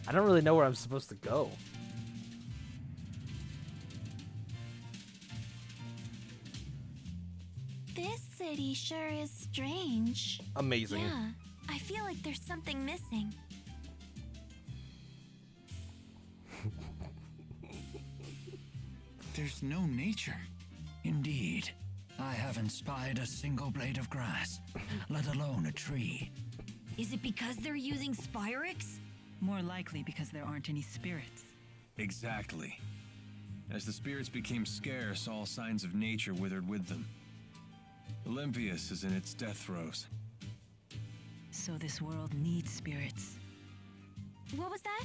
I don't really know where I'm supposed to go. This city sure is strange. Amazing. Yeah, I feel like there's something missing. There's no nature. Indeed. I haven't spied a single blade of grass, let alone a tree. Is it because they're using Spyrix? More likely because there aren't any spirits. Exactly. As the spirits became scarce, all signs of nature withered with them. Olympias is in its death throes. So this world needs spirits. What was that?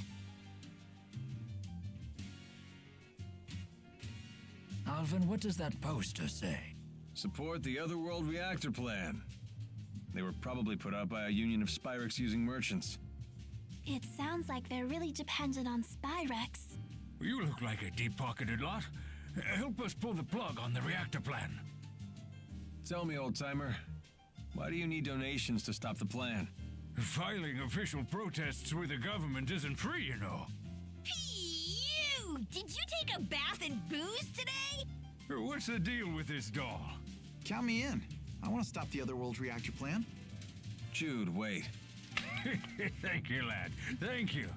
Alvin, what does that poster say? Support the Otherworld reactor plan. They were probably put out by a union of Spyrix-using merchants. It sounds like they're really dependent on Spyrex. You look like a deep-pocketed lot. Help us pull the plug on the reactor plan. Tell me, old-timer, why do you need donations to stop the plan? Filing official protests with the government isn't free, you know. Phew! Did you take a bath in booze today? What's the deal with this doll? Count me in. I want to stop the Otherworld reactor plan. Jude, wait. Thank you, lad. Thank you.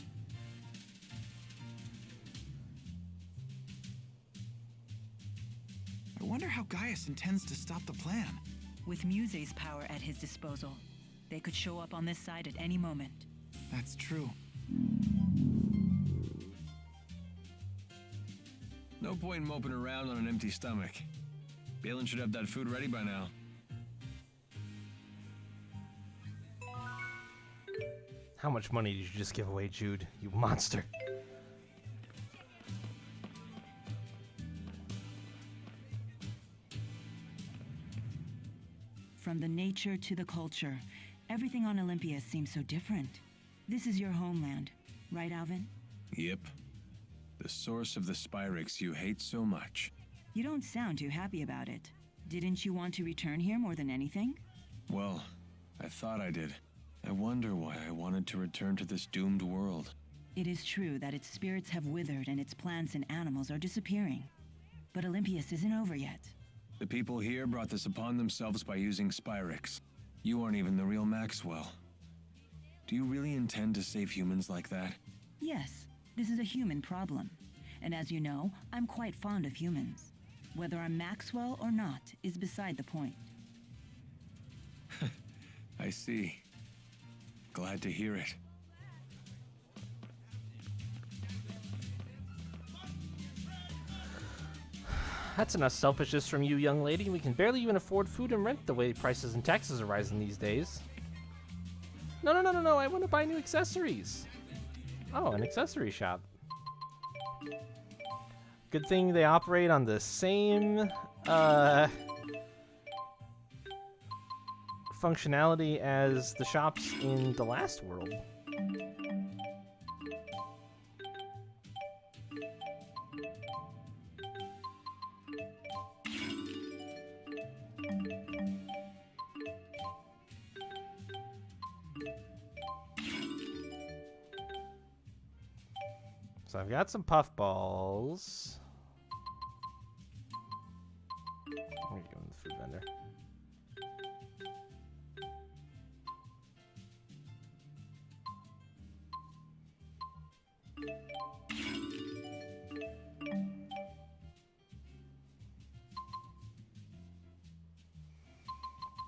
I wonder how Gaius intends to stop the plan. With Muse's power at his disposal, they could show up on this side at any moment. That's true. No point moping around on an empty stomach. Balin should have that food ready by now. How much money did you just give away, Jude? You monster. From the nature to the culture, everything on Olympia seems so different. This is your homeland, right, Alvin? Yep. The source of the Spyrix you hate so much. You don't sound too happy about it. Didn't you want to return here more than anything? Well, I thought I did. I wonder why I wanted to return to this doomed world. It is true that its spirits have withered and its plants and animals are disappearing. But Olympias isn't over yet. The people here brought this upon themselves by using Spyrix. You aren't even the real Maxwell. Do you really intend to save humans like that? Yes, this is a human problem. And as you know, I'm quite fond of humans. Whether I'm Maxwell or not is beside the point. I see. Glad to hear it. That's enough selfishness from you, young lady. We can barely even afford food and rent the way prices and taxes are rising these days. No, I want to buy new accessories. Oh, an accessory shop. Good thing they operate on the same functionality as the shops in the last world. So I've got some puffballs. I'm gonna go in the food vendor.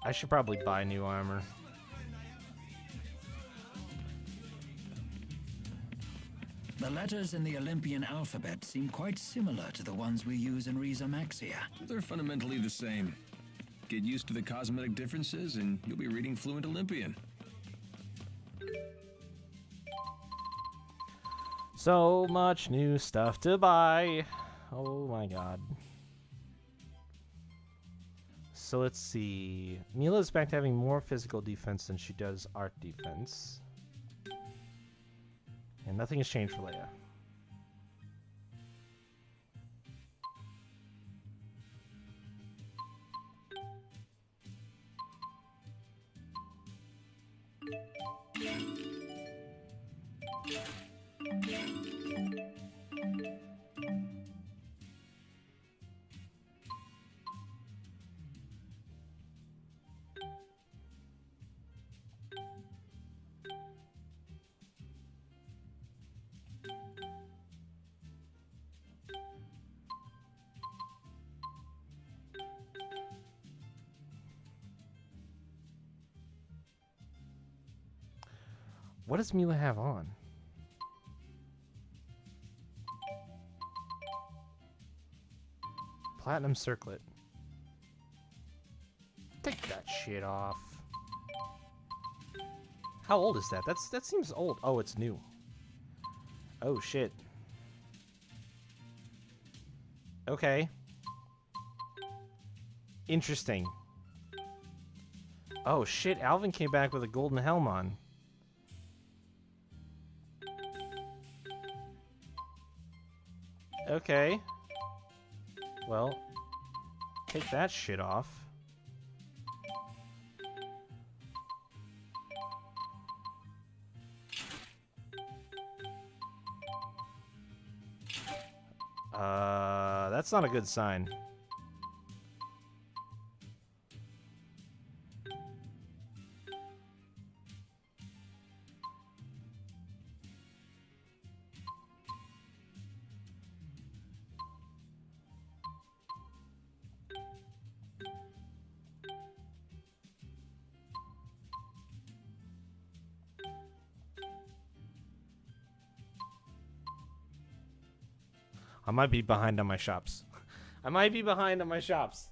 I should probably buy new armor. The letters in the Olympian alphabet seem quite similar to the ones we use in Riza Maxia. They're fundamentally the same. Get used to the cosmetic differences and you'll be reading fluent Olympian. So much new stuff to buy. Oh my god. So let's see. Mila's back to having more physical defense than she does art defense. And nothing has changed for Leia. What does Mila have on? Platinum circlet. Take that shit off. How old is that? That seems old. Oh, it's new. Oh shit. Okay. Interesting. Oh shit, Alvin came back with a golden helm on. Okay. Well, take that shit off. That's not a good sign. I might be behind on my shops. I might be behind on my shops.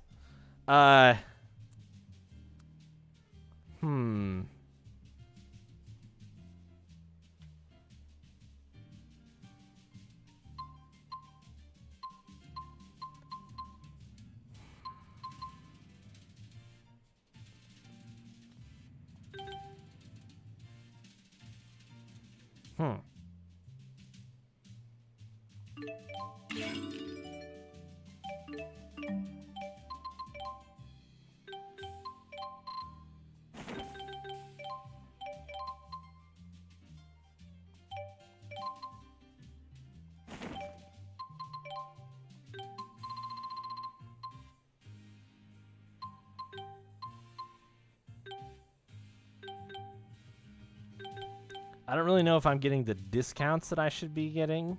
I don't really know if I'm getting the discounts that I should be getting.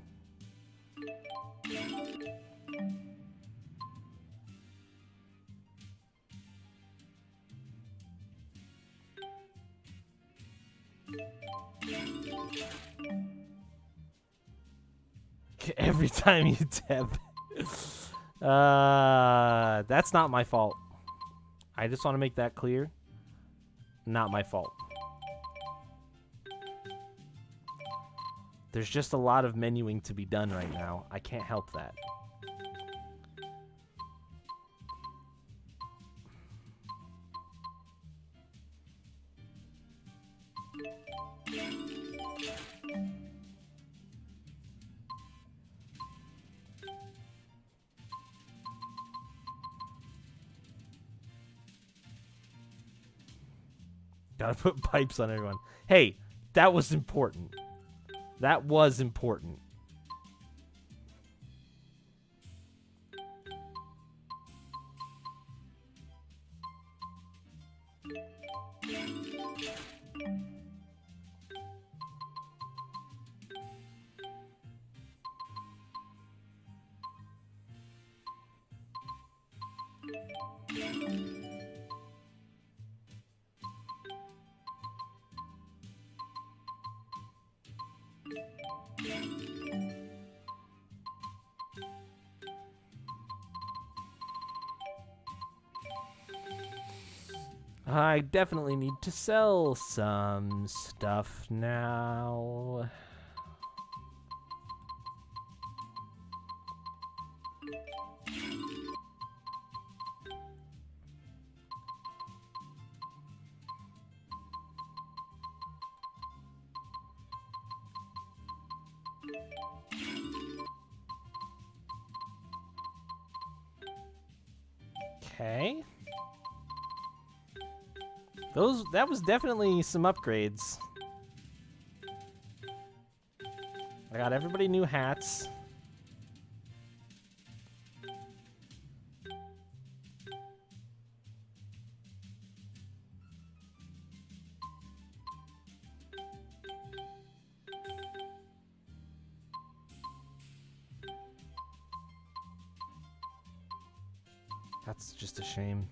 Every time you tap. That's not my fault. I just want to make that clear. Not my fault. There's just a lot of menuing to be done right now. I can't help that. Gotta put pipes on everyone. Hey, that was important. That was important. I definitely need to sell some stuff now. Okay. That was definitely some upgrades. I got everybody new hats. That's just a shame.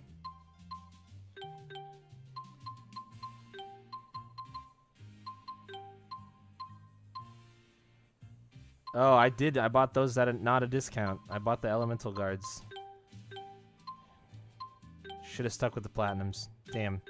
Oh, I did. I bought those at not a discount. I bought the elemental guards. Should have stuck with the platinums. Damn.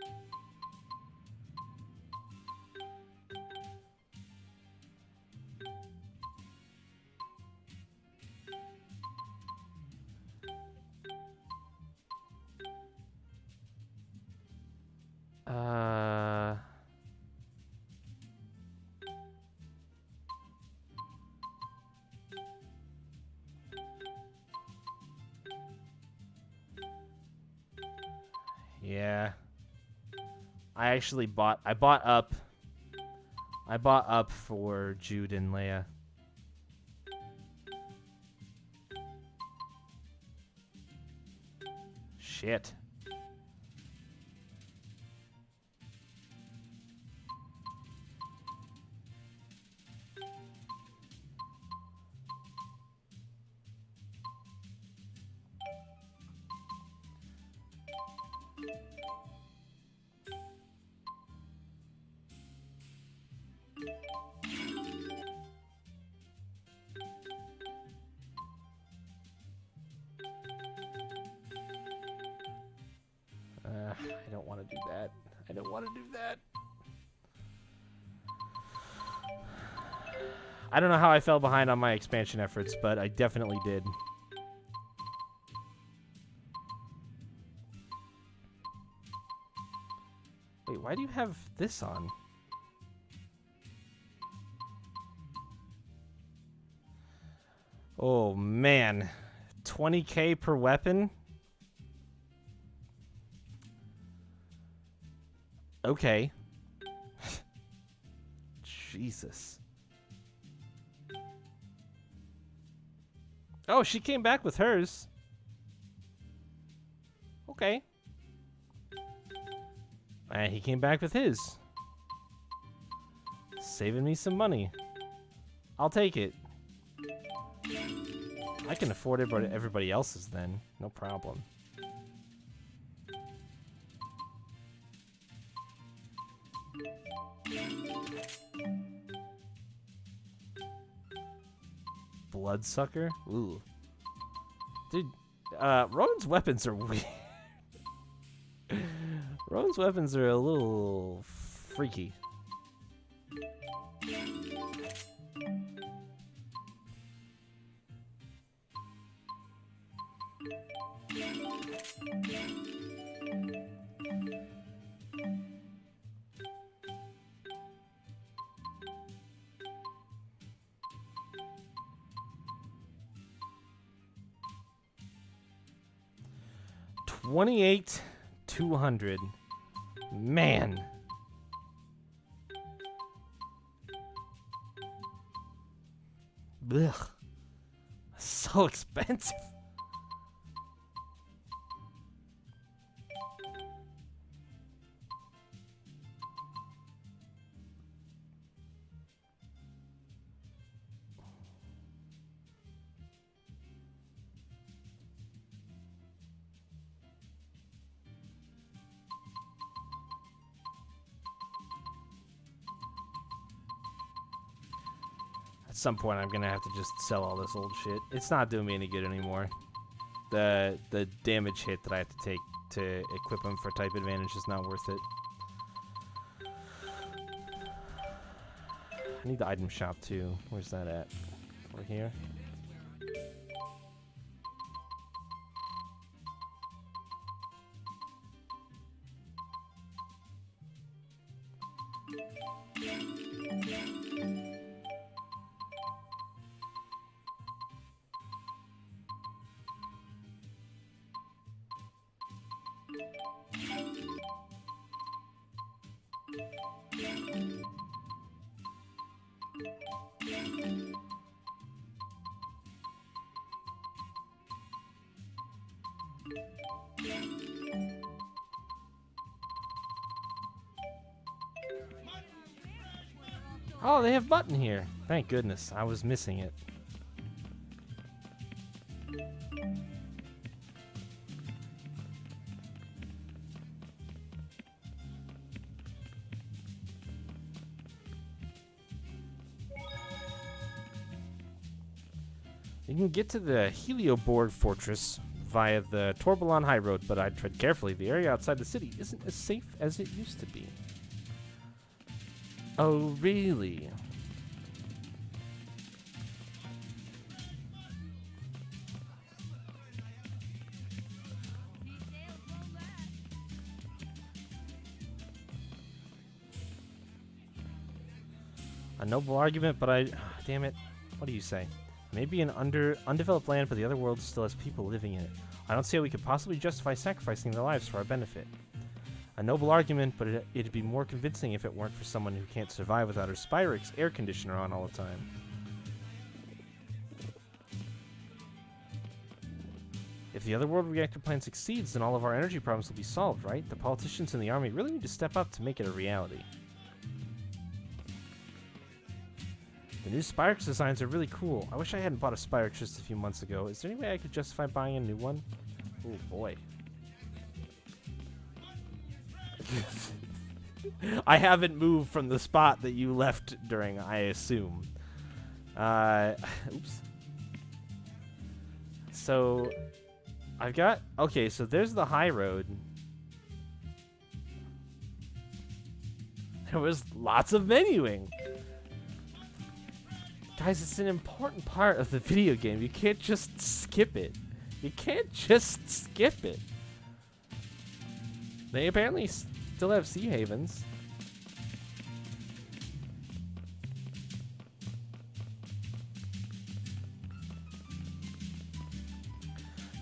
Yeah. I bought up for Jude and Leia. Shit. I don't want to do that. I don't want to do that. I don't know how I fell behind on my expansion efforts, but I definitely did. Wait, why do you have this on? Oh, man. 20k per weapon? Okay. Jesus. Oh, she came back with hers. Okay. And he came back with his. Saving me some money. I'll take it. I can afford everybody else's then. No problem. Bloodsucker? Ooh. Dude, Rowan's weapons are weird. Rowan's weapons are a little freaky. $28,200. Man. Ugh. So expensive. At some point, I'm gonna have to just sell all this old shit. It's not doing me any good anymore. The damage hit that I have to take to equip him for type advantage is not worth it. I need the item shop too. Where's that at? Over here. Oh, they have mutton here. Thank goodness. I was missing it. You can get to the Helioborg Fortress via the Torbellon High Road, but I'd tread carefully. The area outside the city isn't as safe as it used to be. Oh, really? A noble argument, but damn it. What do you say? Maybe an undeveloped land, but the other world still has people living in it. I don't see how we could possibly justify sacrificing their lives for our benefit. A noble argument, but it'd be more convincing if it weren't for someone who can't survive without her Spyrix air conditioner on all the time. If the otherworld reactor plan succeeds, then all of our energy problems will be solved, right? The politicians and the army really need to step up to make it a reality. The new Spyrix designs are really cool. I wish I hadn't bought a Spyrix just a few months ago. Is there any way I could justify buying a new one? Oh boy. I haven't moved from the spot that you left during, I assume. Oops. So, I've got... Okay, so there's the high road. There was lots of menuing. Guys, it's an important part of the video game. You can't just skip it. You can't just skip it. They apparently still have sea havens.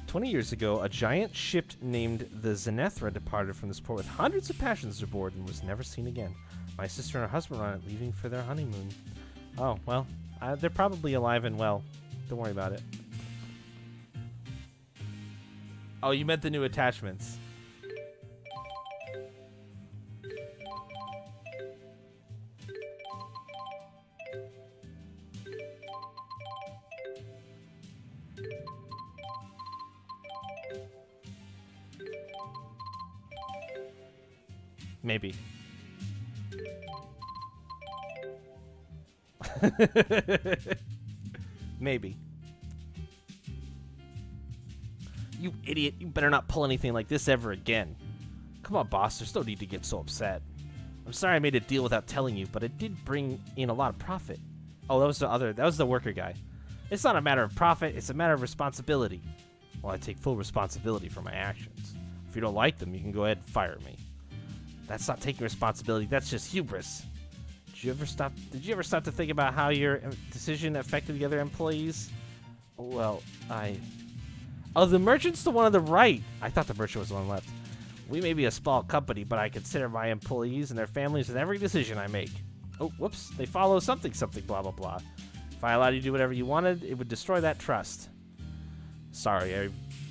"20 years ago, a giant ship named the Zenethra departed from this port with hundreds of passengers aboard and was never seen again. My sister and her husband were on it, leaving for their honeymoon." Oh, well, they're probably alive and well. Don't worry about it. Oh, you meant the new attachments. Maybe. Maybe. You idiot. You better not pull anything like this ever again. Come on, boss. There's no need to get so upset. I'm sorry I made a deal without telling you, but it did bring in a lot of profit. Oh, that was the worker guy. It's not a matter of profit. It's a matter of responsibility. Well, I take full responsibility for my actions. If you don't like them, you can go ahead and fire me. That's not taking responsibility. That's just hubris. Did you ever stop to think about how your decision affected the other employees? Well, Oh, the merchant's the one on the right. I thought the merchant was the one left. We may be a small company, but I consider my employees and their families in every decision I make. Oh, whoops. They follow something, blah, blah, blah. If I allowed you to do whatever you wanted, it would destroy that trust. Sorry, I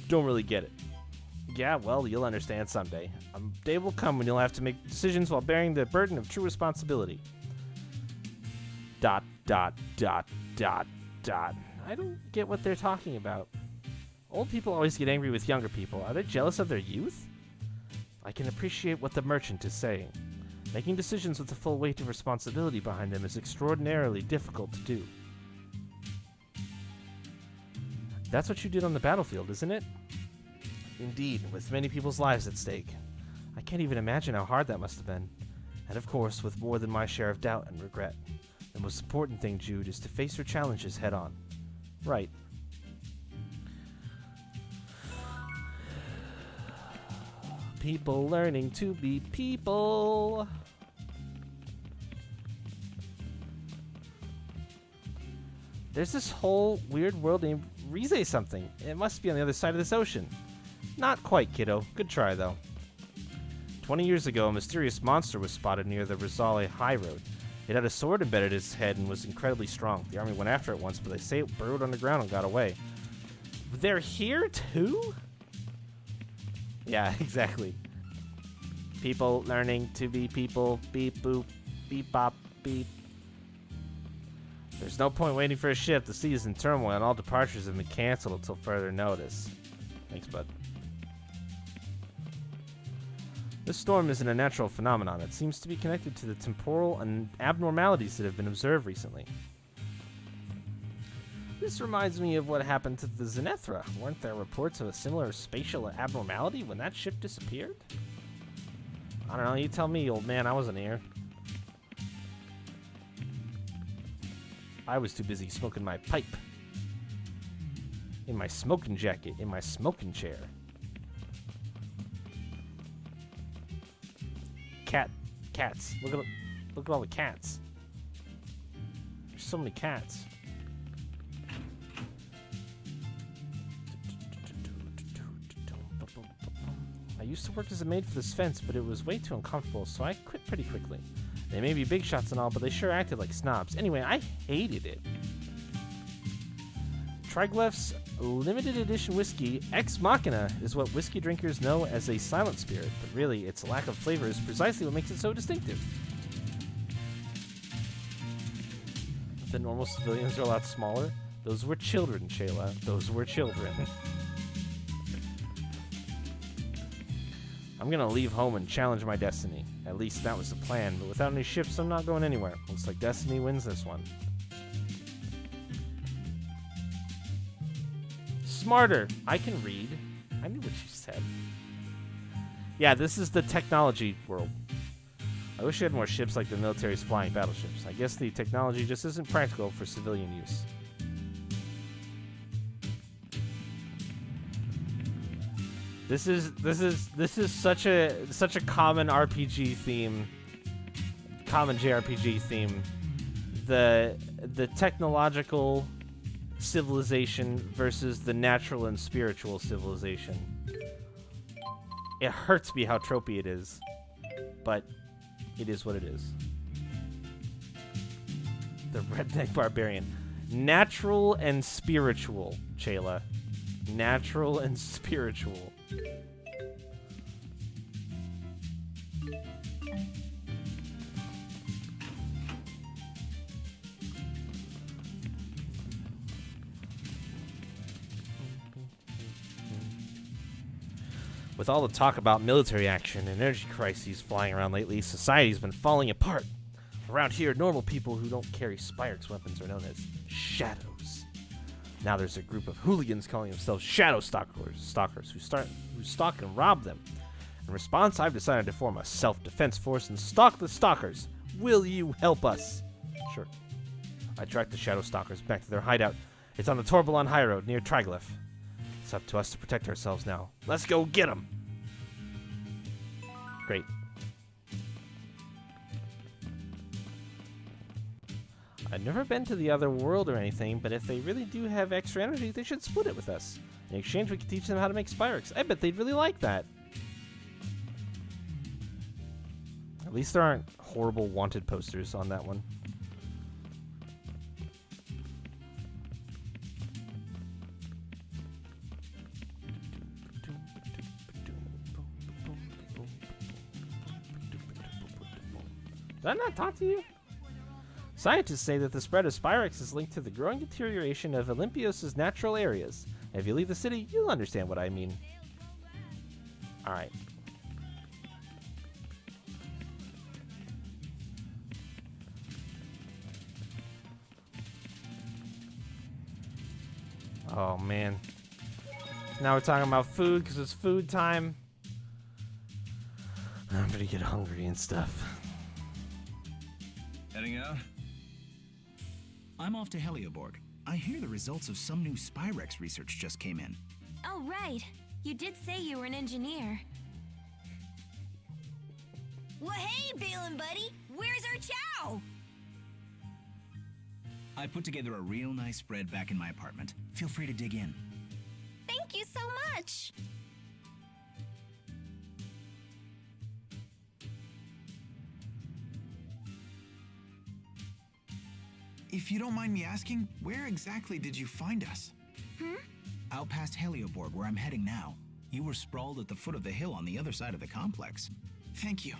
don't really get it. Yeah, well, you'll understand someday. A day will come when you'll have to make decisions while bearing the burden of true responsibility. ... I don't get what they're talking about. Old people always get angry with younger people. Are they jealous of their youth? I can appreciate what the merchant is saying. Making decisions with the full weight of responsibility behind them is extraordinarily difficult to do. That's what you did on the battlefield, isn't it? Indeed, with many people's lives at stake. I can't even imagine how hard that must have been. And of course, with more than my share of doubt and regret. The most important thing, Jude, is to face your challenges head on. Right. People learning to be people. There's this whole weird world named Rize something. It must be on the other side of this ocean. Not quite, kiddo. Good try, though. 20 years ago, a mysterious monster was spotted near the Rizale High Road. It had a sword embedded in its head and was incredibly strong. The army went after it once, but they say it burrowed underground and got away. They're here too? Yeah, exactly. People learning to be people. Beep boop, beep bop, beep. There's no point waiting for a ship. The sea is in turmoil and all departures have been canceled until further notice. Thanks, bud. This storm isn't a natural phenomenon. It seems to be connected to the temporal and abnormalities that have been observed recently. This reminds me of what happened to the Zenethra. Weren't there reports of a similar spatial abnormality when that ship disappeared? I don't know, you tell me, old man, I wasn't here. I was too busy smoking my pipe. In my smoking jacket, in my smoking chair. Cats. Look at all the cats. There's so many cats. I used to work as a maid for this fence, but it was way too uncomfortable, so I quit pretty quickly. They may be big shots and all, but they sure acted like snobs. Anyway, I hated it. Triglyph's limited edition whiskey, Ex Machina, is what whiskey drinkers know as a silent spirit, but really, its lack of flavor is precisely what makes it so distinctive. The normal civilians are a lot smaller. Those were children, Shayla. Those were children. I'm gonna leave home and challenge my destiny. At least that was the plan, but without any ships, I'm not going anywhere. Looks like destiny wins this one. Smarter. I can read. I knew what you said. Yeah, this is the technology world. I wish we had more ships like the military's flying battleships. I guess the technology just isn't practical for civilian use. This is such a common RPG theme, common JRPG theme. The technological civilization versus the natural and spiritual civilization. It hurts me how tropey it is, but it is what it is. The redneck barbarian. Natural and spiritual, Chayla. Natural and spiritual. With all the talk about military action and energy crises flying around lately, society's been falling apart. Around here, normal people who don't carry Spyrex weapons are known as shadows. Now there's a group of hooligans calling themselves shadow stalkers who stalk and rob them. In response, I've decided to form a self-defense force and stalk the stalkers. Will you help us? Sure. I tracked the shadow stalkers back to their hideout. It's on the Torbalon High Road near Triglyph. It's up to us to protect ourselves now. Let's go get them! Great. I've never been to the other world or anything, but if they really do have extra energy, they should split it with us. In exchange, we could teach them how to make Spyrex. I bet they'd really like that. At least there aren't horrible wanted posters on that one. Did I not talk to you? Scientists say that the spread of Spyrex is linked to the growing deterioration of Olympios' natural areas. And if you leave the city, you'll understand what I mean. Alright. Oh, man. Now we're talking about food because it's food time. I'm gonna get hungry and stuff. Heading out? I'm off to Helioborg. I hear the results of some new Spyrex research just came in. Oh, right. You did say you were an engineer. Well, hey, Balin buddy, where's our chow? I put together a real nice spread back in my apartment. Feel free to dig in. Thank you so much. If you don't mind me asking, where exactly did you find us? Hmm? Out past Helioborg, where I'm heading now. You were sprawled at the foot of the hill on the other side of the complex. Thank you.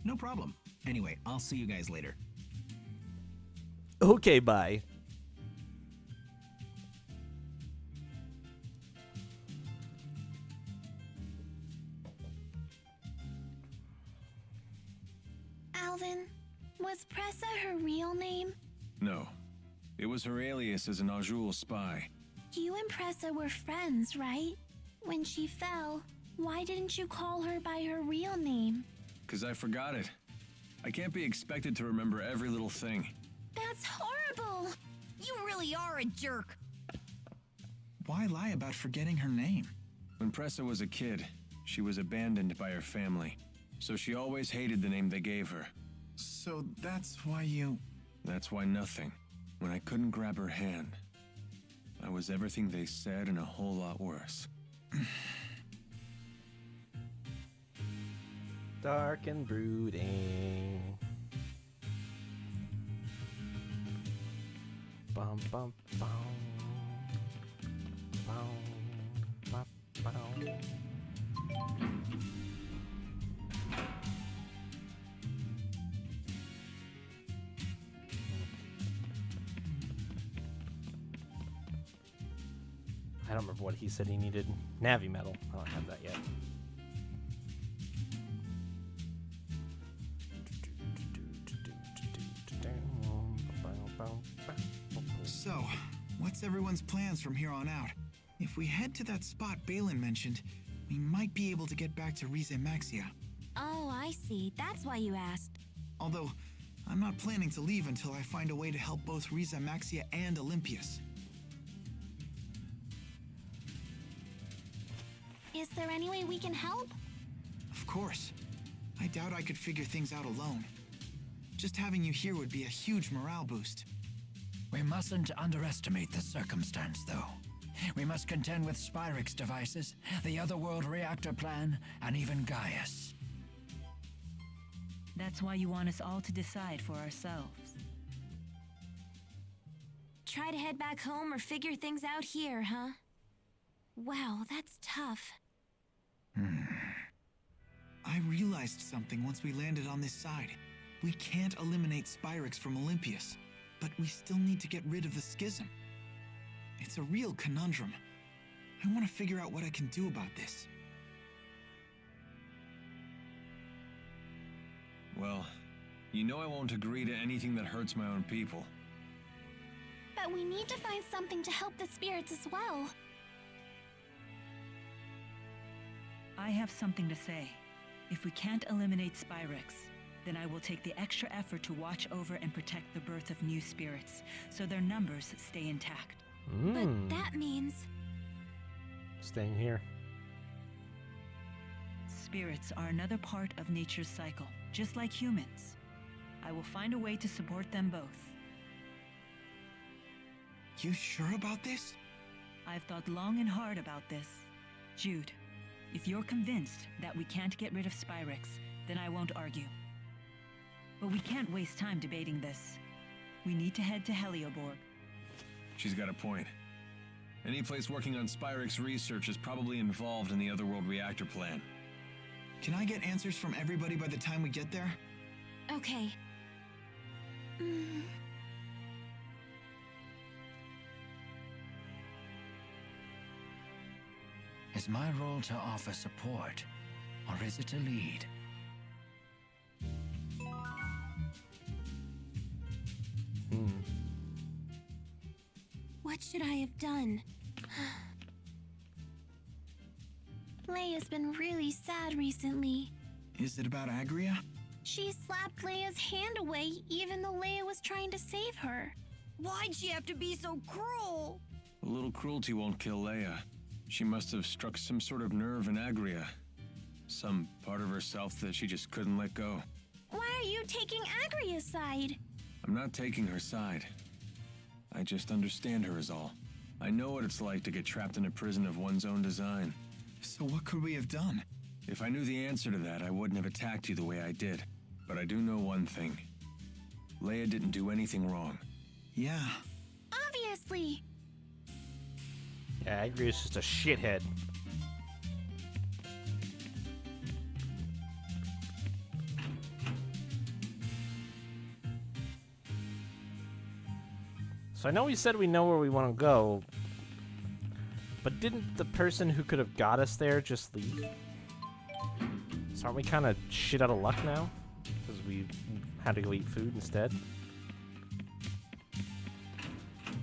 No problem. Anyway, I'll see you guys later. Okay, bye. Alvin, was Pressa her real name? No. It was her alias as an Azul spy. You and Pressa were friends, right? When she fell, why didn't you call her by her real name? 'Cause I forgot it. I can't be expected to remember every little thing. That's horrible! You really are a jerk. Why lie about forgetting her name? When Pressa was a kid, she was abandoned by her family. So she always hated the name they gave her. So that's why you... That's why nothing. When I couldn't grab her hand, I was everything they said and a whole lot worse. Dark and brooding. Bum bum bum. Bum bum bum. I don't remember what he said he needed. Navi metal. I don't have that yet. So, what's everyone's plans from here on out? If we head to that spot Balin mentioned, we might be able to get back to Rize Maxia. Oh, I see. That's why you asked. Although, I'm not planning to leave until I find a way to help both Rize Maxia and Olympias. Is there any way we can help? Of course. I doubt I could figure things out alone. Just having you here would be a huge morale boost. We mustn't underestimate the circumstance, though. We must contend with Spyrix devices, the Otherworld reactor plan, and even Gaius. That's why you want us all to decide for ourselves. Try to head back home or figure things out here, huh? Wow, that's tough. I realized something once we landed on this side. We can't eliminate Spyrix from Olympias, but we still need to get rid of the schism. It's a real conundrum. I want to figure out what I can do about this. Well, you know I won't agree to anything that hurts my own people. But we need to find something to help the spirits as well. I have something to say. If we can't eliminate Spyrix, then I will take the extra effort to watch over and protect the birth of new spirits, so their numbers stay intact. But that means... Staying here. Spirits are another part of nature's cycle, just like humans. I will find a way to support them both. You sure about this? I've thought long and hard about this. Jude, if you're convinced that we can't get rid of Spyrix, then I won't argue. But we can't waste time debating this. We need to head to Helioborg. She's got a point. Any place working on Spyrix research is probably involved in the Otherworld reactor plan. Can I get answers from everybody by the time we get there? Okay. Is my role to offer support, or is it to lead? What should I have done? Leia's been really sad recently. Is it about Agria? She slapped Leia's hand away even though Leia was trying to save her. Why'd she have to be so cruel? A little cruelty won't kill Leia. She must have struck some sort of nerve in Agria. Some part of herself that she just couldn't let go. Why are you taking Agria's side? I'm not taking her side. I just understand her is all. I know what it's like to get trapped in a prison of one's own design. So what could we have done? If I knew the answer to that, I wouldn't have attacked you the way I did. But I do know one thing. Leia didn't do anything wrong. Yeah. Obviously. Yeah, Agri is just a shithead. So I know we said we know where we want to go, but didn't the person who could have got us there just leave? So aren't we kind of shit out of luck now? Because we had to go eat food instead?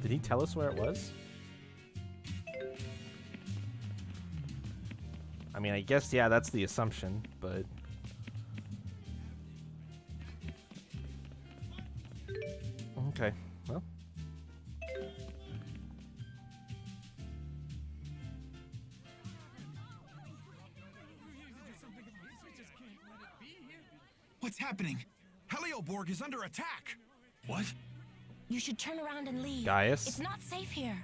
Did he tell us where it was? I mean, I guess, yeah, that's the assumption, but... Okay, well... What's happening? Helioborg is under attack! What? You should turn around and leave. Gaius? It's not safe here.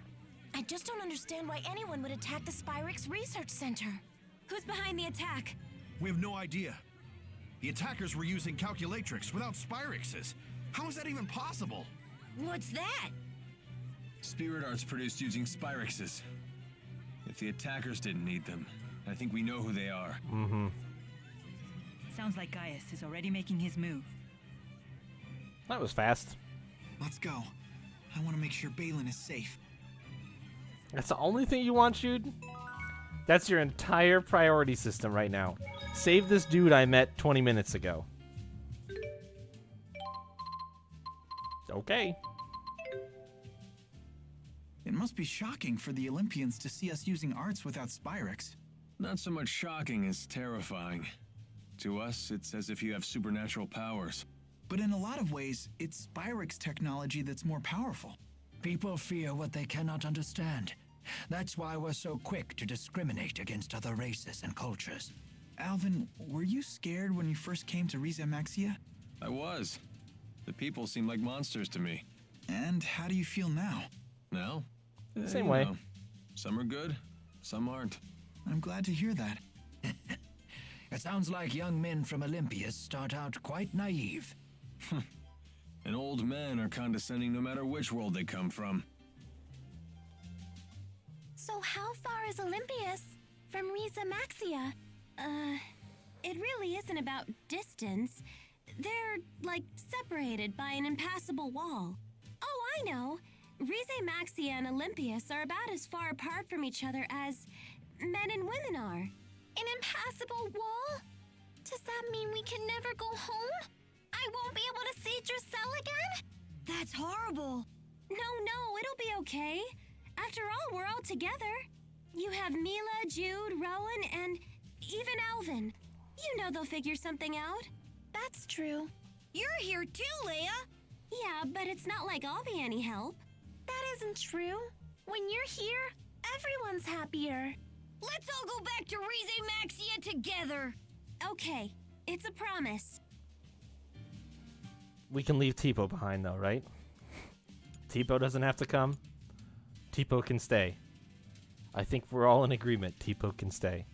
I just don't understand why anyone would attack the Spyrix Research Center. Who's behind the attack? We have no idea. The attackers were using calculatrix without Spyrixes. How is that even possible? What's that? Spirit arts produced using Spyrixes. If the attackers didn't need them, I think we know who they are. Mm-hmm. Sounds like Gaius is already making his move. That was fast. Let's go. I want to make sure Balin is safe. That's the only thing you want, Jude? That's your entire priority system right now. Save this dude I met 20 minutes ago. Okay. It must be shocking for the Olympians to see us using arts without Spyrix. Not so much shocking as terrifying. To us, it's as if you have supernatural powers. But in a lot of ways, it's Spyrix technology that's more powerful. People fear what they cannot understand. That's why we're so quick to discriminate against other races and cultures. Alvin, were you scared when you first came to Riza Maxia? I was. The people seem like monsters to me. And how do you feel now? Now? Same you way. know, some are good, some aren't. I'm glad to hear that. It sounds like young men from Olympias start out quite naive. And old men are condescending no matter which world they come from. So how far is Olympias from Riza Maxia? It really isn't about distance. They're, like, separated by an impassable wall. Oh, I know. Rize Maxia and Olympias are about as far apart from each other as men and women are. An impassable wall? Does that mean we can never go home? I won't be able to see Drusilla again? That's horrible. No, it'll be okay. After all, we're all together. You have Mila, Jude, Rowan, and even Alvin. You know they'll figure something out. That's true. You're here too, Leia. Yeah, but it's not like I'll be any help. That isn't true. When you're here, everyone's happier. Let's all go back to Rize Maxia together. Okay, it's a promise. We can leave Tipo behind, though, right? Tipo doesn't have to come. Tipo can stay. I think we're all in agreement. Tipo can stay.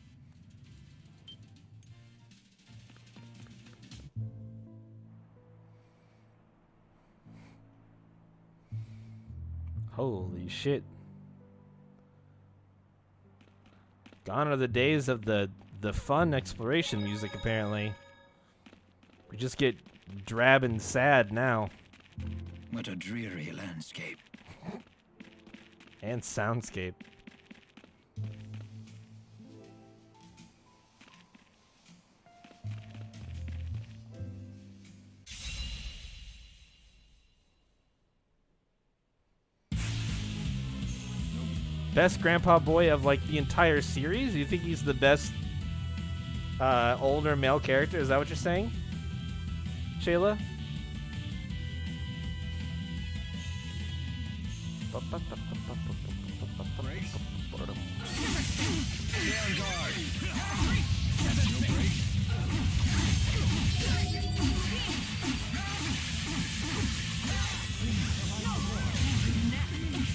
Holy shit. Gone are the days of the fun exploration music, apparently. We just get drab and sad now. What a dreary landscape. And soundscape. Best grandpa boy of like the entire series? You think he's the best older male character? Is that what you're saying, Shayla? Stay on guard.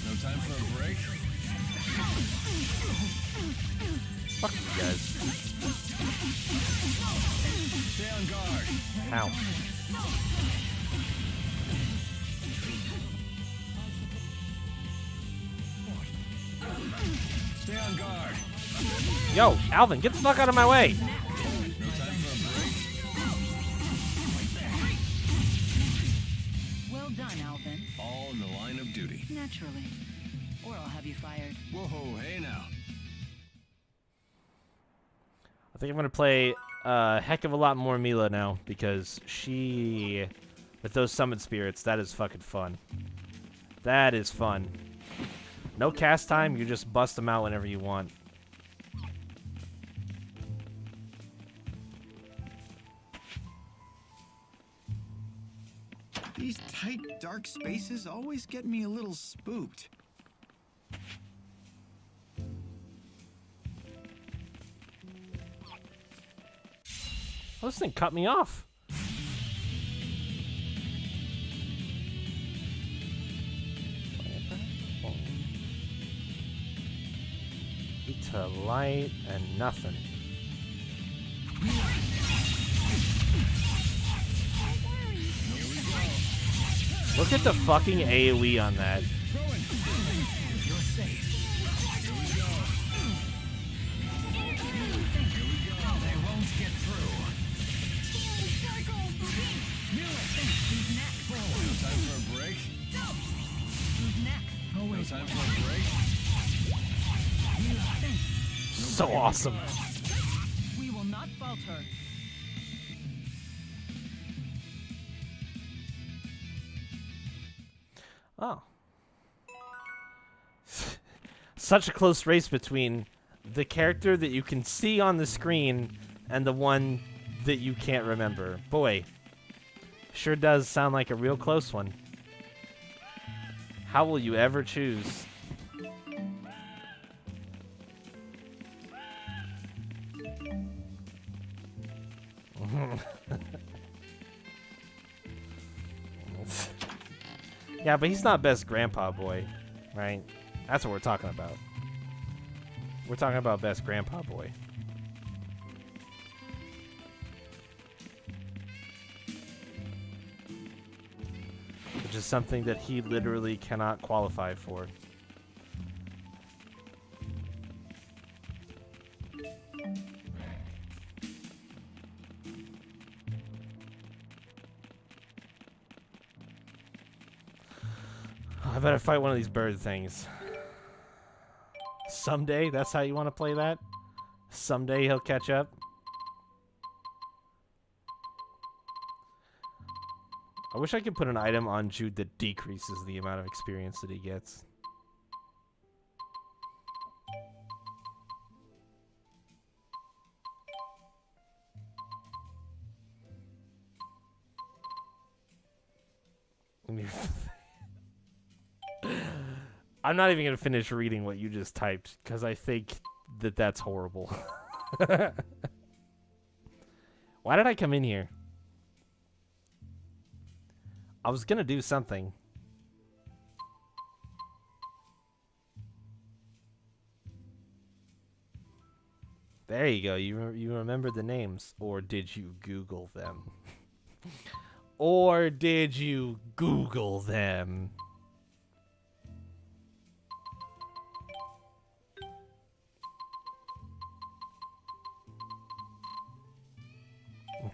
No time for a break? Fuck you guys. Stay on guard. Ow. Stay on guard. Yo, Alvin, get the fuck out of my way. No time for a break. Well done, Alvin. All in the line of duty. Naturally. Or I'll have you fired. Whoa, hey now. I think I'm gonna play a heck of a lot more Mila now because she, with those summon spirits, that is fucking fun. That is fun. No cast time, you just bust them out whenever you want. These tight, dark spaces always get me a little spooked. Oh, this thing cut me off. To light and nothing. Look at the fucking AoE on that. You're safe. They won't get through. No time for a break. No time for a break. So awesome. We will not falter. Oh. Such a close race between the character that you can see on the screen and the one that you can't remember. Boy, sure does sound like a real close one. How will you ever choose? Yeah, but he's not best grandpa boy, right? That's what we're talking about. We're talking about best grandpa boy. Which is something that he literally cannot qualify for. I better fight one of these bird things. Someday? That's how you want to play that? Someday he'll catch up? I wish I could put an item on Jude that decreases the amount of experience that he gets. I'm not even going to finish reading what you just typed, because I think that that's horrible. Why did I come in here? I was going to do something. There you go. You remembered the names. Or did you Google them? Or did you Google them?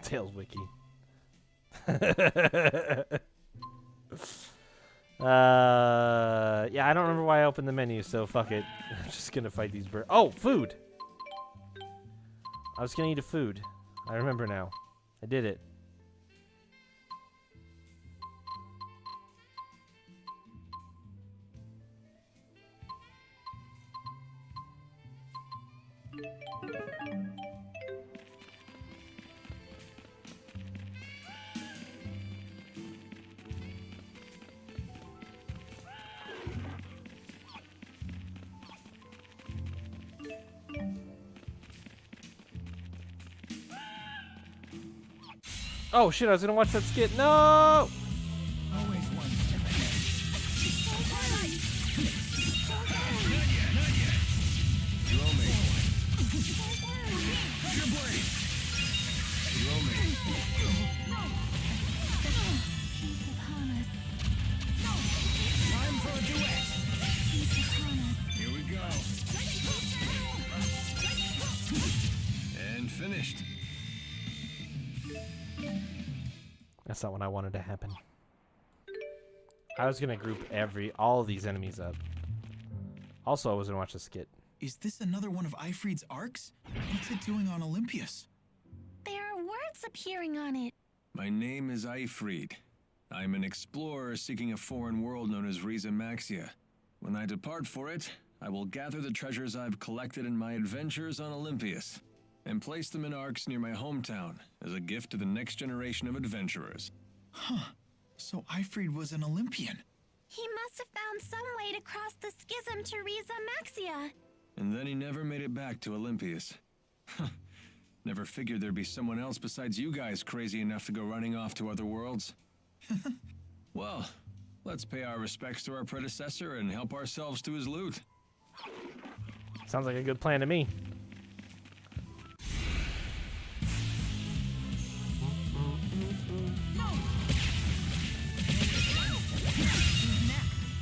Tails Wiki. Yeah, I don't remember why I opened the menu, so fuck it. I'm just gonna fight these birds. Oh, food! I was gonna eat a food. I remember now. I did it. Oh shit, I was gonna watch that skit. No! Always one step ahead. You owe me. Your blade. You owe me. Time for a duet. Here we go. finished. That's not what I wanted to happen. I was gonna group all of these enemies up. Also, I was gonna watch the skit. Is this another one of Ifrid's arcs? What's it doing on Olympias? There are words appearing on it. My name is Ifrid. I'm an explorer seeking a foreign world known as Riza Maxia. When I depart for it, I will gather the treasures I've collected in my adventures on Olympias and place them in arcs near my hometown as a gift to the next generation of adventurers. Huh. So Ifrid was an Olympian. He must have found some way to cross the schism to Riza Maxia. And then he never made it back to Olympias. Never figured there'd be someone else besides you guys crazy enough to go running off to other worlds. Well, let's pay our respects to our predecessor and help ourselves to his loot. Sounds like a good plan to me.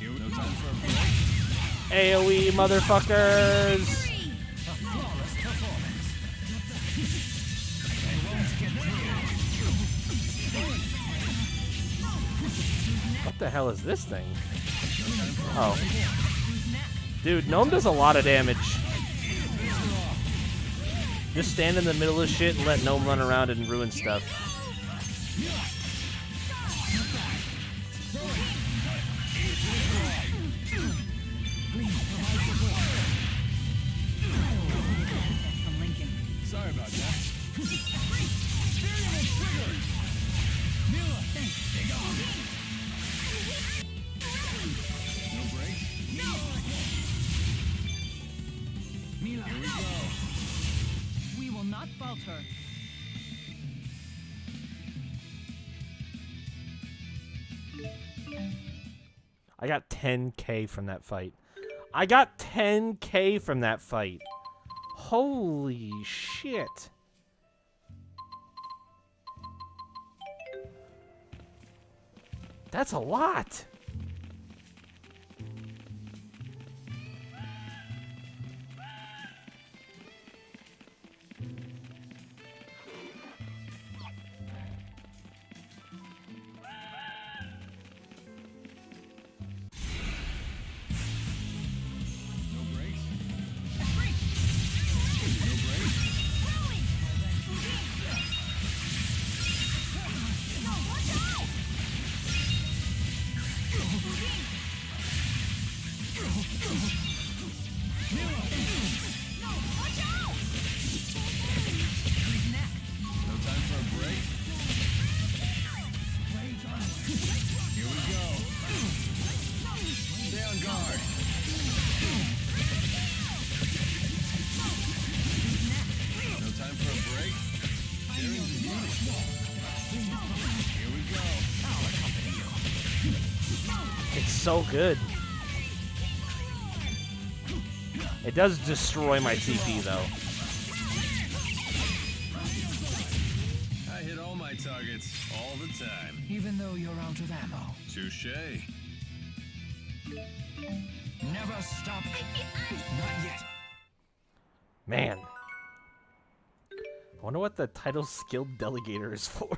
No time for a break. AoE, motherfuckers! A flawless performance. They won't get through. What the hell is this thing? Oh. Dude, Gnome does a lot of damage. Just stand in the middle of shit and let Gnome run around and ruin stuff. Sorry about that. No break? Mila, Here we go. we will not falter. I got 10k from that fight. I got 10k from that fight. Holy shit. That's a lot. No break? No break? No time for a break? Here we go. Stay on guard. No time for a break? Daring's beautiful. Here we go. I'll accompany you. It's so good. It does destroy my TP though. I hit all my targets all the time. Even though you're out of ammo. Touché. Never stop. Not yet. Man. I wonder what the title skilled delegator is for.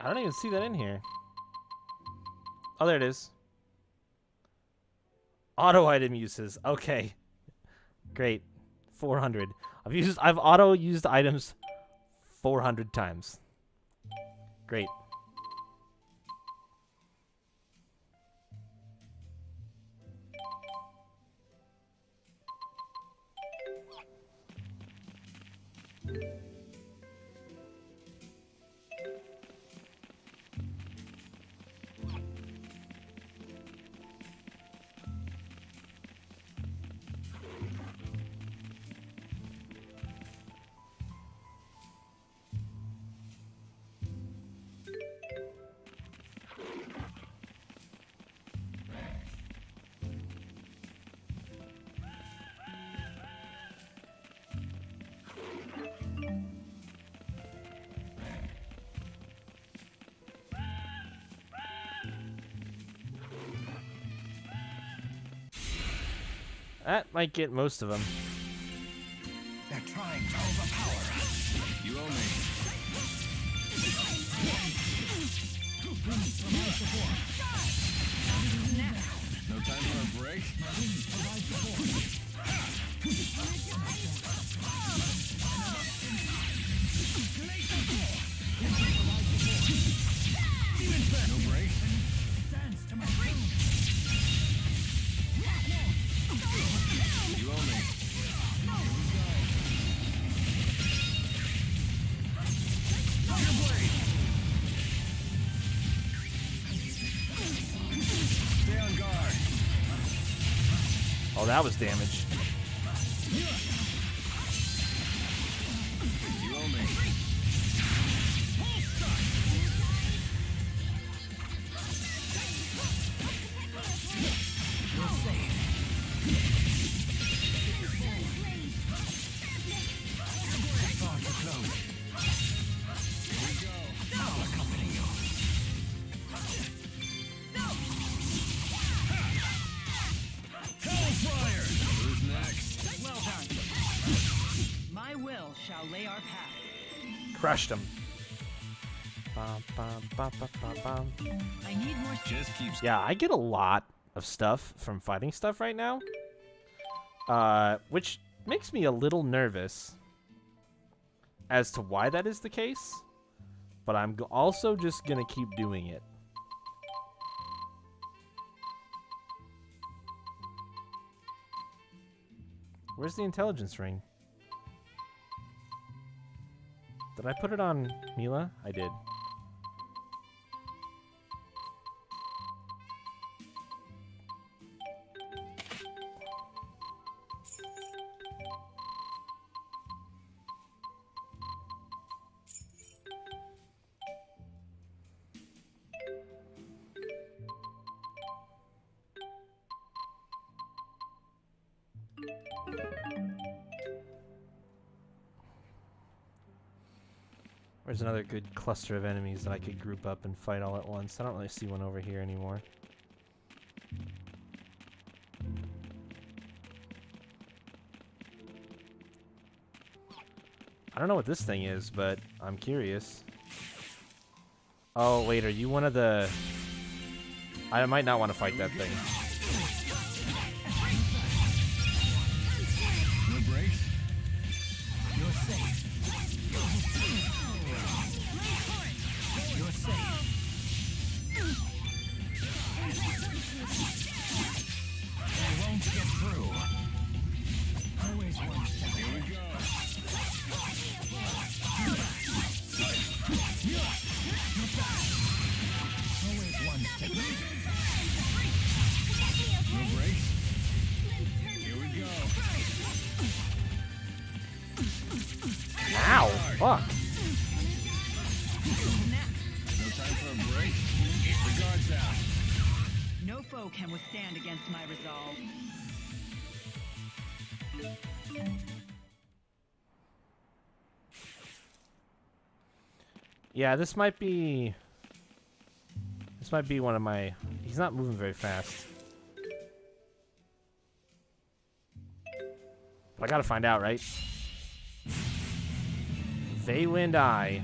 I don't even see that in here. Oh, there it is. Auto item uses. Okay. Great. 400. I've auto used items 400 times. Great. That might get most of them. They're trying to overpower us. You owe me. No time for a break? No break? You owe me. Your blade! Stay on guard. Oh, that was damage. You owe me. You're safe. Far too close. Here we go. I'll accompany you. Hellfire! Who's next? Well done. My will shall lay our path. Crushed him. Bum, bum, bum, bum, bum, bum. I need more. Just keeps. Yeah, I get a lot of stuff from fighting stuff right now. Which makes me a little nervous as to why that is the case. But I'm also just gonna keep doing it. Where's the intelligence ring? Did I put it on Mila? I did. Where's another good cluster of enemies that I could group up and fight all at once? I don't really see one over here anymore. I don't know what this thing is, but I'm curious. Oh, wait, are you one of the... I might not want to fight that thing. No breaks? You're safe. You're safe. They won't get through. Always one step. Here we go. Always one step. No breaks? Here we go. Ow! Fuck! No time for a break? The guard's out. No foe can withstand against my resolve. Yeah, this might be... This might be one of my... He's not moving very fast. But I gotta find out, right? Veywind Eye.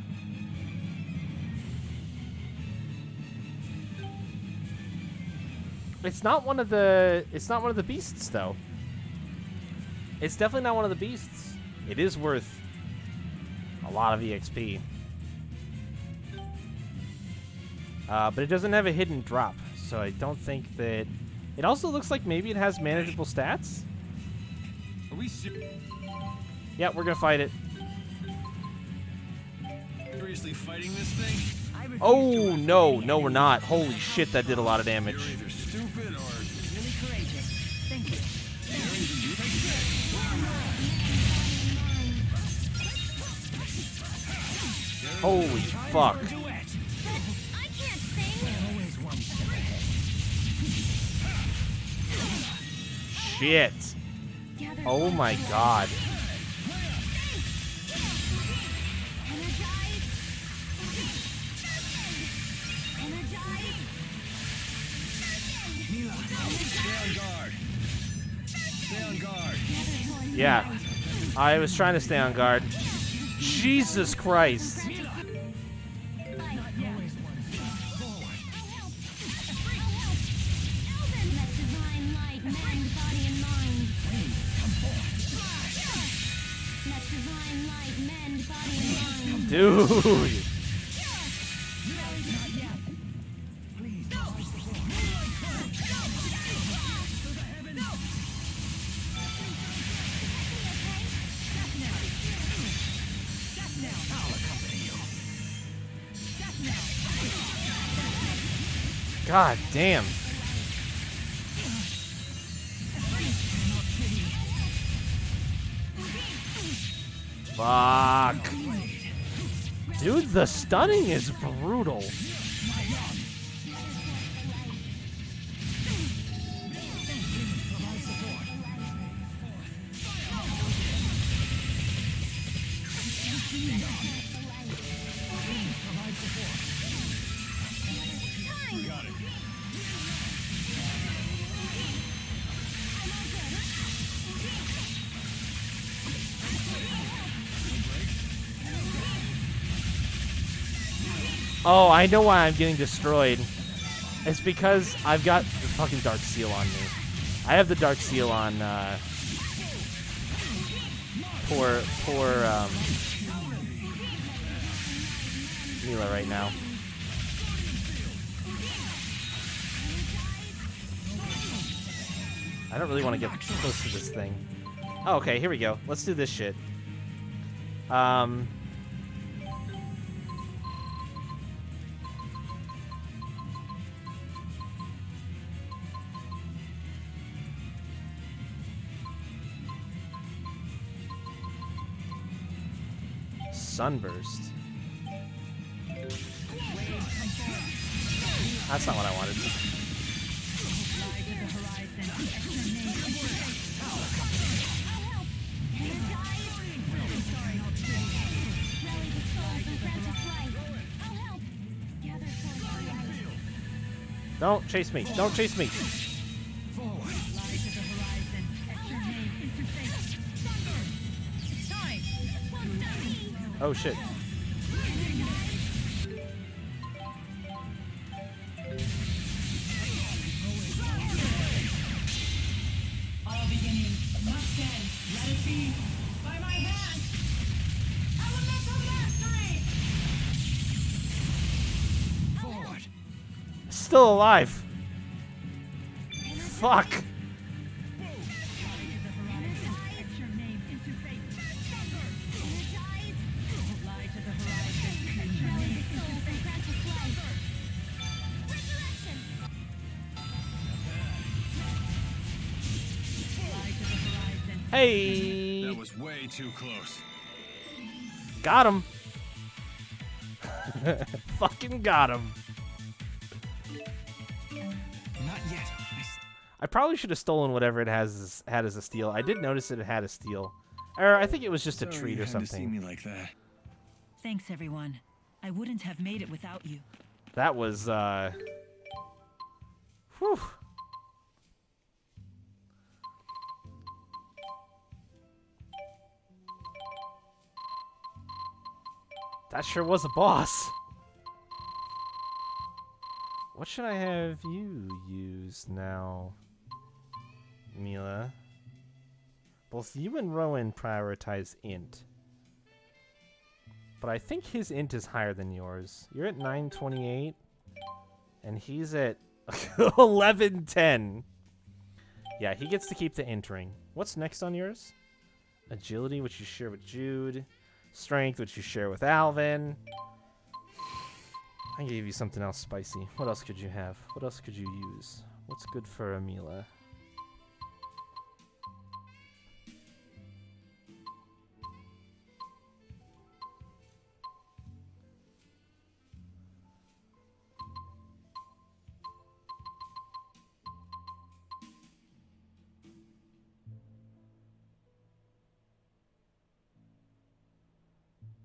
It's not one of the... It's not one of the beasts, though. It's definitely not one of the beasts. It is worth a lot of EXP. But it doesn't have a hidden drop, so I don't think that... It also looks like maybe it has manageable stats. Are we seriously Yeah, we're gonna fight it. fighting this thing? Oh, no, no we're not. Holy shit, that did a lot of damage. You're either stupid or... Really courageous. Thank you. Holy fuck. I can't sing. Always one step ahead. Shit. Oh my god. Stay on guard. Stay on on guard. Yeah. I was trying to stay on guard. Jesus Christ. Dude. God damn. Fuck. Dude, the stunning is brutal. Oh, I know why I'm getting destroyed. It's because I've got the fucking Dark Seal on me. I have the Dark Seal on, poor, Mila right now. I don't really want to get close to this thing. Oh, okay, here we go. Let's do this shit. Sunburst. That's not what I wanted. Don't chase me. Don't chase me. Oh shit. All beginnings must end. Let it be by my hand. I will not come last night. Forward. Still alive. Fuck. Hey! That was way too close. Got him. Fucking got him. Not yet. I probably should have stolen whatever it had as a steal. I did notice that it had a steal. Or I think it was just a Sorry treat you or had something. to see me like that. Thanks, everyone. I wouldn't have made it without you. That was, whew. That sure was a boss. What should I have you use now, Mila? Both you and Rowan prioritize int. But I think his int is higher than yours. You're at 928, and he's at 1110. Yeah, he gets to keep the int ring. What's next on yours? Agility, which you share with Jude. Strength, which you share with Alvin. I gave you something else spicy. What else could you have? What else could you use? What's good for Amila?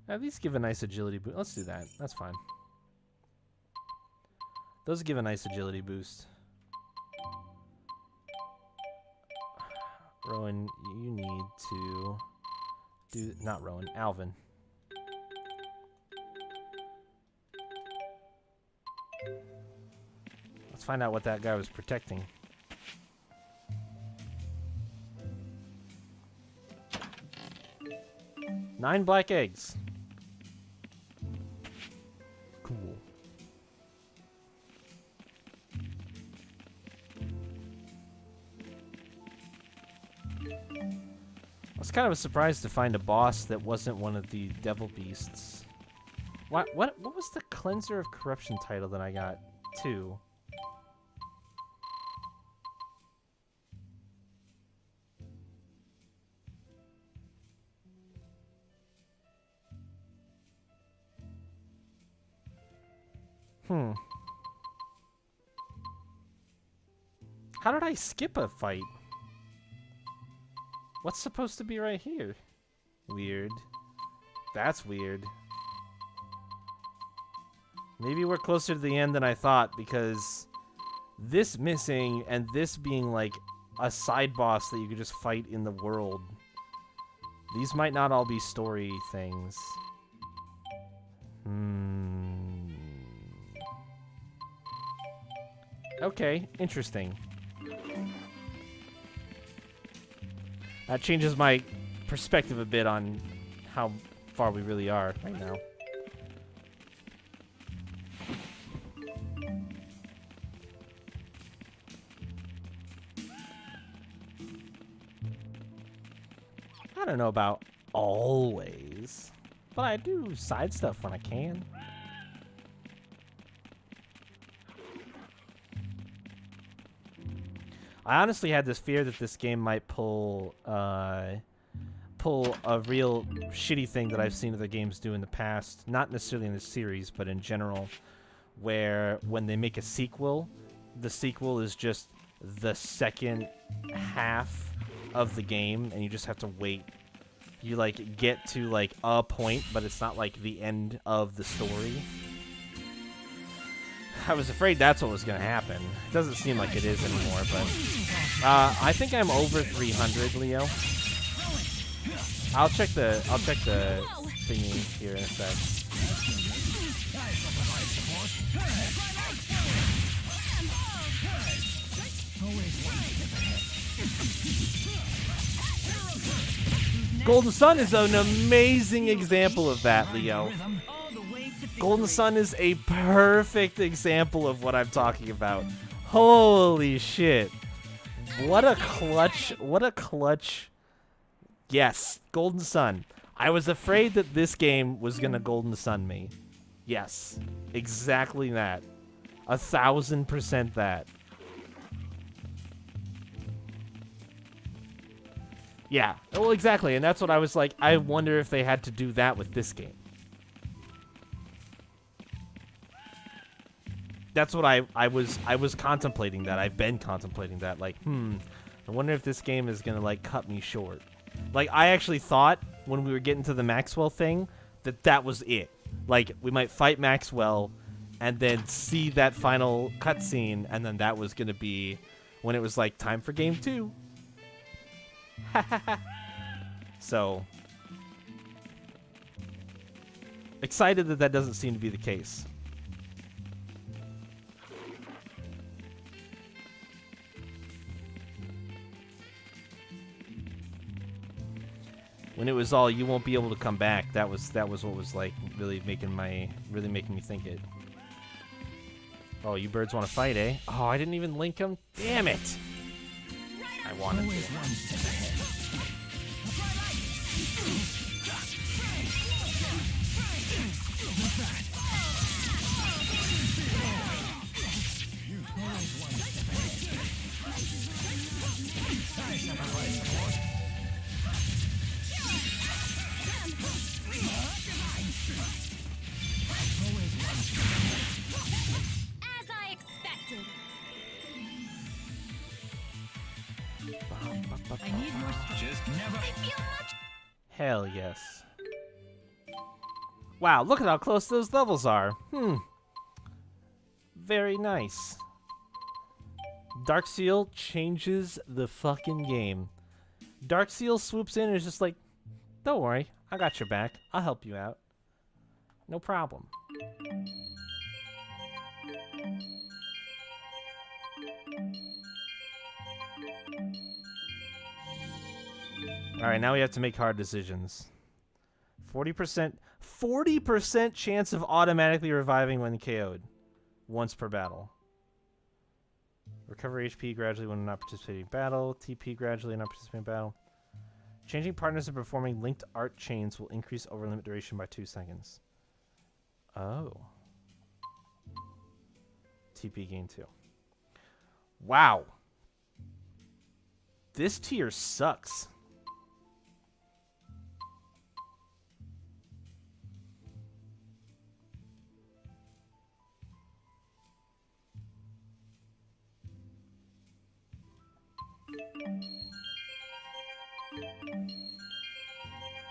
At least give a nice agility boost. Let's do that. That's fine. Those give a nice agility boost. Rowan, you need to do... Not Rowan, Alvin. Let's find out what that guy was protecting. Nine black eggs. Cool. I was kind of surprised to find a boss that wasn't one of the devil beasts. What was the Cleanser of Corruption title that I got too? How did I skip a fight? What's supposed to be right here? Weird. That's weird. Maybe we're closer to the end than I thought, because this missing and this being like a side boss that you could just fight in the world. These might not all be story things. Okay, interesting. That changes my perspective a bit on how far we really are right now. I don't know about always, but I do side stuff when I can. I honestly had this fear that this game might pull a real shitty thing that I've seen other games do in the past, not necessarily in this series, but in general, where when they make a sequel, the sequel is just the second half of the game, and you just have to wait. You, like, get to, like, a point, but it's not, like, the end of the story. I was afraid that's what was going to happen. It doesn't seem like it is anymore, but... I think I'm over 300, Leo. I'll check the thingy here in a sec. Golden Sun is an amazing example of that, Leo. Golden Sun is a perfect example of what I'm talking about. Holy shit. What a clutch. Yes, Golden Sun. I was afraid that this game was gonna Golden Sun me. Yes, exactly that. 1000% that. Yeah, well, exactly, and that's what I was like, I wonder if they had to do that with this game. That's what I was contemplating that. I've been contemplating that. Like, I wonder if this game is gonna, like, cut me short. Like, I actually thought when we were getting to the Maxwell thing that was it. Like, we might fight Maxwell and then see that final cutscene, and then that was gonna be when it was like time for game 2. So excited that doesn't seem to be the case. When it was all you won't be able to come back, that was what was like really making me think it. Oh, you birds want to fight, eh? Oh, I didn't even link them. Damn it! I wanted to. As I expected. I need more Just never. Hell yes. Wow, look at how close those levels are. Very nice. Dark Seal changes the fucking game. Dark Seal swoops in and is just like, don't worry, I got your back. I'll help you out. No problem. Alright, now we have to make hard decisions. 40% chance of automatically reviving when KO'd. Once per battle. Recover HP gradually when not participating in battle. TP gradually when not participating in battle. Changing partners and performing linked art chains will increase over limit duration by 2 seconds. Oh. TP gain 2. Wow. This tier sucks.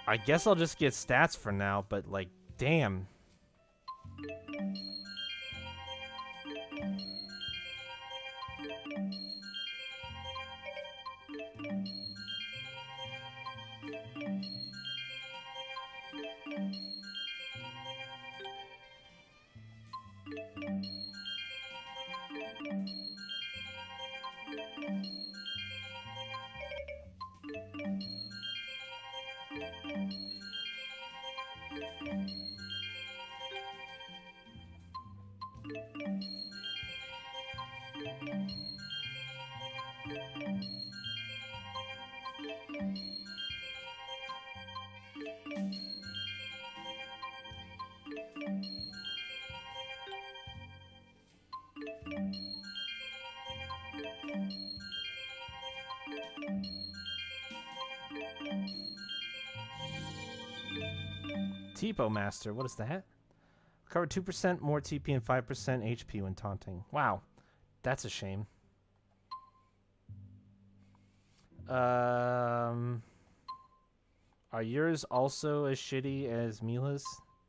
I guess I'll just get stats for now, but like, damn. Tipo Master, what is that? Recover 2% more TP and 5% HP when taunting. Wow, that's a shame. Are yours also as shitty as Mila's,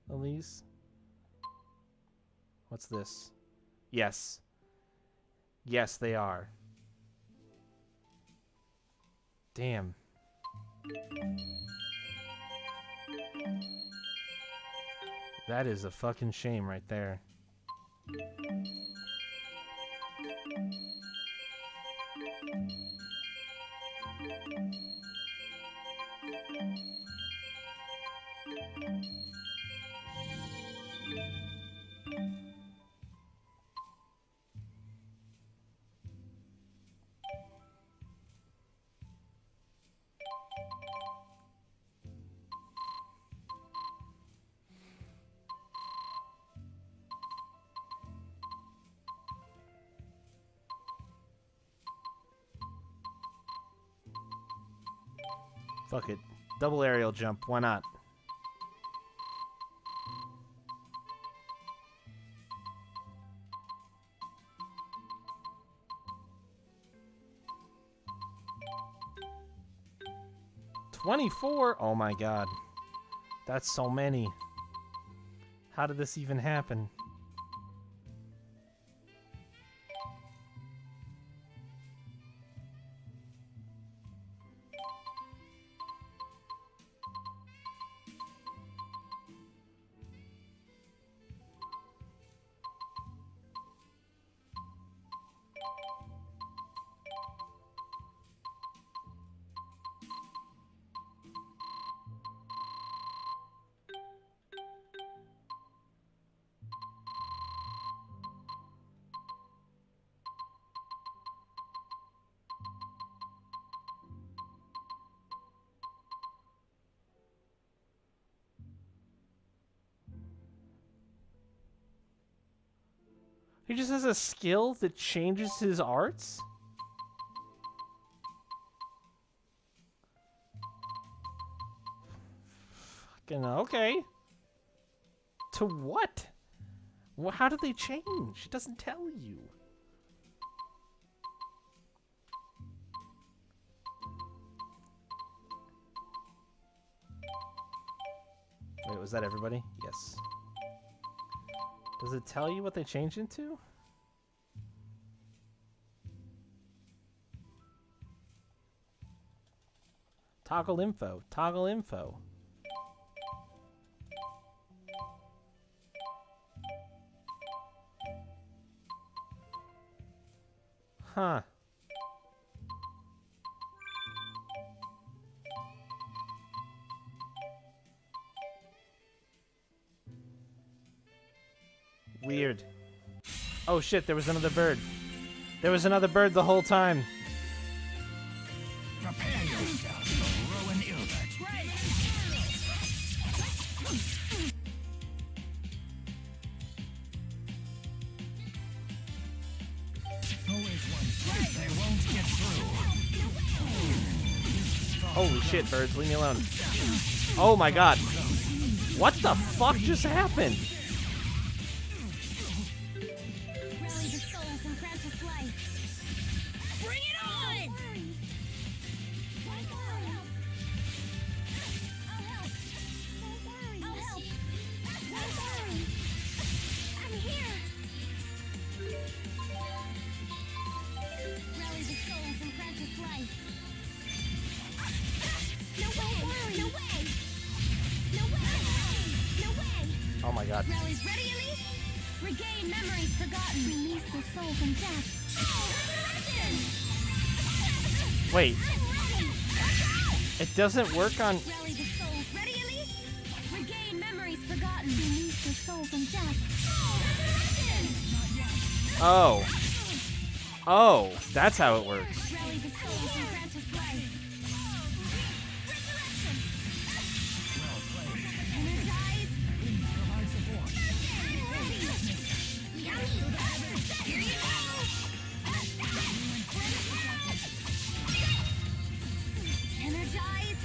Elise? What's this? Yes. Yes, they are. Damn. That is a fucking shame right there. Fuck it. Double aerial jump. Why not? $24? Oh my god. That's so many. How did this even happen? He just has a skill that changes his arts? Fucking okay. To what? Well, how do they change? It doesn't tell you. Wait, was that everybody? Yes. Does it tell you what they change into? Toggle info. Toggle info. Huh. Weird. Oh shit, there was another bird. There was another bird the whole time. Prepare yourself for Rowan Ilbert. Always one they won't get through. Holy shit, birds, leave me alone. Oh my god. What the fuck just happened? Rally the souls and grant us life. Bring it on! I'll help. I'll help. I'm here. Rally the souls and grant us life. No way! No way! No way! No way! Oh my god. Rally's ready, Elise? Regain memories forgotten. Release the soul from death. Resurrection! Wait, I'm ready! it doesn't work on... Rally the souls. Ready, Elise? Regain memories forgotten. Release the soul from death. Resurrection! Oh. Oh, that's how it works. Rally the souls and grant us life. Resurrection! Energize! Provide support. Here you go! Energize!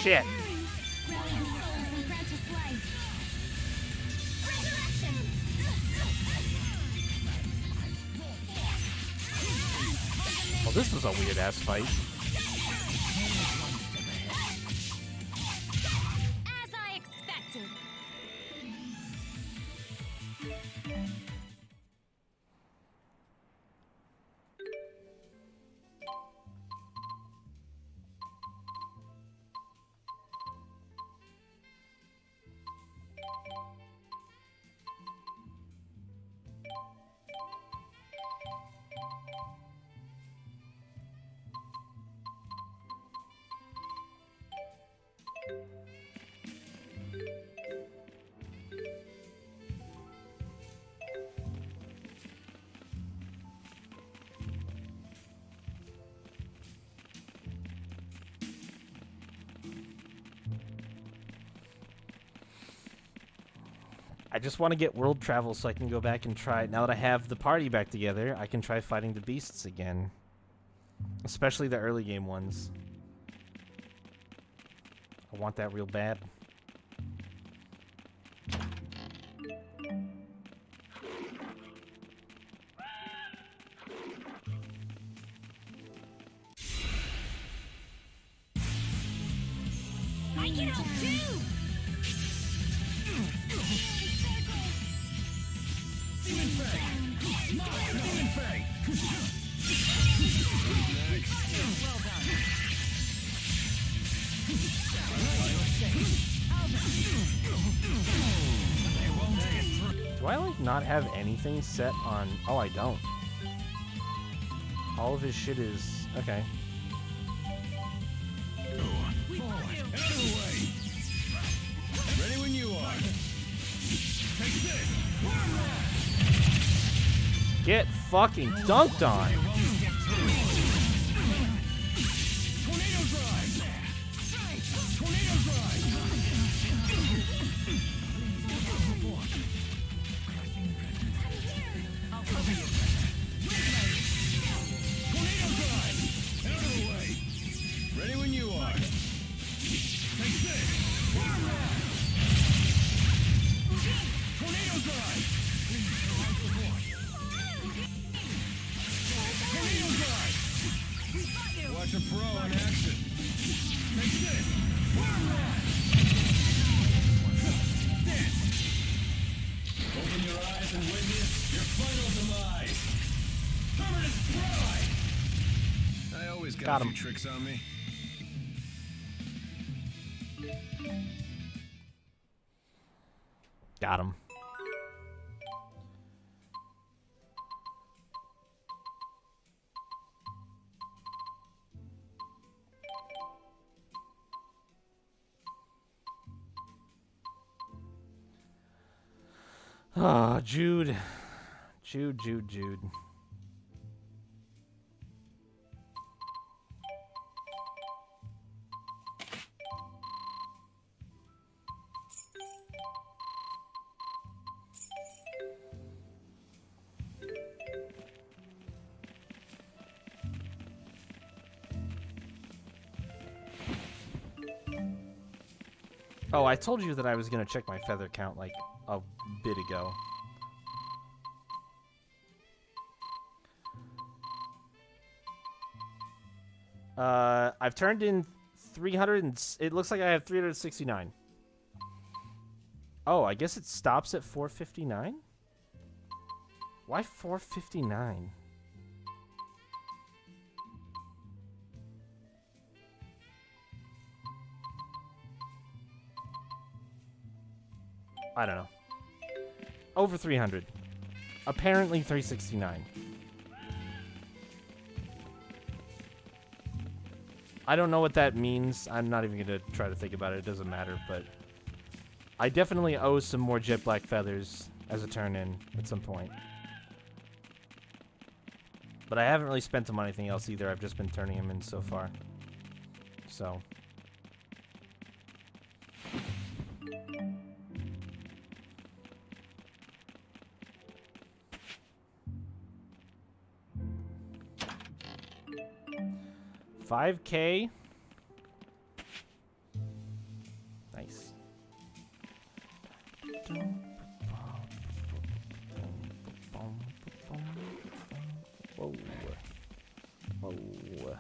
Shit. Rally the souls and grant us life. Resurrection! Well, this was a weird ass fight. As I expected. I just want to get world travel so I can go back and try. Now that I have the party back together, I can try fighting the beasts again. Especially the early game ones. I want that real bad. I can help too! Do I like not have anything set on? Oh, I don't. All of his shit is okay. Ready when you are. Take this. Get fucking dunked on. Tornado drive! Tornado drive! Tornado drive! Out of the way! Ready when you are. Take this! Tornado drive! Tornado drive! Watch a pro in action. Take this! Open your eyes and witness your final demise. Permanent pride! I always got Got a few him. tricks on me. Got him. Ah, Jude. Jude. Oh, I told you that I was going to check my feather count like a bit ago. I've turned in 300 and it looks like I have 369. Oh, I guess it stops at 459? Why 459? I don't know. Over 300. Apparently 369. I don't know what that means. I'm not even going to try to think about it. It doesn't matter, but I definitely owe some more jet black feathers as a turn-in at some point. But I haven't really spent them on anything else either. I've just been turning them in so far. So... $5K. Nice. Whoa. Whoa.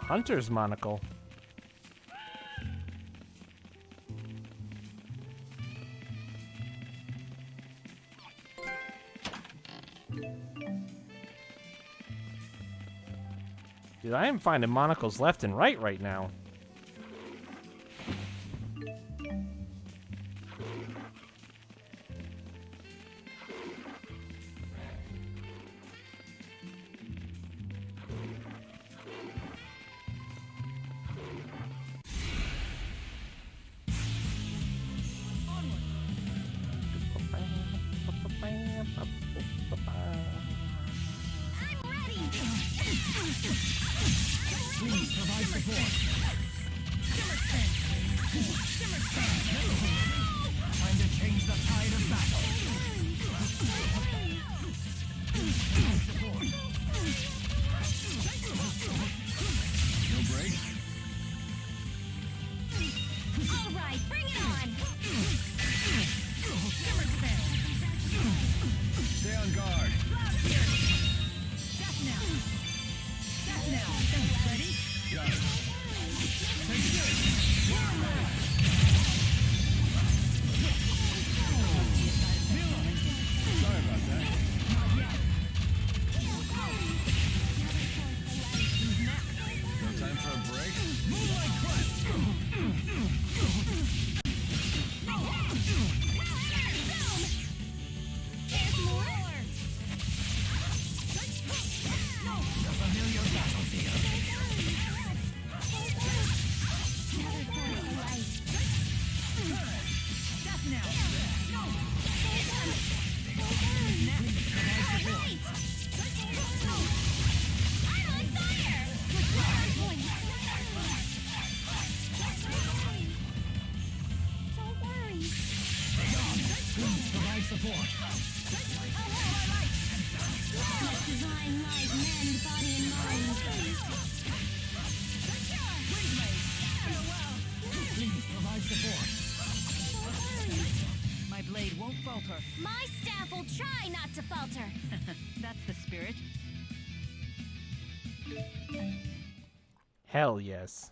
Hunter's monocle. Dude, I am finding monocles left and right now. My blade won't falter. My staff will try not to falter. That's the spirit. Hell yes.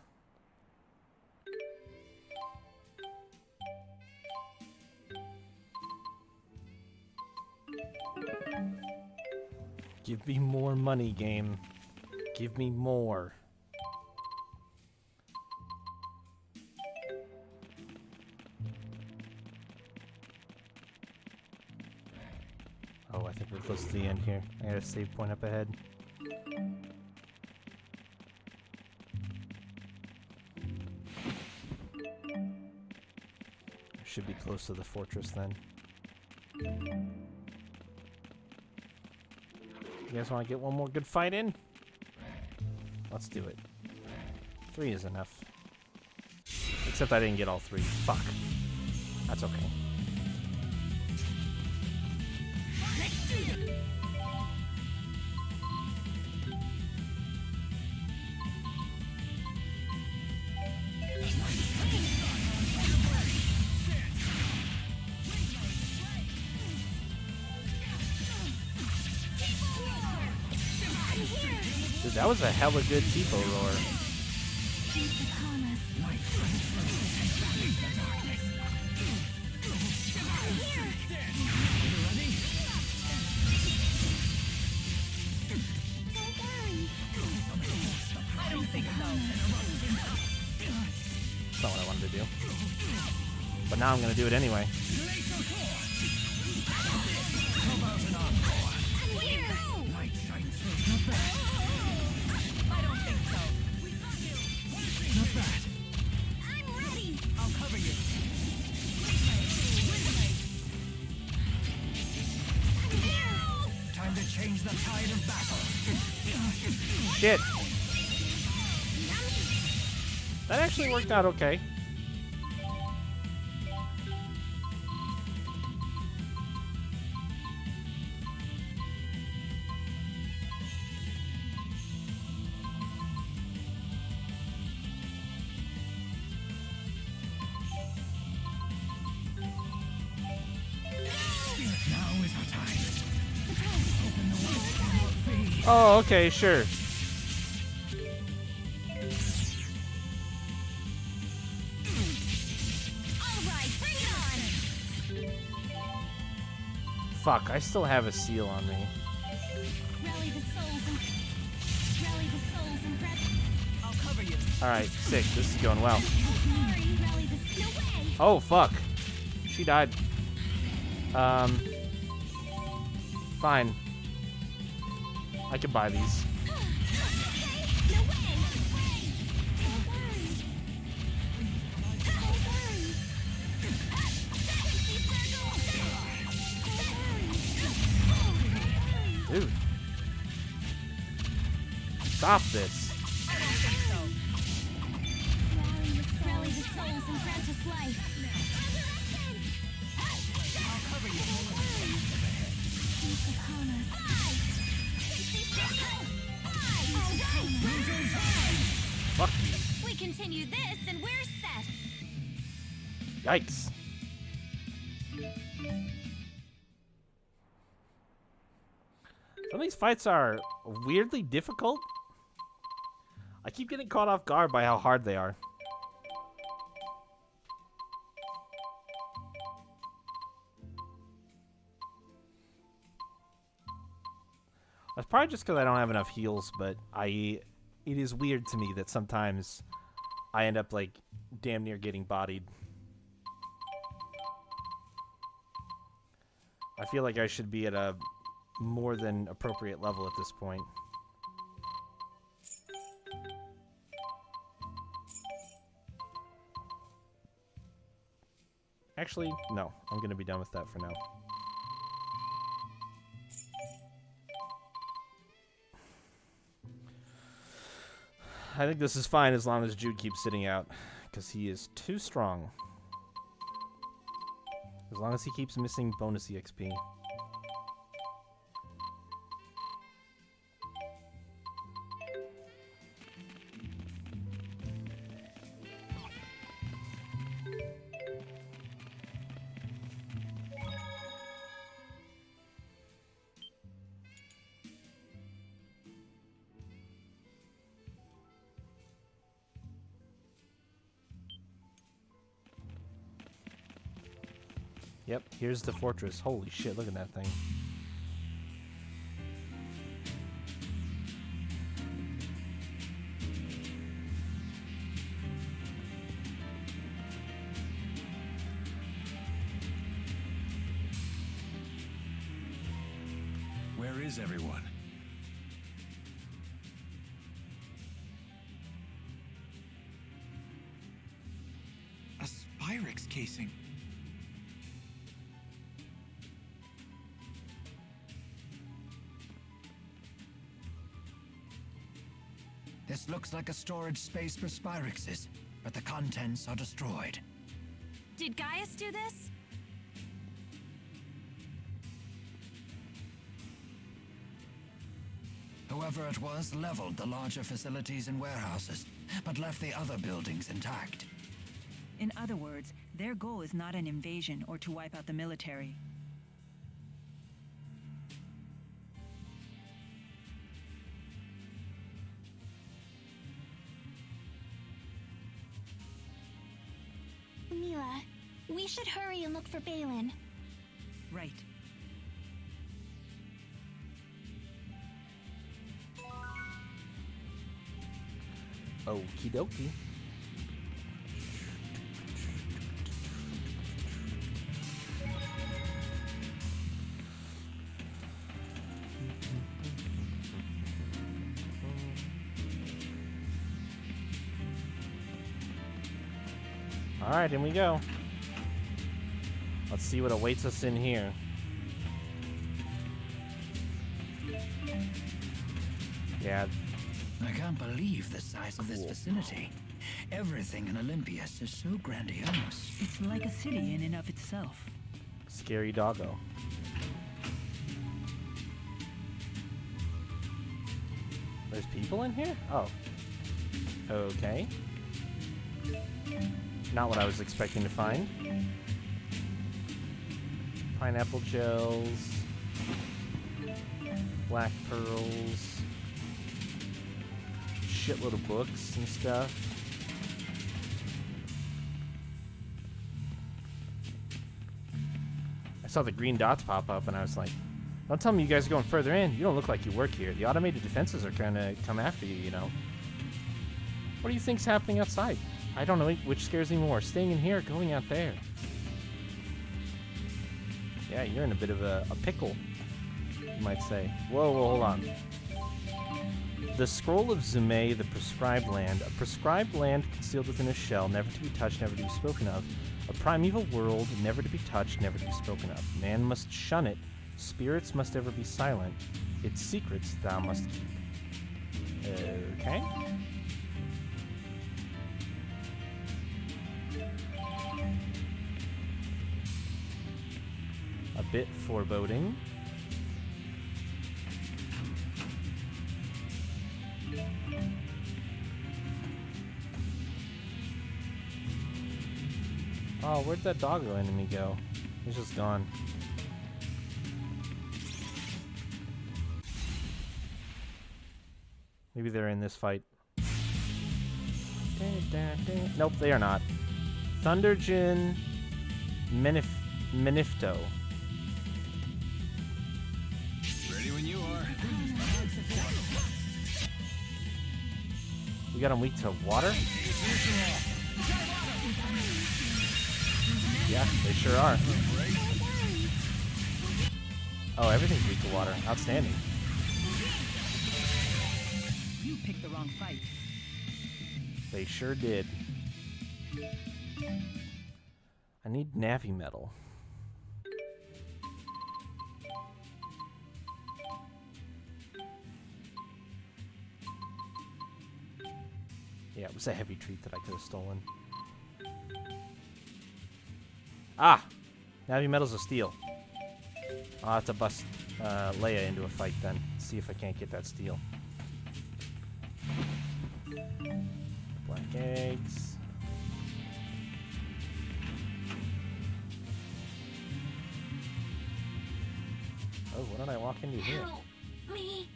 Give me more money, game. Give me more. Oh, I think we're close to the end here. I got a save point up ahead. Should be close to the fortress then. You guys want to get one more good fight in? Let's do it. 3 is enough. Except I didn't get all 3. Fuck. That's okay. Dude, that was a hella good Tipo roar. That's not what I wanted to do. But now I'm gonna do it anyway. I don't think so. Not bad. I'm ready. I'll cover you. Time to change the tide of battle. Shit. That actually worked out okay. Oh, okay, sure. Alright, bring it on. Fuck, I still have a seal on me. Rally the souls and press. I'll cover you. Alright, sick. This is going well. Sorry, rally the no way. Oh, fuck. She died. Fine. I can buy these. No way. Don't worry. Dude. Stop this. I don't think so. Rally the souls and grant us life. I'll cover you. Peace upon us. Fuck you. We continue this and we're set. Yikes. Some of these fights are weirdly difficult. I keep getting caught off guard by how hard they are. That's probably just because I don't have enough heals, but it is weird to me that sometimes I end up, like, damn near getting bodied. I feel like I should be at a more than appropriate level at this point. Actually, no. I'm going to be done with that for now. I think this is fine as long as Jude keeps sitting out, because he is too strong. As long as he keeps missing bonus EXP. Yep, here's the fortress. Holy shit, look at that thing. Where is everyone? A Spyrix casing. This looks like a storage space for Spyrixes, but the contents are destroyed. Did Gaius do this? Whoever it was leveled the larger facilities and warehouses, but left the other buildings intact. In other words, their goal is not an invasion or to wipe out the military. Mila, we should hurry and look for Balin. Right. Okie dokie. Alright, in we go. Let's see what awaits us in here. Yeah. I can't believe the size of this vicinity. Everything in Olympias is so grandiose. It's like a city in and of itself. Scary doggo. There's people in here? Oh. Okay. Not what I was expecting to find. Pineapple gels. Black pearls. Shitload of books and stuff. I saw the green dots pop up and I was like, don't tell me you guys are going further in. You don't look like you work here. The automated defenses are gonna come after you, you know. What do you think's happening outside? I don't know which scares me more, staying in here or going out there. Yeah, you're in a bit of a pickle, you might say. Whoa, hold on. The Scroll of Zume, the Prescribed Land. A prescribed land concealed within a shell, never to be touched, never to be spoken of. A primeval world, never to be touched, never to be spoken of. Man must shun it. Spirits must ever be silent. Its secrets thou must keep. Okay. A bit foreboding. Oh, where'd that doggo enemy go? He's just gone. Maybe they're in this fight. Nope, they are not. Thunderjin Menifto. Ready when you are. We got him weak to water? Yeah, they sure are. Oh, everything's weak to water. Outstanding. You picked the wrong fight. They sure did. I need Navi metal. Yeah, it was a heavy treat that I could have stolen. Ah! Navi metal's a steal. I'll have to bust Leia into a fight then. See if I can't get that steal. Black eggs. Oh, what did I walk into here? Help me.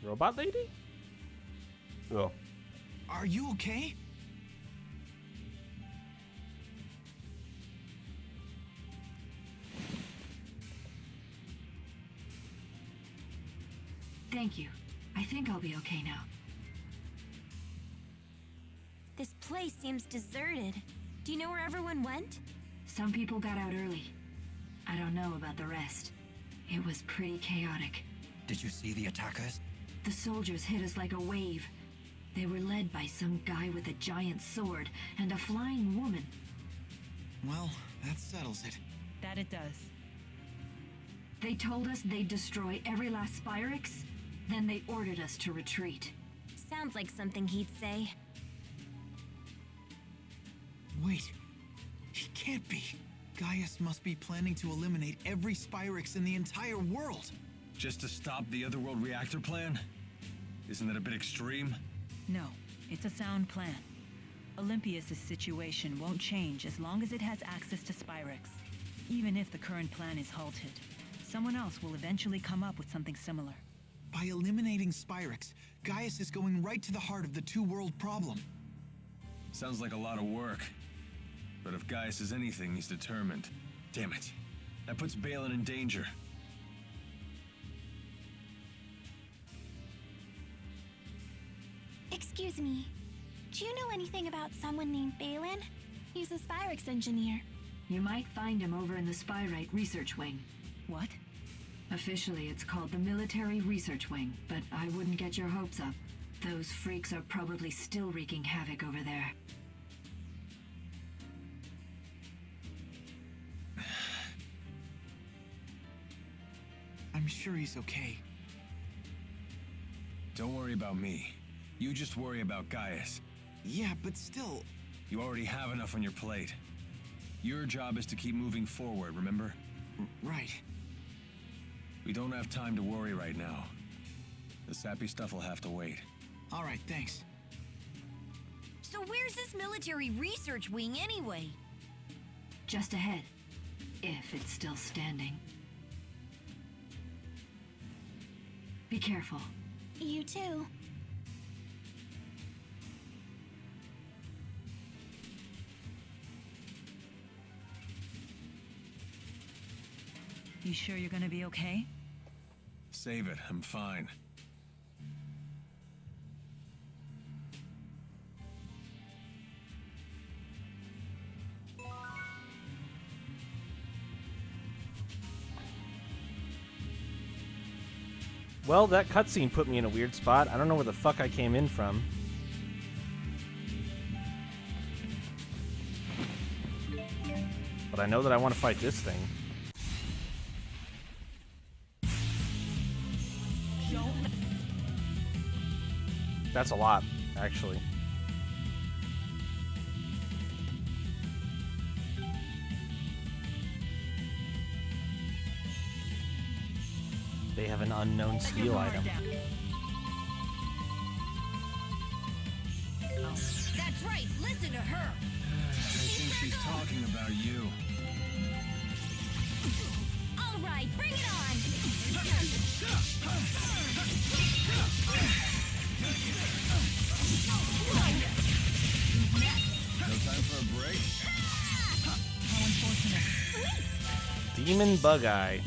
Robot lady? Oh. Are you okay? Thank you. I think I'll be okay now. This place seems deserted. Do you know where everyone went? Some people got out early. I don't know about the rest. It was pretty chaotic. Did you see the attackers? The soldiers hit us like a wave. They were led by some guy with a giant sword and a flying woman. Well, that settles it. That it does. They told us they'd destroy every last Spyrix, then they ordered us to retreat. Sounds like something he'd say. Wait. He can't be. Gaius must be planning to eliminate every Spyrix in the entire world. Just to stop the Otherworld reactor plan? Isn't that a bit extreme? No, it's a sound plan. Olympias' situation won't change as long as it has access to Spyrix. Even if the current plan is halted, someone else will eventually come up with something similar. By eliminating Spyrix, Gaius is going right to the heart of the two-world problem. Sounds like a lot of work. But if Gaius is anything, he's determined. Damn it. That puts Balin in danger. Excuse me. Do you know anything about someone named Balin? He's a Spyrix engineer. You might find him over in the Spyrite Research Wing. What? Officially, it's called the Military Research Wing, but I wouldn't get your hopes up. Those freaks are probably still wreaking havoc over there. I'm sure he's okay. Don't worry about me. You just worry about Gaius. Yeah, but still... You already have enough on your plate. Your job is to keep moving forward, remember? Right. We don't have time to worry right now. The sappy stuff will have to wait. All right, thanks. So where's this military research wing anyway? Just ahead. If it's still standing. Be careful. You too. You sure you're gonna be okay? Save it, I'm fine. Well, that cutscene put me in a weird spot. I don't know where the fuck I came in from. But I know that I want to fight this thing. That's a lot, actually. They have an unknown steel item. That's right, listen to her. I think she's talking about you. All right, bring it on! No time for a break? How unfortunate. Demon Bug-Eye.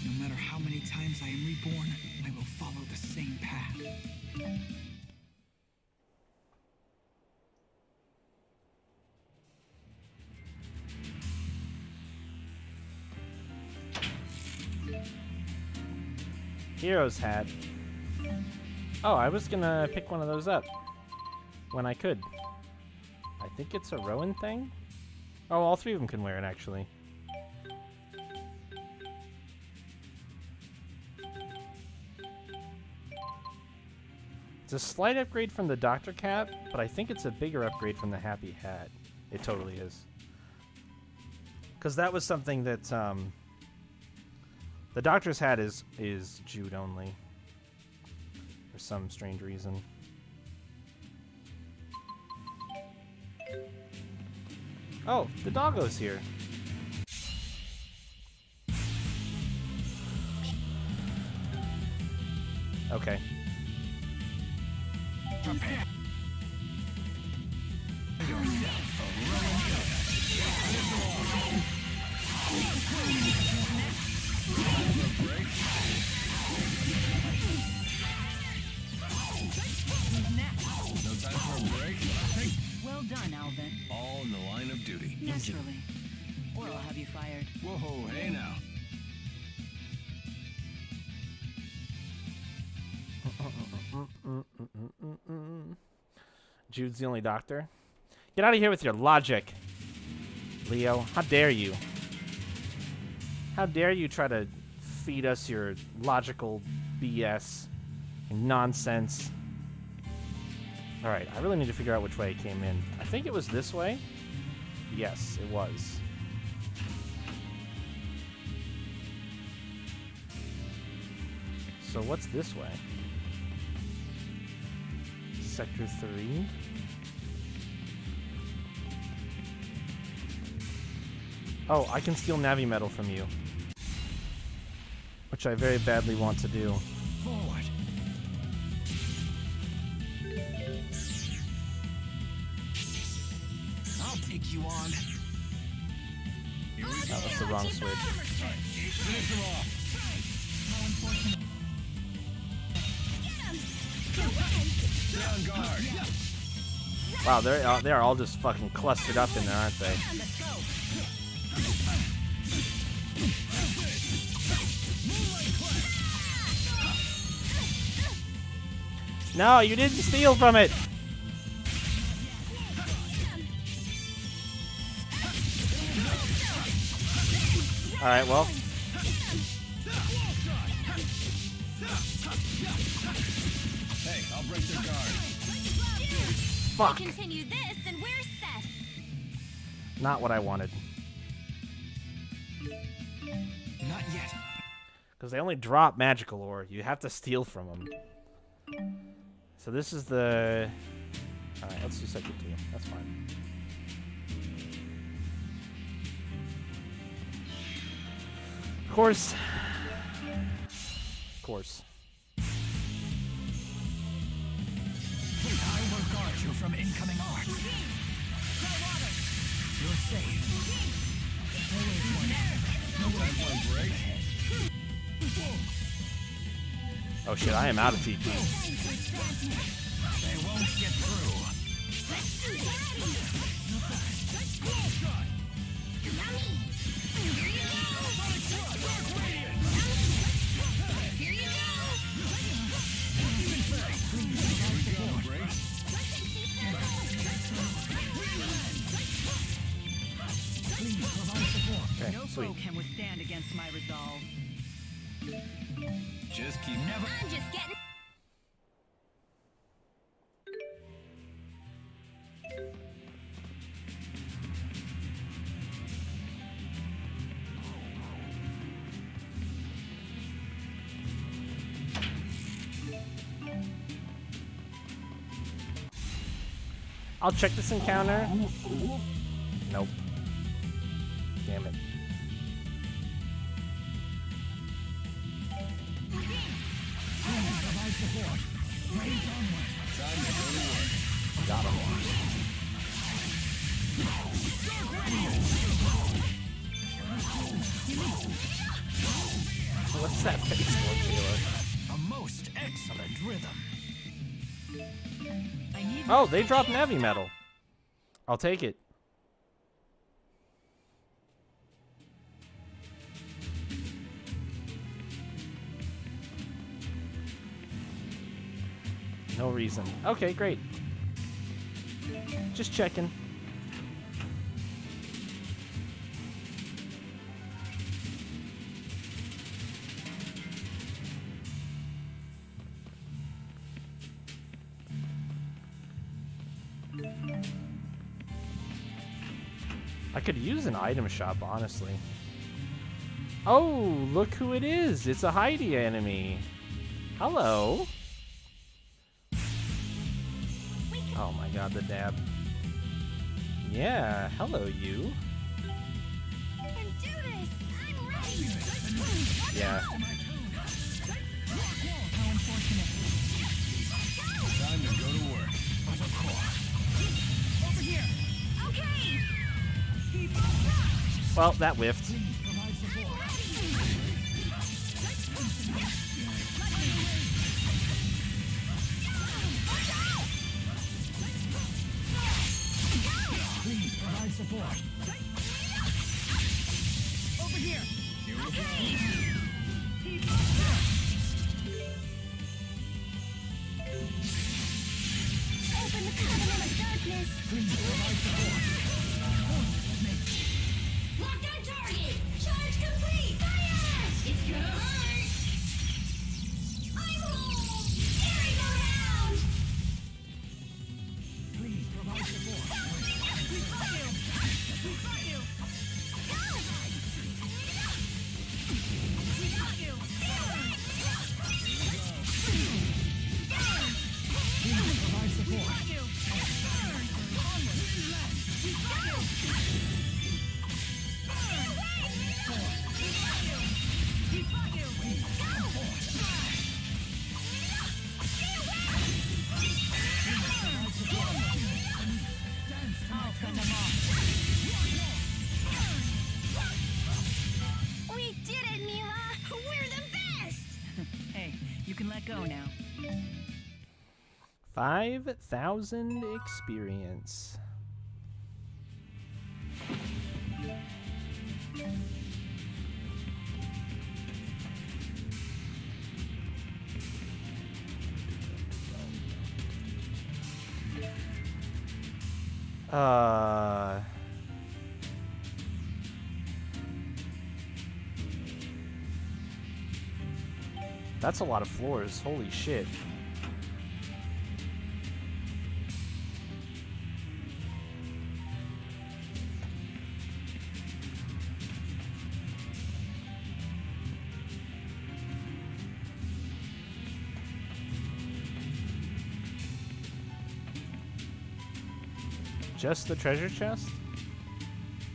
No matter how many times I am reborn, I will follow the same path. Hero's hat. Oh, I was gonna pick one of those up when I could. I think it's a Rowan thing? Oh, all three of them can wear it, actually. It's a slight upgrade from the Doctor Cap, but I think it's a bigger upgrade from the Happy Hat. It totally is. Because that was something that, the Doctor's hat is Jude only. For some strange reason. Oh, the doggo's here. Okay. Prepare yourself. Whoa, hey now. Jude's the only doctor. Get out of here with your logic, Leo. How dare you? How dare you try to feed us your logical BS and nonsense? Alright, I really need to figure out which way it came in. I think it was this way. Yes, it was. So what's this way? Sector 3? Oh, I can steal Navi metal from you. Which I very badly want to do. Forward. I'll take you on. Oh, that's the wrong switch. Finish them off. Stay on guard. Wow, they're all just fucking clustered up in there, aren't they? No, you didn't steal from it. All right, well. Hey, I'll break their guard. Fuck. Continue this and we're set. Not what I wanted. Not yet. Because they only drop magical ore. You have to steal from them. So this is the... Alright, let's do sector 2. That's fine. Of course. Of course. I will guard you from incoming arc. You're safe. Oh shit, I am out of TP. They won't get through. Okay, No sweet. foe can withstand against my resolve. Just keep I'm just getting. I'll check this encounter. Nope. Damn it. Got him. What's that face for, Taylor? A most excellent rhythm. Oh, they dropped Navi metal. I'll take it. No reason. Okay, great. Just checking. I could use an item shop, honestly. Oh, look who it is. It's a Heidi enemy. Hello. Oh my god, the dab. Yeah, hello you. Yeah. Time to go to work. Over here. Okay. Well, that whiffed. Please provide support. darkness. Locked on target. Charge complete. Fire! It's gonna hurt. I roll. Merry-go-round. Please provide support. We fight you. We fight you. Go. We got you. Please provide support. We did it, Mila. We're the best. Hey, you can let go now. 5,000 experience. That's a lot of floors. Holy shit. Just the treasure chest?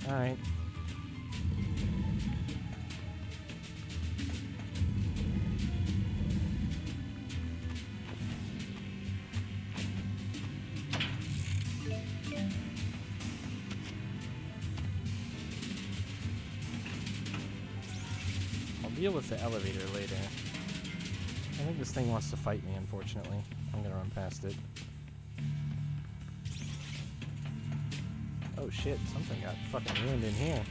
Alright. I'll deal with the elevator later. I think this thing wants to fight me, unfortunately. I'm gonna run past it. Oh shit, something got fucking ruined in here.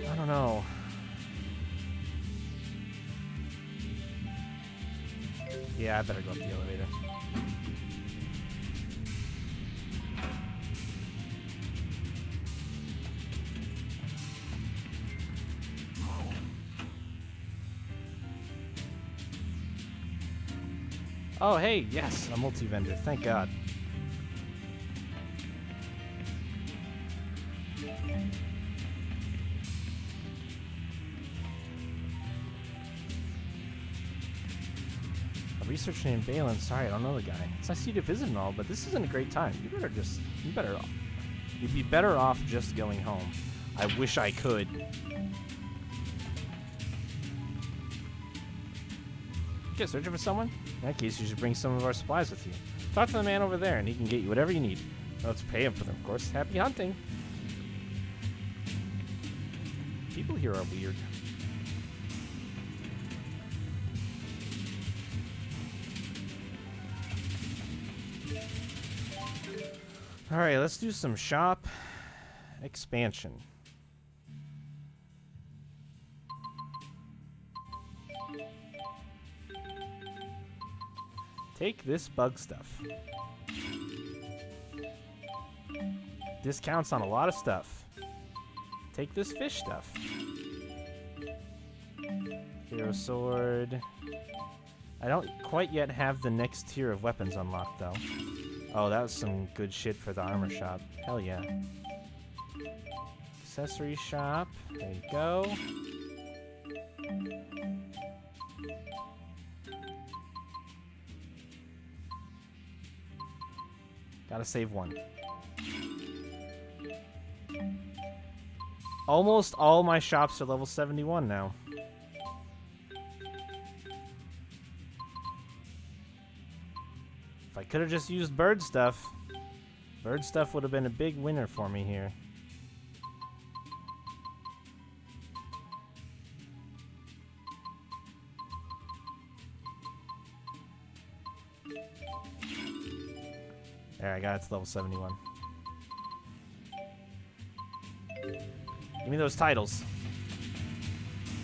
I don't know. Yeah, I better go up the elevator. Oh, hey, yes, a multi-vendor. Thank God. A researcher named Balin. Sorry, I don't know the guy. It's nice of you to visit and all, but this isn't a great time. You'd be better off just going home. I wish I could. Okay, searching for someone? In that case, you should bring some of our supplies with you. Talk to the man over there, and he can get you whatever you need. Let's pay him for them, of course. Happy hunting! People here are weird. Alright, let's do some shop expansion. Take this bug stuff. Discounts on a lot of stuff. Take this fish stuff. Hero sword. I don't quite yet have the next tier of weapons unlocked though. Oh, that was some good shit for the armor shop. Hell yeah. Accessory shop. There you go. Gotta save one. Almost all my shops are level 71 now. If I could have just used bird stuff would have been a big winner for me here. There, I got it to level 71. Give me those titles.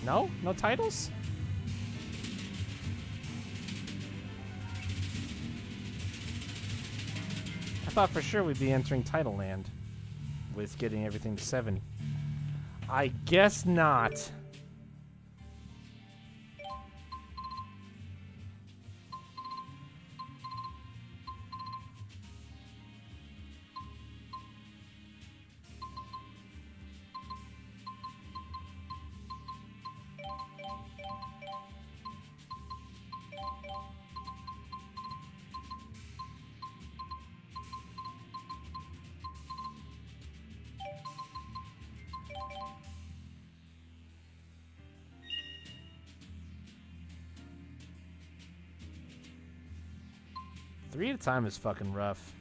No? No titles? I thought for sure we'd be entering Title Land with getting everything to 70. I guess not. Three at a time is fucking rough.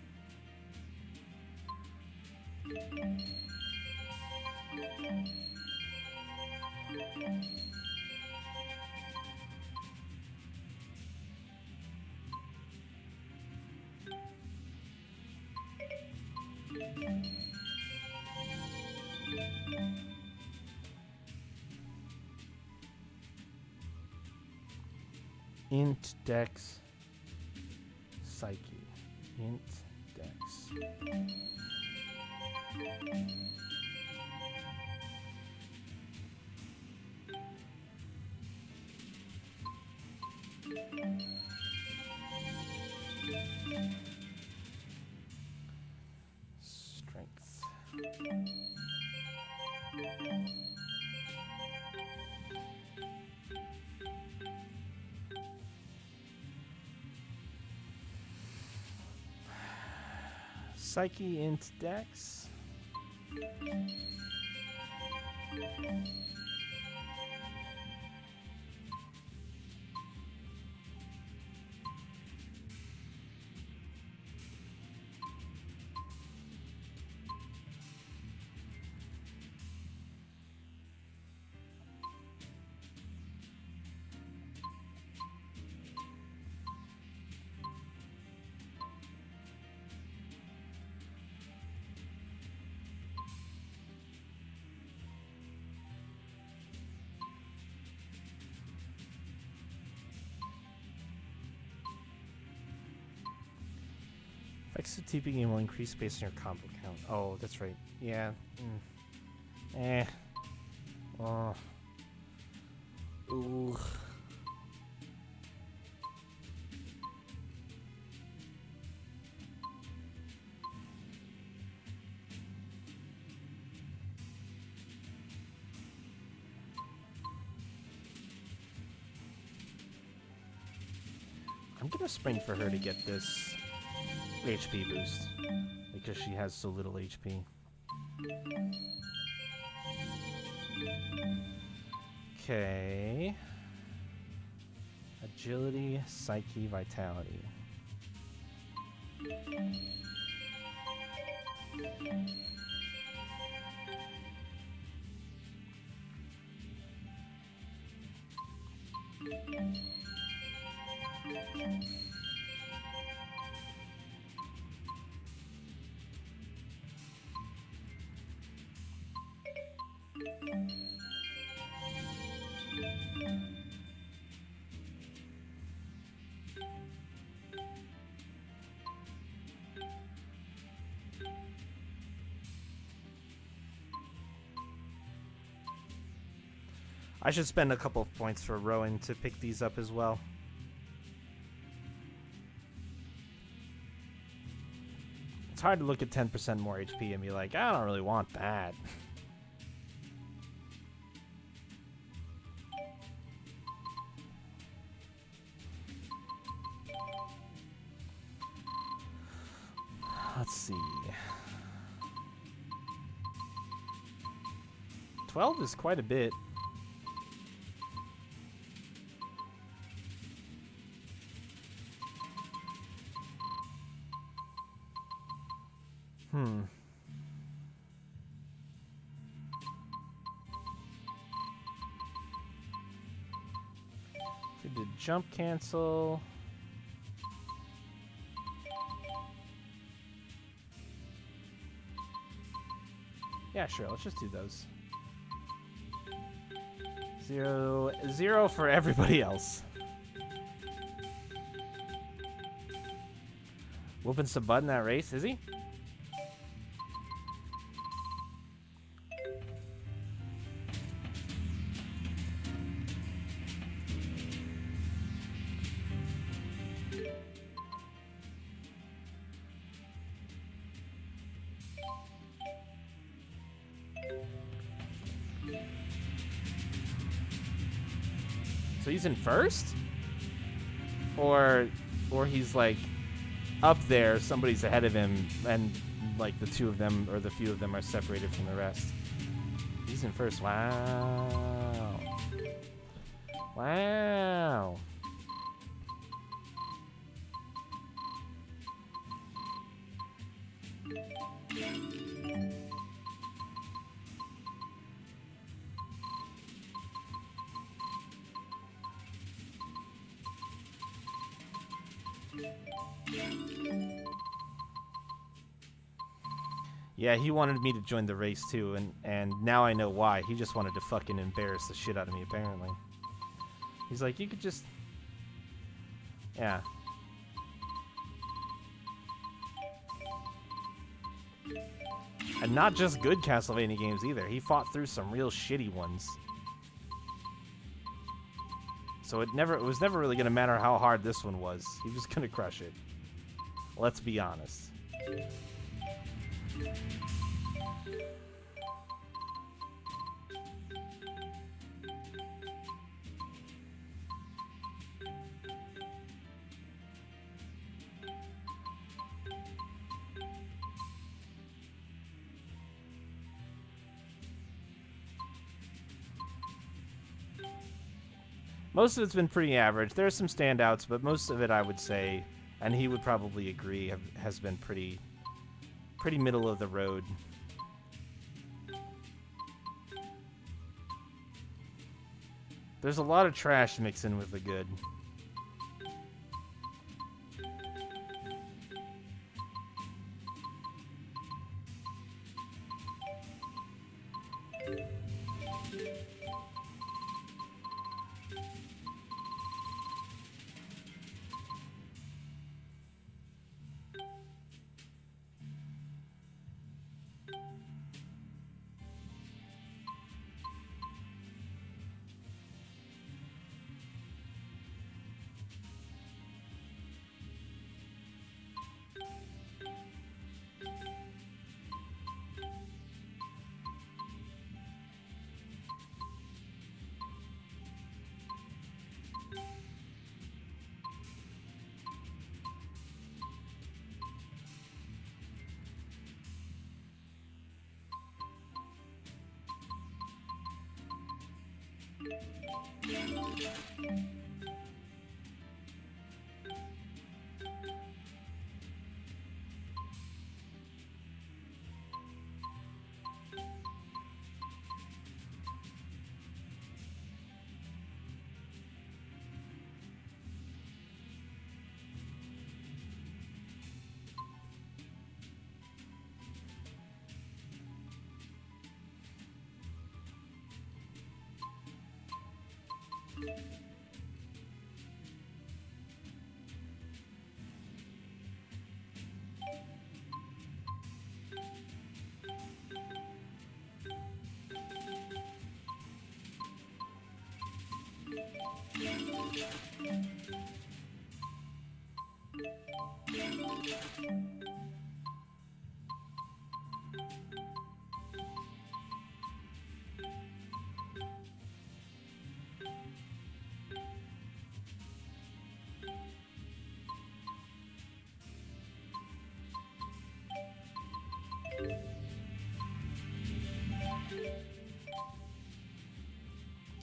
Int Dex Psyche. Int Dex. Strength. Psyche int Dex. Effects of TP game will increase based on your combo count. Oh, that's right. Yeah. Oh. Ooh. I'm gonna spring for her to get this HP boost because she has so little HP. Okay. Agility, Psyche, Vitality. I should spend a couple of points for Rowan to pick these up as well. It's hard to look at 10% more HP and be like, I don't really want that. Let's see. 12 is quite a bit. We did jump cancel. Yeah, sure, let's just do those. 0 for everybody else. Whooping some butt in that race, is he? So he's in first? Or he's like up there, somebody's ahead of him, and like the two of them or the few of them are separated from the rest. He's in first. Wow. Wow. Yeah, he wanted me to join the race too, and now I know why. He just wanted to fucking embarrass the shit out of me, apparently. He's like, you could just... Yeah. And not just good Castlevania games either. He fought through some real shitty ones. So it was never really going to matter how hard this one was. He was going to crush it. Let's be honest. Most of it's been pretty average. There are some standouts, but most of it, I would say, and he would probably agree, has been pretty middle of the road. There's a lot of trash mixed in with the good.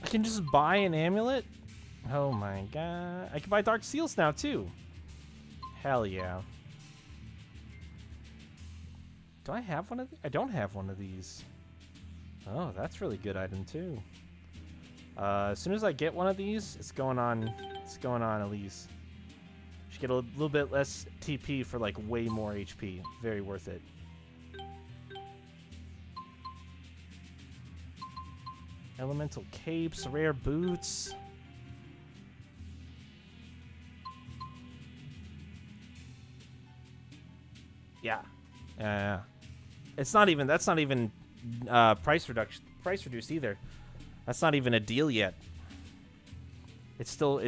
I can just buy an amulet? Oh my god. I can buy Dark Seals now too. Hell yeah. Do I have one of these? I don't have one of these. Oh, that's really good item too. As soon as I get one of these, it's going on Elise. Should get a little bit less TP for like way more HP. Very worth it. Elemental capes, rare boots. Yeah. Yeah. It's not even, that's not even price reduced either. That's not even a deal yet. It's still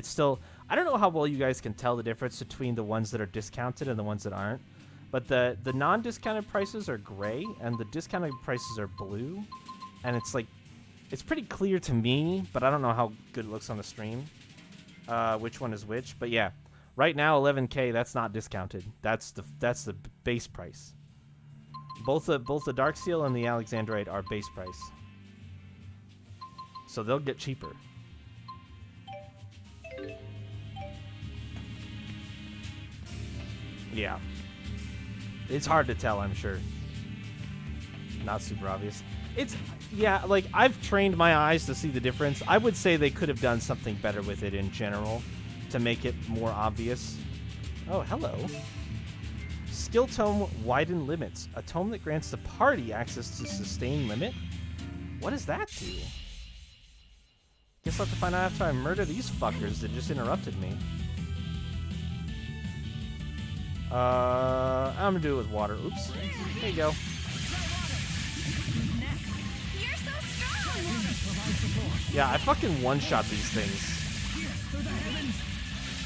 I don't know how well you guys can tell the difference between the ones that are discounted and the ones that aren't. But the non-discounted prices are gray and the discounted prices are blue. And it's like, it's pretty clear to me, but I don't know how good it looks on the stream. Which one is which, but yeah. Right now 11K, that's not discounted. That's the base price. Both the Darksteel and the Alexandrite are base price. So they'll get cheaper. Yeah. It's hard to tell, I'm sure. Not super obvious. It's, yeah, like, I've trained my eyes to see the difference. I would say they could have done something better with it in general to make it more obvious. Oh, hello. Skill Tome Widen Limits. A tome that grants the party access to sustain limit? What does that do? Guess I'll have to find out after I murder these fuckers that just interrupted me. I'm gonna do it with water. Oops. There you go. You're so strong! Yeah, I fucking one-shot these things.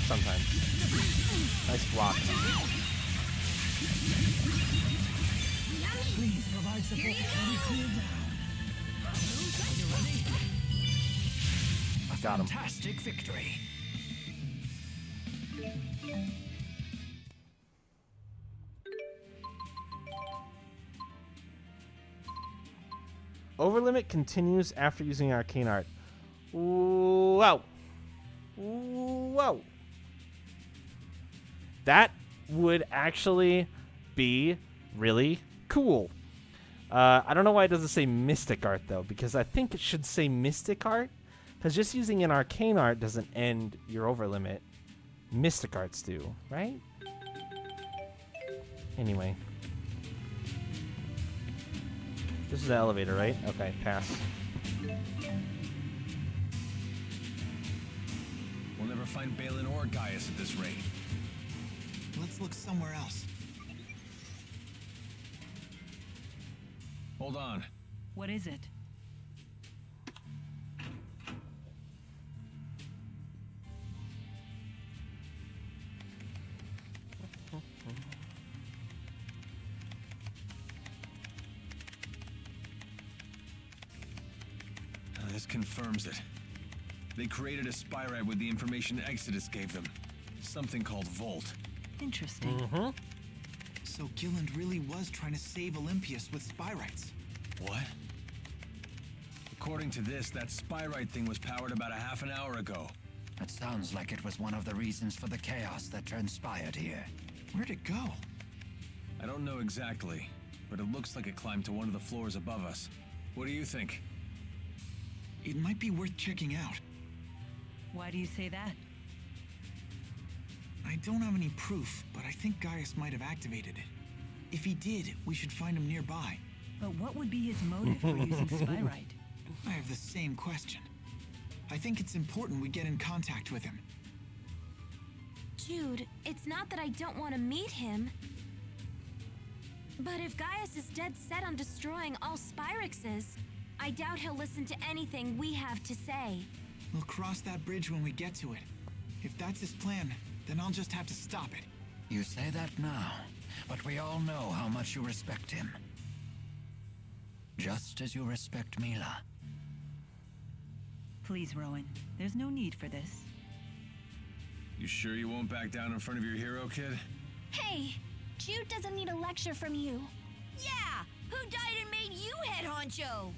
Sometimes. Nice block. Please provide support when we cool down. A Got him. fantastic victory. Overlimit continues after using Arcane Art. Wow. Whoa. That would actually be really cool. I don't know why it doesn't say Mystic Art, though, because I think it should say Mystic Art, because just using an Arcane Art doesn't end your overlimit. Mystic Arts do, right? Anyway. This is the elevator, right? Okay, pass. We'll never find Balin or Gaius at this rate. Let's look somewhere else. Hold on. What is it? This confirms it. They created a spyrite with the information Exodus gave them. Something called Volt. Interesting. Mm-hmm. So Gilland really was trying to save Olympius with spyrites. What? According to this, that spyrite thing was powered about a half an hour ago. That sounds like it was one of the reasons for the chaos that transpired here. Where'd it go? I don't know exactly, but it looks like it climbed to one of the floors above us. What do you think? It might be worth checking out. Why do you say that? I don't have any proof, but I think Gaius might have activated it. If he did, we should find him nearby. But what would be his motive for using spyrite? I have the same question. I think it's important we get in contact with him. Jude, it's not that I don't want to meet him. But if Gaius is dead set on destroying all Spyrixes, I doubt he'll listen to anything we have to say. We'll cross that bridge when we get to it. If that's his plan, then I'll just have to stop it. You say that now, but we all know how much you respect him. Just as you respect Mila. Please, Rowan. There's no need for this. You sure you won't back down in front of your hero, kid? Hey, Jude doesn't need a lecture from you. Yeah! Who died and made you head honcho?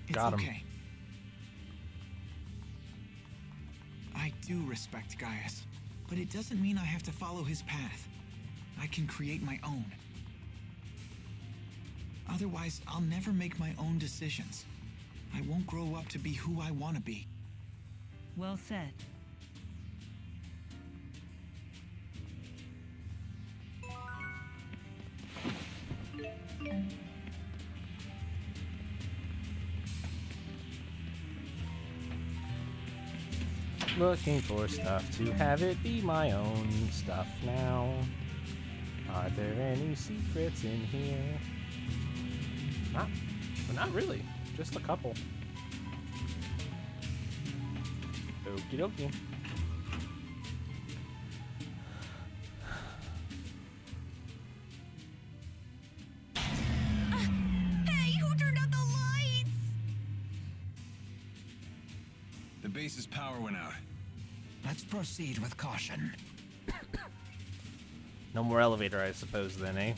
It's Got him. okay. I do respect Gaius, but it doesn't mean I have to follow his path. I can create my own. Otherwise, I'll never make my own decisions. I won't grow up to be who I want to be. Well said. Looking for stuff to have it be my own stuff now. Are there any secrets in here? Not really. Just a couple. Okie dokie. Hey, who turned out the lights? The base's power went out. Let's proceed with caution. No more elevator, I suppose, then, eh?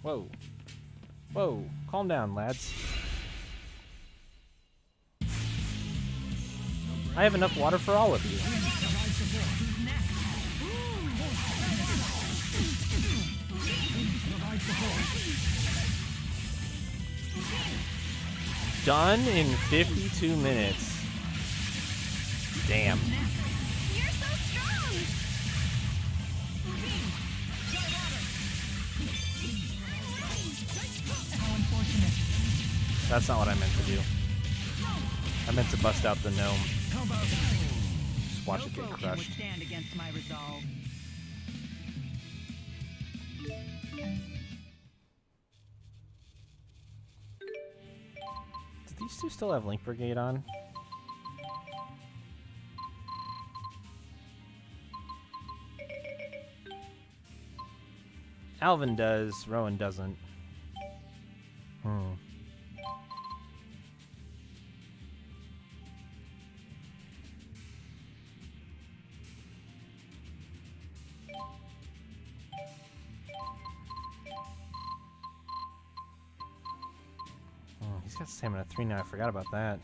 Whoa. Whoa. Calm down, lads. I have enough water for all of you. Done in 52 minutes. Damn. You're so strong! How unfortunate. That's not what I meant to do. I meant to bust out the gnome. Just watch it get Can crushed. withstand against my resolve. Do these two still have Link Brigade on? Alvin does, Rowan doesn't. He's got stamina 3 now, I forgot about that.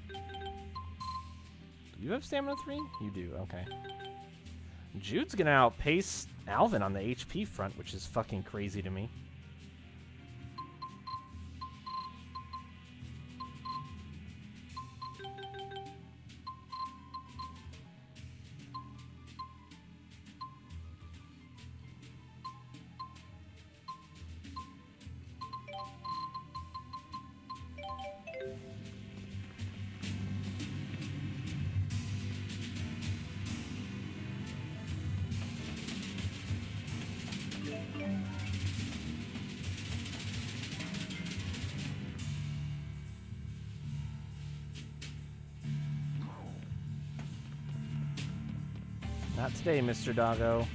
Do you have stamina 3? You do, okay. Jude's gonna outpace Alvin on the HP front, which is fucking crazy to me. Not today, Mr. Doggo.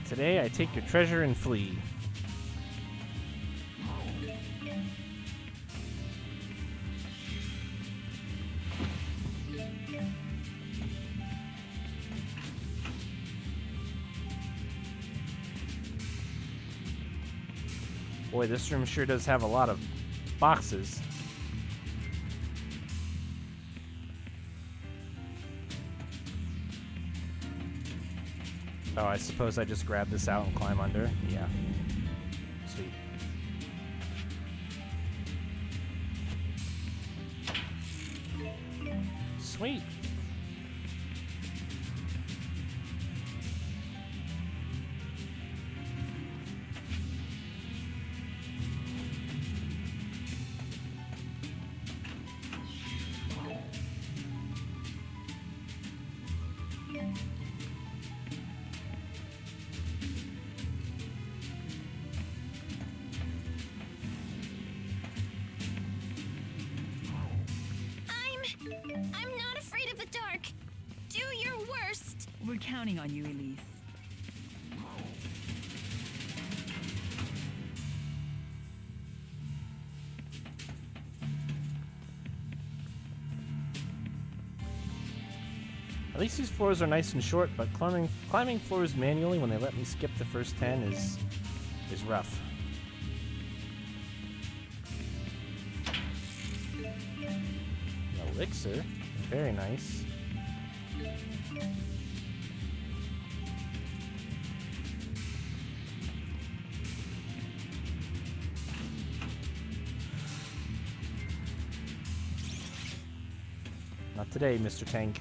Today I take your treasure and flee. Boy, this room sure does have a lot of boxes. Oh, I suppose I just grab this out and climb under? Yeah. Sweet. Sweet. I'm not afraid of the dark. Do your worst. We're counting on you, Elise. At least these floors are nice and short, but climbing floors manually when they let me skip the first 10 is rough. Elixir, very nice. Not today, Mr. Tank.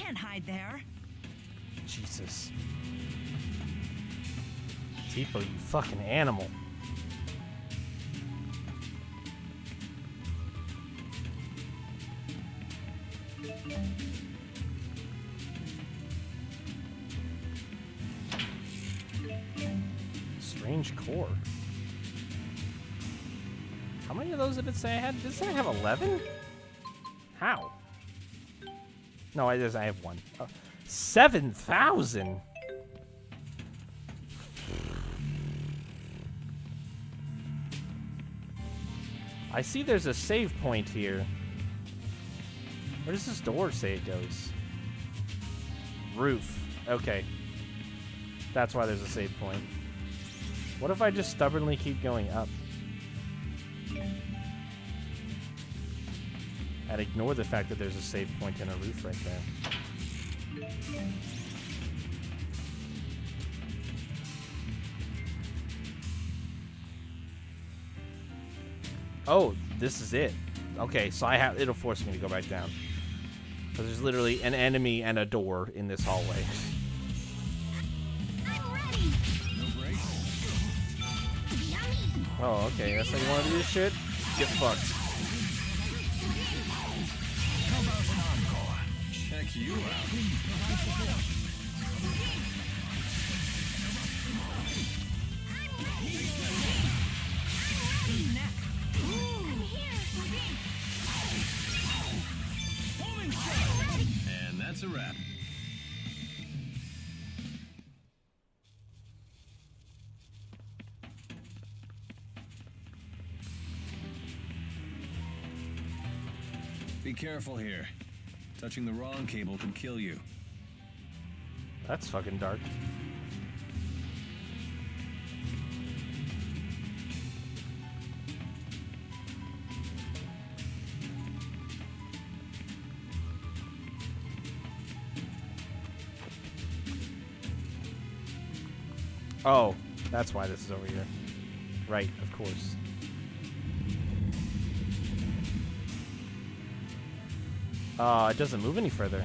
can't hide there. Jesus. Tipo, you fucking animal. Strange core. How many of those did it say I had? Did it say I have 11? How? No, I have one. 7,000? I see there's a save point here. Where does this door say it goes? Roof. Okay. That's why there's a save point. What if I just stubbornly keep going up? And ignore the fact that there's a save point in a roof right there. Oh, this is it. Okay, so it'll force me to go back down. Because there's literally an enemy and a door in this hallway. Oh, okay, that's how you want to do this shit? Get fucked. How about an encore? Check you out. And that's a wrap. Be careful here. Touching the wrong cable could kill you. That's fucking dark. Oh, that's why this is over here. Right, of course. It doesn't move any further.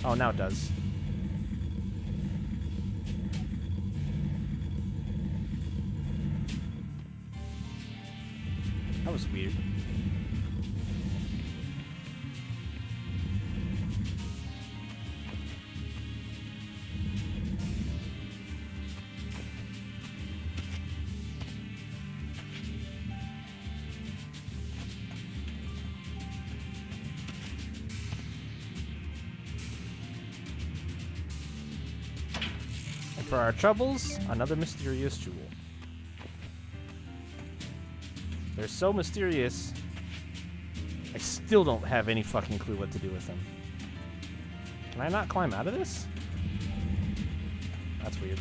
Oh, now it does. That was weird. For our troubles, another mysterious jewel. They're so mysterious, I still don't have any fucking clue what to do with them. Can I not climb out of this? That's weird.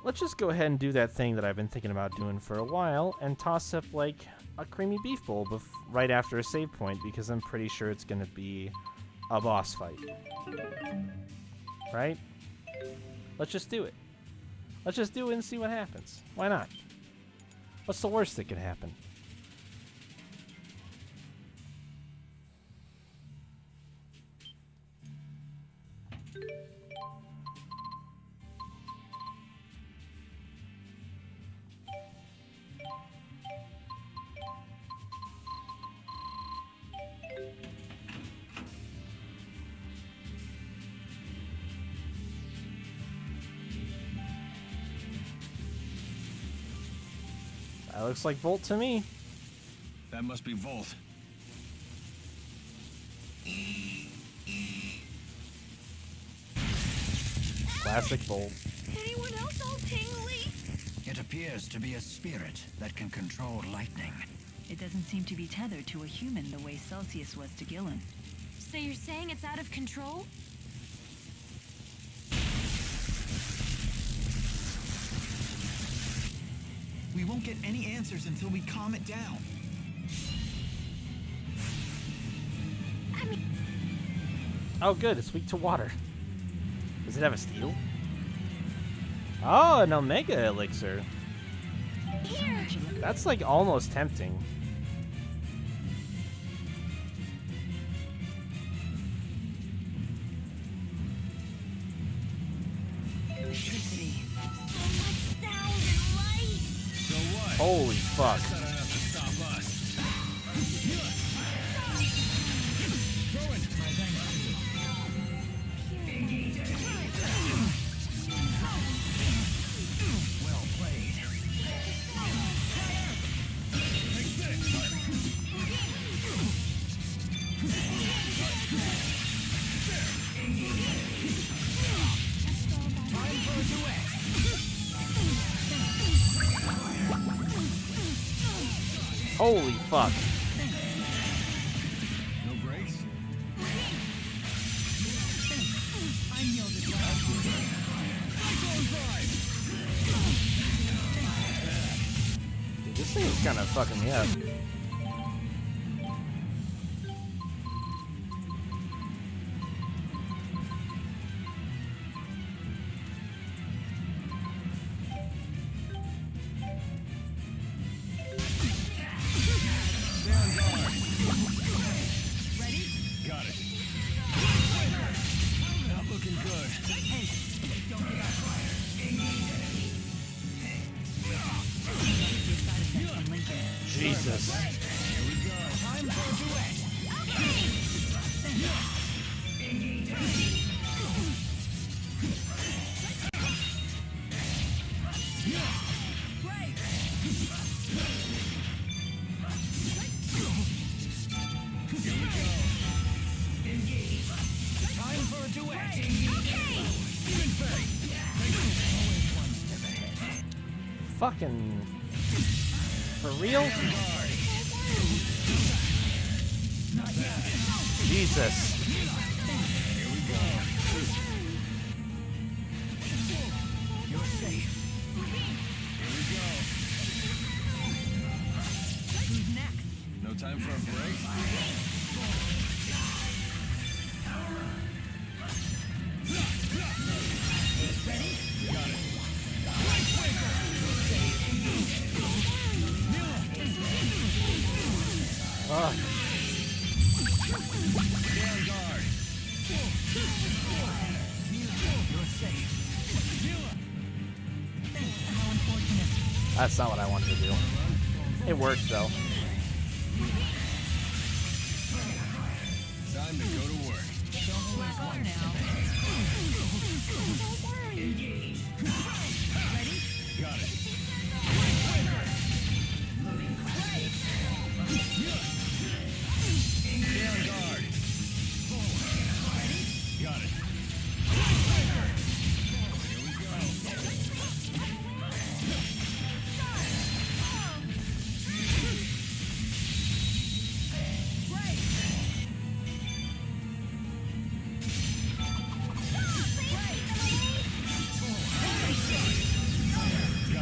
Let's just go ahead and do that thing that I've been thinking about doing for a while and toss up like a creamy beef bowl right after a save point, because I'm pretty sure it's going to be a boss fight. Right? Let's just do it. Let's just do it and see what happens. Why not? What's the worst that could happen? That looks like Volt to me. That must be Volt. Classic Volt. Anyone else all tingly? It appears to be a spirit that can control lightning. It doesn't seem to be tethered to a human the way Celsius was to Gillen. So you're saying it's out of control? We won't get any answers until we calm it down. Oh, good. It's weak to water. Does it have a steel? Oh, an Omega elixir. That's like almost tempting. Electricity. So much sound and light. So what? Holy fuck. That's not enough to stop us. My thanks to you. Well played. Time for a duet. Holy fuck. No brakes? I know this last Dude, this thing is kind of fucking me up. Got it. Not looking good. Jesus. Time for a duet. Time for a duet. Fucking. For real? Jesus. You're safe. Who's next? No time for a break? Got it. Ugh. Stay on guard. You're safe. How unfortunate. That's not what I wanted to do. It worked though. Time to go to work. Don't slack on now. Got it. Stay on guard. Got it. Here we go. Got it.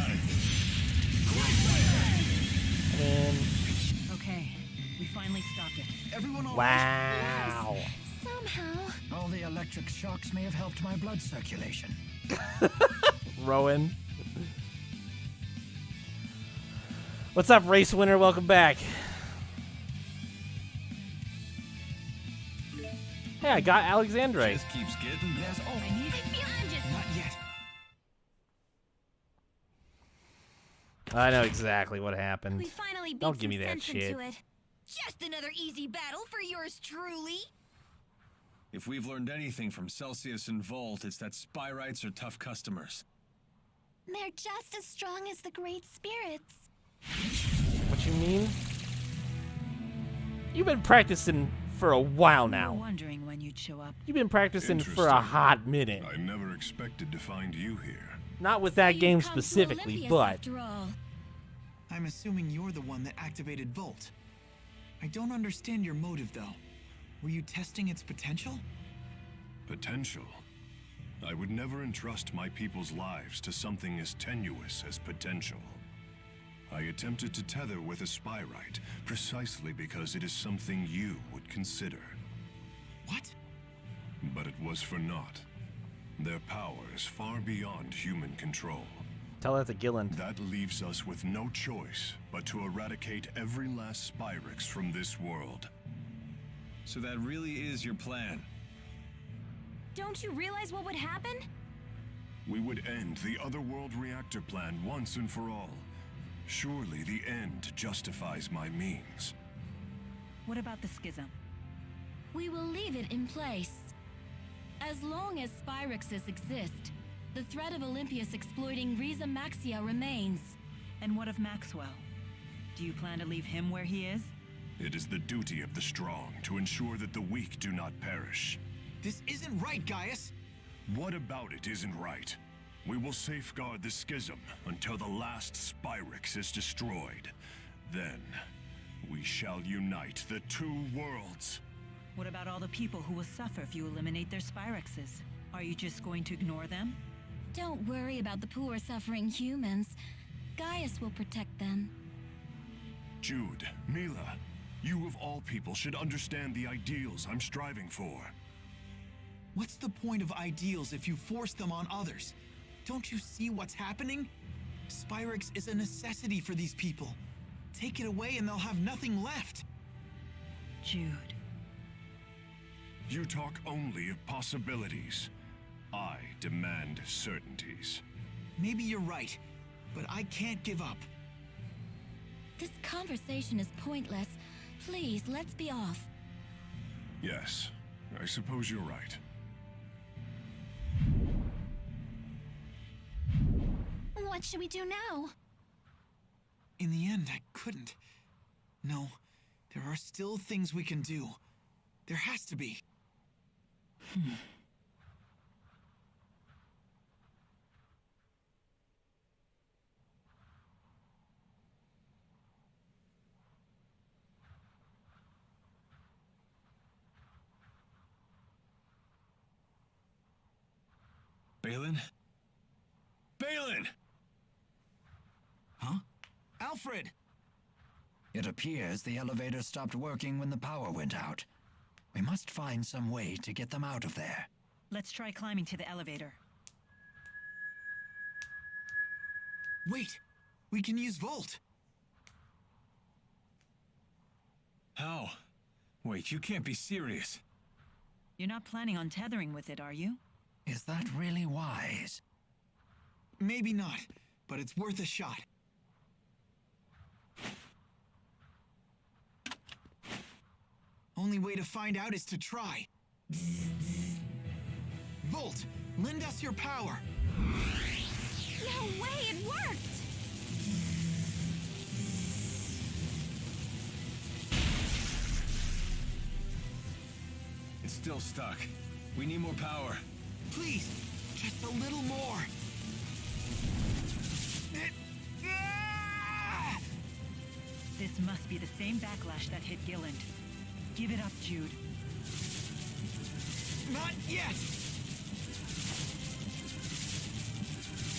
And Okay, we finally stopped it. Everyone all wow. Somehow. All the electric shocks may have helped my blood circulation. Rowan. What's up, race winner? Welcome back. Hey, I got Alexandre. Just keeps getting better. There's I feel I'm just Not yet. I know exactly what happened. We finally beat Don't give me some that sense shit. into it. Just another easy battle for yours truly. If we've learned anything from Celsius and Volt, it's that Spyrites are tough customers. They're just as strong as the great spirits. What you mean? You've been practicing for a while We were now. wondering when you'd show up. You've been practicing for a Interesting. hot minute. I never expected to find you here. Not with that You've game come to specifically, Olympus but after all. I'm assuming you're the one that activated Volt. I don't understand your motive, though. Were you testing its potential? Potential. I would never entrust my people's lives to something as tenuous as potential. I attempted to tether with a Spyrite, precisely because it is something you would consider. What? But it was for naught. Their power is far beyond human control. Tell that to Gilland. That leaves us with no choice but to eradicate every last Spyrix from this world. So that really is your plan? Don't you realize what would happen? We would end the Otherworld reactor plan once and for all. Surely the end justifies my means. What about the schism? We will leave it in place. As long as Spyrixes exist, the threat of Olympius exploiting Riza Maxia remains. And what of Maxwell? Do you plan to leave him where he is? It is the duty of the strong to ensure that the weak do not perish. This isn't right, Gaius! What about it isn't right? We will safeguard the schism until the last Spyrix is destroyed. Then, we shall unite the two worlds. What about all the people who will suffer if you eliminate their Spyrixes? Are you just going to ignore them? Don't worry about the poor suffering humans. Gaius will protect them. Jude, Mila, you of all people should understand the ideals I'm striving for. What's the point of ideals if you force them on others? Don't you see what's happening? Spyrix is a necessity for these people. Take it away and they'll have nothing left. Jude. You talk only of possibilities. I demand certainties. Maybe you're right, but I can't give up. This conversation is pointless. Please, let's be off. Yes, I suppose you're right. What should we do now? In the end, I couldn't. No, there are still things we can do. There has to be. Balin? Balin! Huh? Alfred! It appears the elevator stopped working when the power went out. We must find some way to get them out of there. Let's try climbing to the elevator. Wait! We can use Volt! How? Wait, you can't be serious. You're not planning on tethering with it, are you? Is that really wise? Maybe not, but it's worth a shot. Only way to find out is to try. Volt, lend us your power. No way, it worked! It's still stuck. We need more power. Please, just a little more. This must be the same backlash that hit Gilland. Give it up, Jude. Not yet!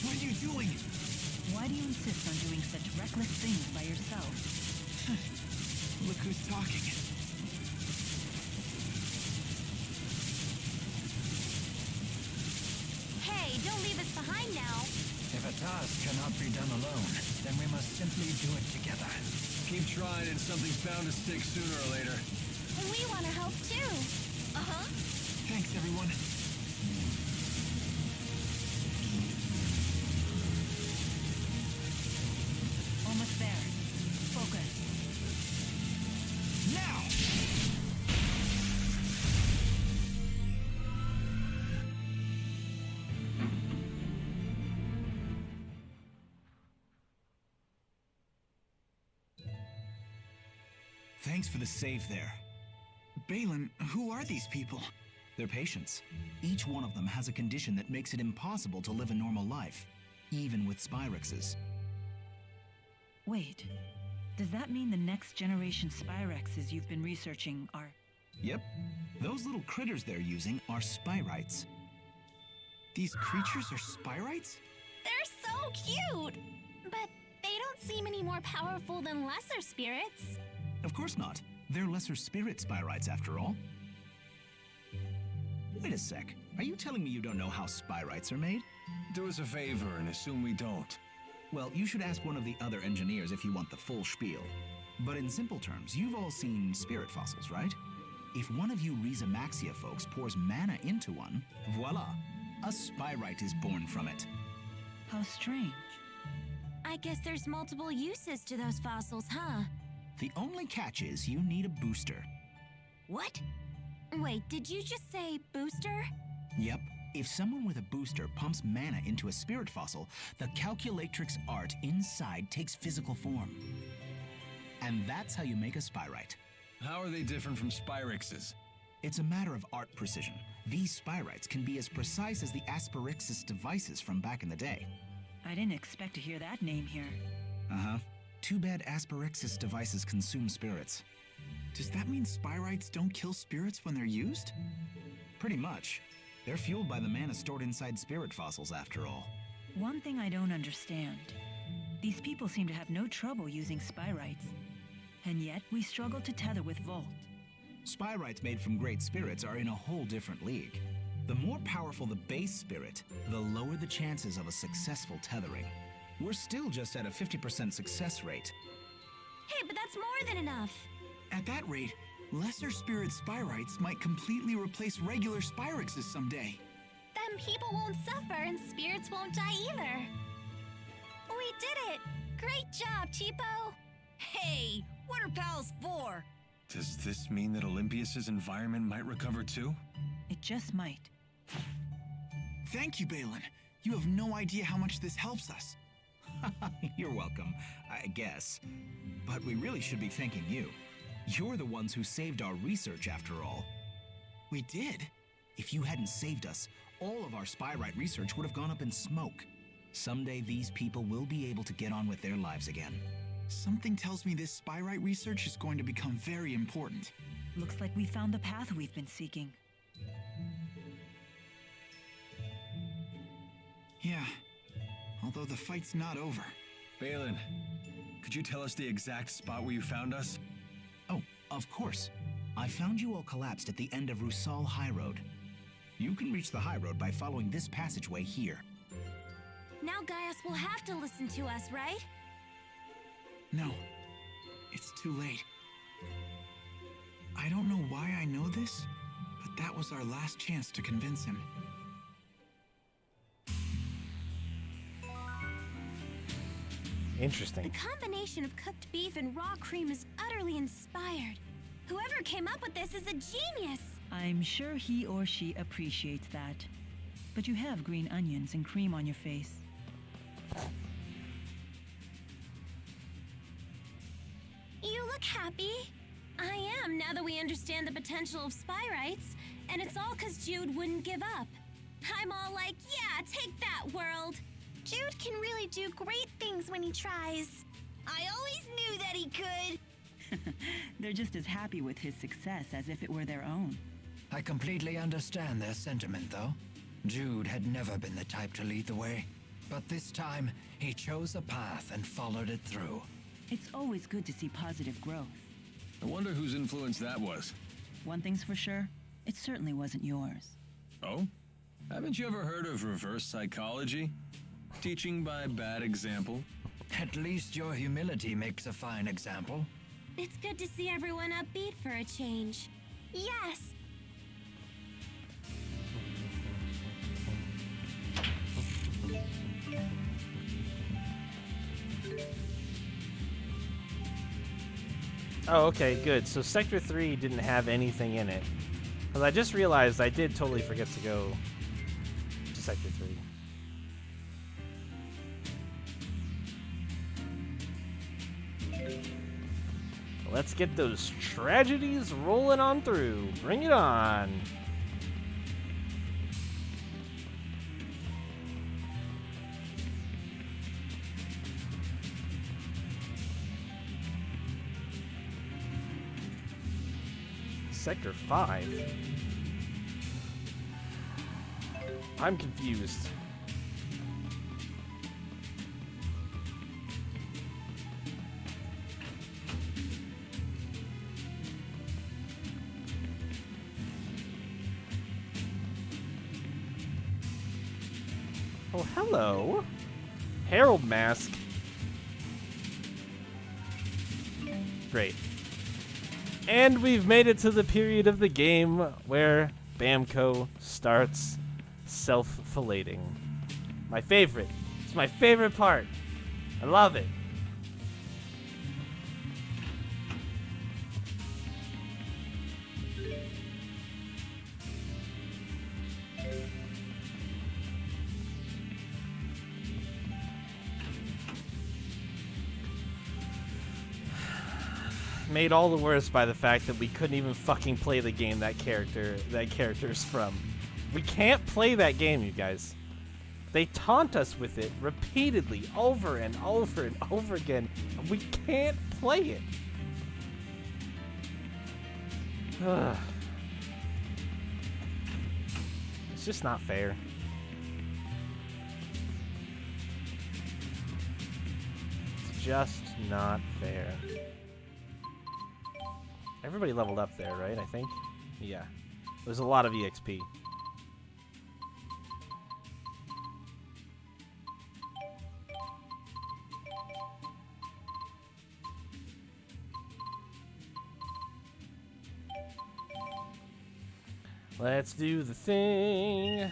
What are you doing? Why do you insist on doing such reckless things by yourself? Look who's talking. Hey, don't leave us behind now. If a task cannot be done alone, then we must simply do it together. Keep trying and something's bound to stick sooner or later. We want to help too. Uh-huh. Thanks, everyone. Almost there. Focus. Now! Thanks for the save there. Balin, who are these people? They're patients. Each one of them has a condition that makes it impossible to live a normal life, even with Spyrixes. Wait. Does that mean the next generation Spyrexes you've been researching are... Yep. Those little critters they're using are Spyrites. These creatures are Spyrites? They're so cute! But they don't seem any more powerful than lesser spirits. Of course not. They're lesser spirit spyrites after all. Wait a sec. Are you telling me you don't know how spyrites are made? Do us a favor and assume we don't. Well, you should ask one of the other engineers if you want the full spiel. But in simple terms, you've all seen spirit fossils, right? If one of you Maxia folks pours mana into one, voila, a spyrite is born from it. How strange. I guess there's multiple uses to those fossils, huh? The only catch is you need a booster. What? Wait, did you just say booster? Yep. If someone with a booster pumps mana into a spirit fossil, the calculatrix art inside takes physical form. And that's how you make a spyrite. How are they different from Spyrixes? It's a matter of art precision. These spyrites can be as precise as the Asperixis devices from back in the day. I didn't expect to hear that name here. Uh-huh. Too bad Asperixis devices consume spirits. Does that mean spyrites don't kill spirits when they're used? Pretty much. They're fueled by the mana stored inside spirit fossils, after all. One thing I don't understand. These people seem to have no trouble using spyrites. And yet, we struggle to tether with Volt. Spyrites made from great spirits are in a whole different league. The more powerful the base spirit, the lower the chances of a successful tethering. We're still just at a 50% success rate. Hey, but that's more than enough. At that rate, lesser spirit spyrites might completely replace regular spyrixes someday. Then people won't suffer and spirits won't die either. We did it! Great job, Cheapo! Hey, what are pals for? Does this mean that Olympias's environment might recover too? It just might. Thank you, Balin. You have no idea how much this helps us. You're welcome, I guess. But we really should be thanking you. You're the ones who saved our research, after all. We did? If you hadn't saved us, all of our spyrite research would have gone up in smoke. Someday these people will be able to get on with their lives again. Something tells me this spyrite research is going to become very important. Looks like we found the path we've been seeking. Yeah, although the fight's not over. Balin, could you tell us the exact spot where you found us? Oh, of course. I found you all collapsed at the end of Rusal High Road. You can reach the High Road by following this passageway here. Now Gaius will have to listen to us, right? No, it's too late. I don't know why I know this, but that was our last chance to convince him. Interesting. The combination of cooked beef and raw cream is utterly inspired. Whoever came up with this is a genius. I'm sure he or she appreciates that. But you have green onions and cream on your face. You look happy. I am, now that we understand the potential of spyrites. And it's all because Jude wouldn't give up. I'm all like, yeah, take that, world. Jude can really do great things when he tries. I always knew that he could. They're just as happy with his success as if it were their own. I completely understand their sentiment, though. Jude had never been the type to lead the way. But this time, he chose a path and followed it through. It's always good to see positive growth. I wonder whose influence that was. One thing's for sure, it certainly wasn't yours. Oh? Haven't you ever heard of reverse psychology? Teaching by bad example? At least your humility makes a fine example. It's good to see everyone upbeat for a change. Yes. Oh, okay, good. So Sector 3 didn't have anything in it. Because I just realized I did totally forget to go to Sector 3. Let's get those tragedies rolling on through. Bring it on. Sector 5? I'm confused. Oh, hello. Herald mask. Great. And we've made it to the period of the game where Bamco starts self-fillating. My favorite. It's my favorite part. I love it. Made all the worse by the fact that we couldn't even fucking play the game that character's from. We can't play that game, you guys. They taunt us with it repeatedly, over and over and over again, and we can't play it. Ugh. It's just not fair. It's just not fair. Everybody leveled up there, right? I think? Yeah. There's a lot of EXP. Let's do the thing.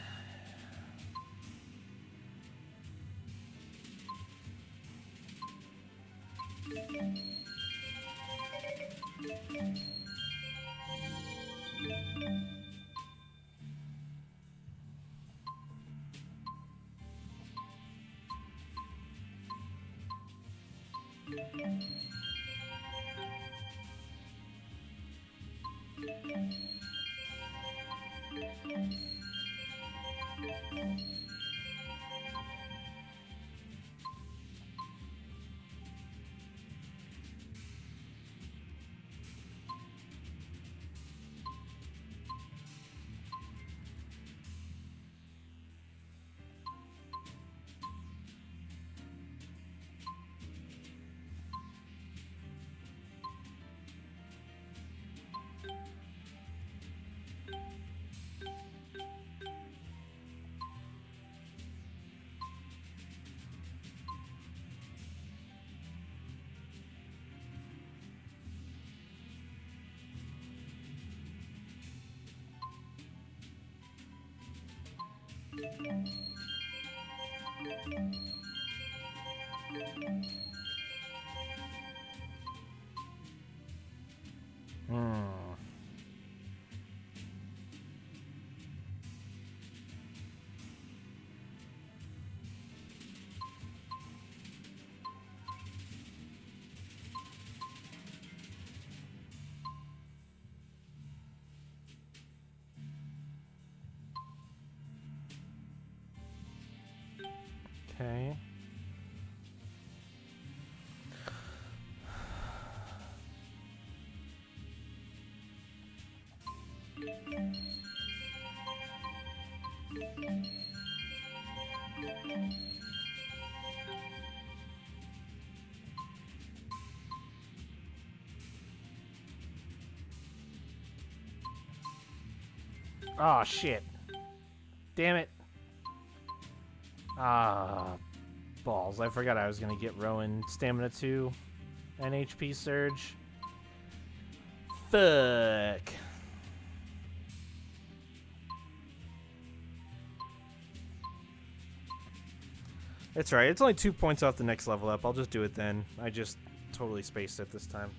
Okay. Oh shit. Damn it. Ah, balls. I forgot I was gonna get Rowan stamina 2 and HP surge. Fuck. It's right. It's only 2 points off the next level up. I'll just do it then. I just totally spaced it this time.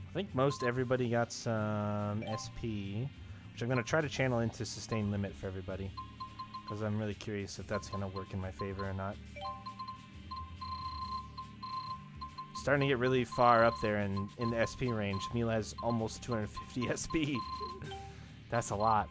I think most everybody got some SP, which I'm going to try to channel into sustain limit for everybody, because I'm really curious if that's going to work in my favor or not. Starting to get really far up there in the SP range. Mila has almost 250 SP. That's a lot.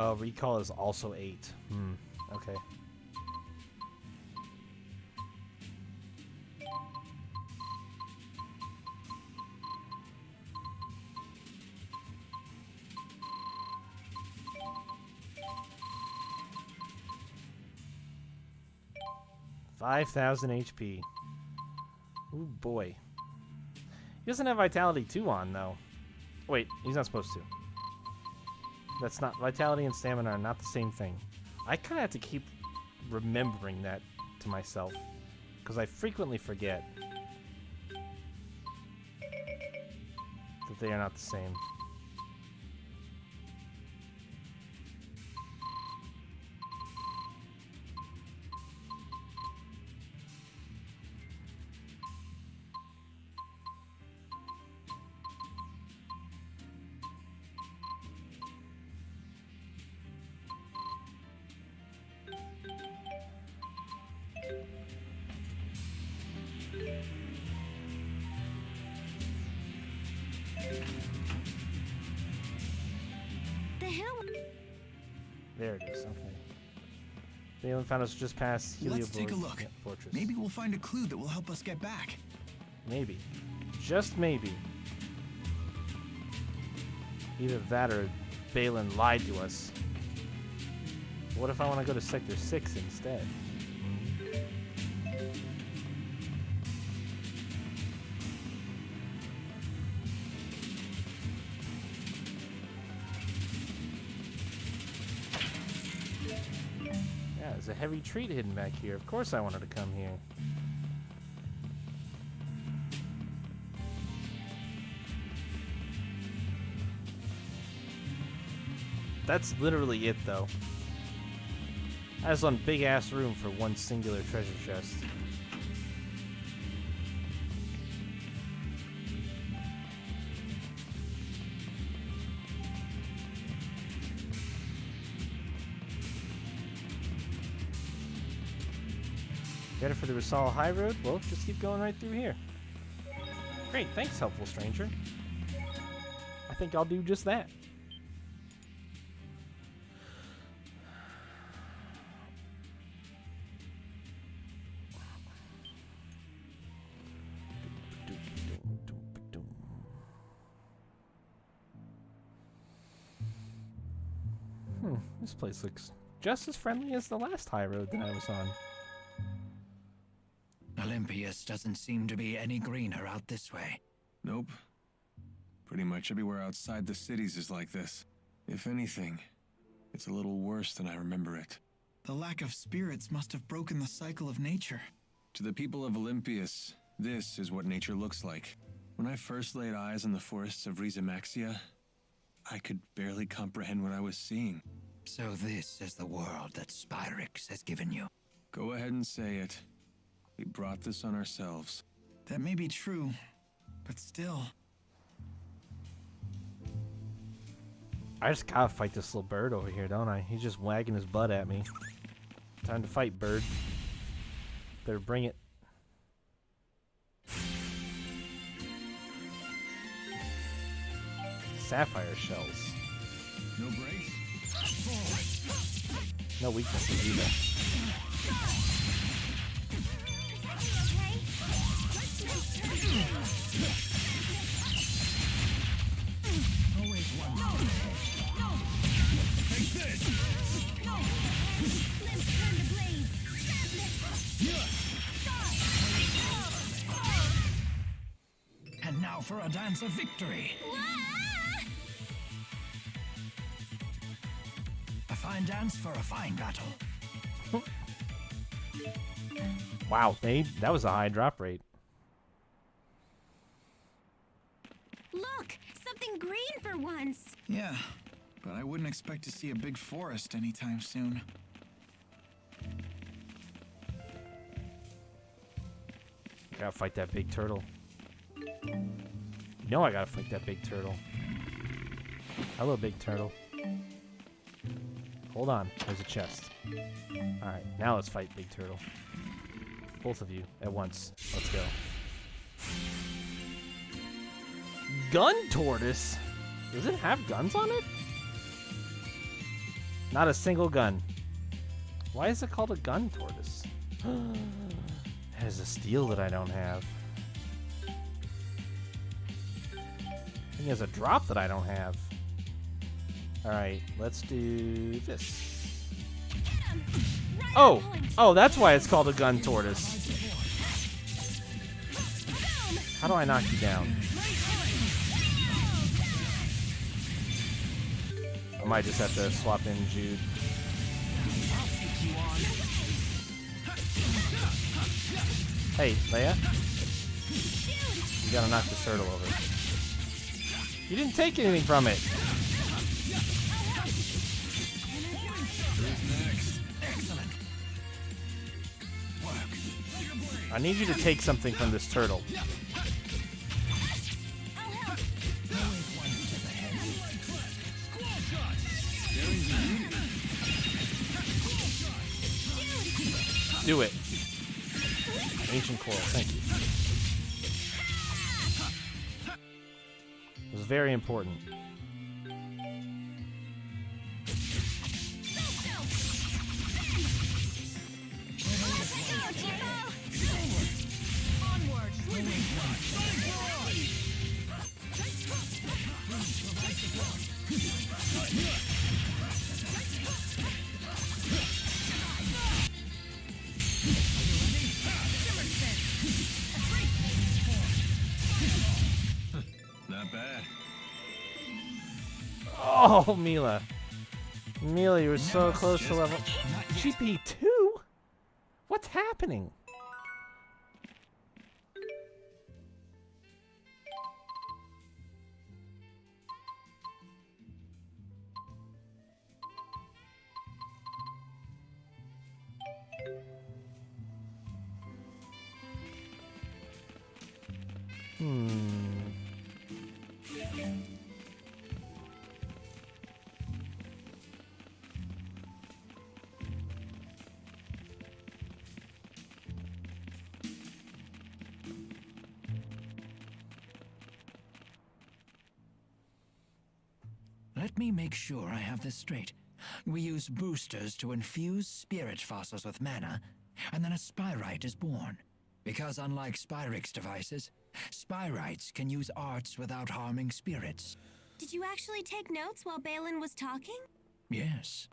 Oh, recall is also 8. Okay. $5,000 HP. Ooh, boy. He doesn't have Vitality 2 on, though. Wait, he's not supposed to. That's not... Vitality and Stamina are not the same thing. I kind of have to keep remembering that to myself, because I frequently forget that they are not the same. There it is, okay. Balin found us just past Xillia Let's take a look. Fortress. Maybe we'll find a clue that will help us get back. Maybe. Just maybe. Either that or Balin lied to us. What if I want to go to Sector 6 instead? There's a heavy treat hidden back here. Of course I wanted to come here. That's literally it, though. That's one big-ass room for one singular treasure chest. Ready for the Risal High Road? Well, just keep going right through here. Great, thanks, helpful stranger. I think I'll do just that. This place looks just as friendly as the last high road that I was on. Olympias doesn't seem to be any greener out this way. Nope. Pretty much everywhere outside the cities is like this. If anything, it's a little worse than I remember it. The lack of spirits must have broken the cycle of nature. To the people of Olympias, this is what nature looks like. When I first laid eyes on the forests of Maxia, I could barely comprehend what I was seeing. So this is the world that Spyrix has given you. Go ahead and say it. We brought this on ourselves. That may be true, but still. I just gotta fight this little bird over here, don't I? He's just wagging his butt at me. Time to fight, bird. Better bring it. Sapphire shells. No brakes? No weaknesses either. Always one. Take this! And now for a dance of victory. A fine dance for a fine battle. Wow, that was a high drop rate. Look, something green for once. Yeah, but I wouldn't expect to see a big forest anytime soon. Gotta fight that big turtle. You know I gotta fight that big turtle. Hello, big turtle. Hold on, there's a chest. Alright, now let's fight big turtle. Both of you at once. Let's go. Gun tortoise? Does it have guns on it? Not a single gun. Why is it called a gun tortoise? It has a steel that I don't have. It has a drop that I don't have. Alright, let's do this. Oh, that's why it's called a gun tortoise. How do I knock you down? I might just have to swap in Jude. Hey, Leia. You gotta knock this turtle over. You didn't take anything from it. I need you to take something from this turtle. Do it. Ancient coral, thank you. It was very important. Not bad. Oh, Mila. Mila, you were so close to level... GP2? What's happening? Let me make sure I have this straight. We use boosters to infuse spirit fossils with mana, and then a spyrite is born. Because unlike Spyrix devices, spyrites can use arts without harming spirits. Did you actually take notes while Balin was talking? Yes,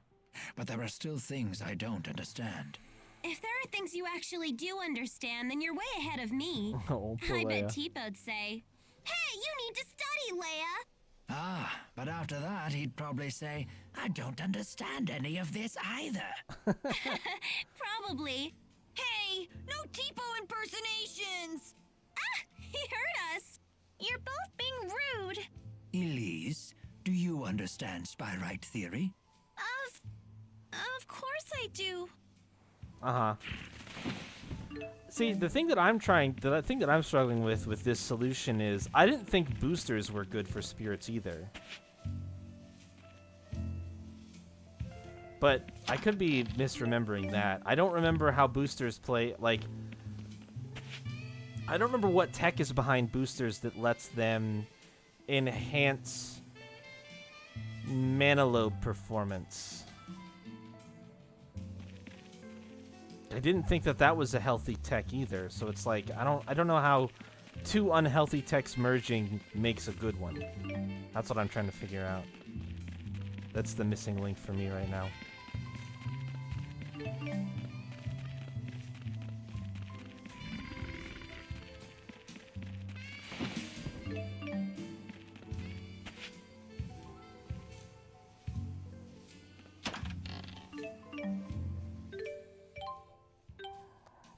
but there are still things I don't understand. If there are things you actually do understand, then you're way ahead of me. Oh, poor I bet Leia. Teepa'd say, "Hey, you need to study, Leia!" Ah, but after that he'd probably say, I don't understand any of this either. Probably. Hey, no Tipo impersonations! Ah, he heard us! You're both being rude. Elise, do you understand spyrite theory? Of course I do. Uh-huh. See, the thing that I'm struggling with this solution is I didn't think boosters were good for spirits either. But I could be misremembering that. I don't remember how boosters play, like... I don't remember what tech is behind boosters that lets them enhance mana load performance. I didn't think that was a healthy tech either, so it's like I don't know how two unhealthy techs merging makes a good one. That's what I'm trying to figure out. That's the missing link for me right now.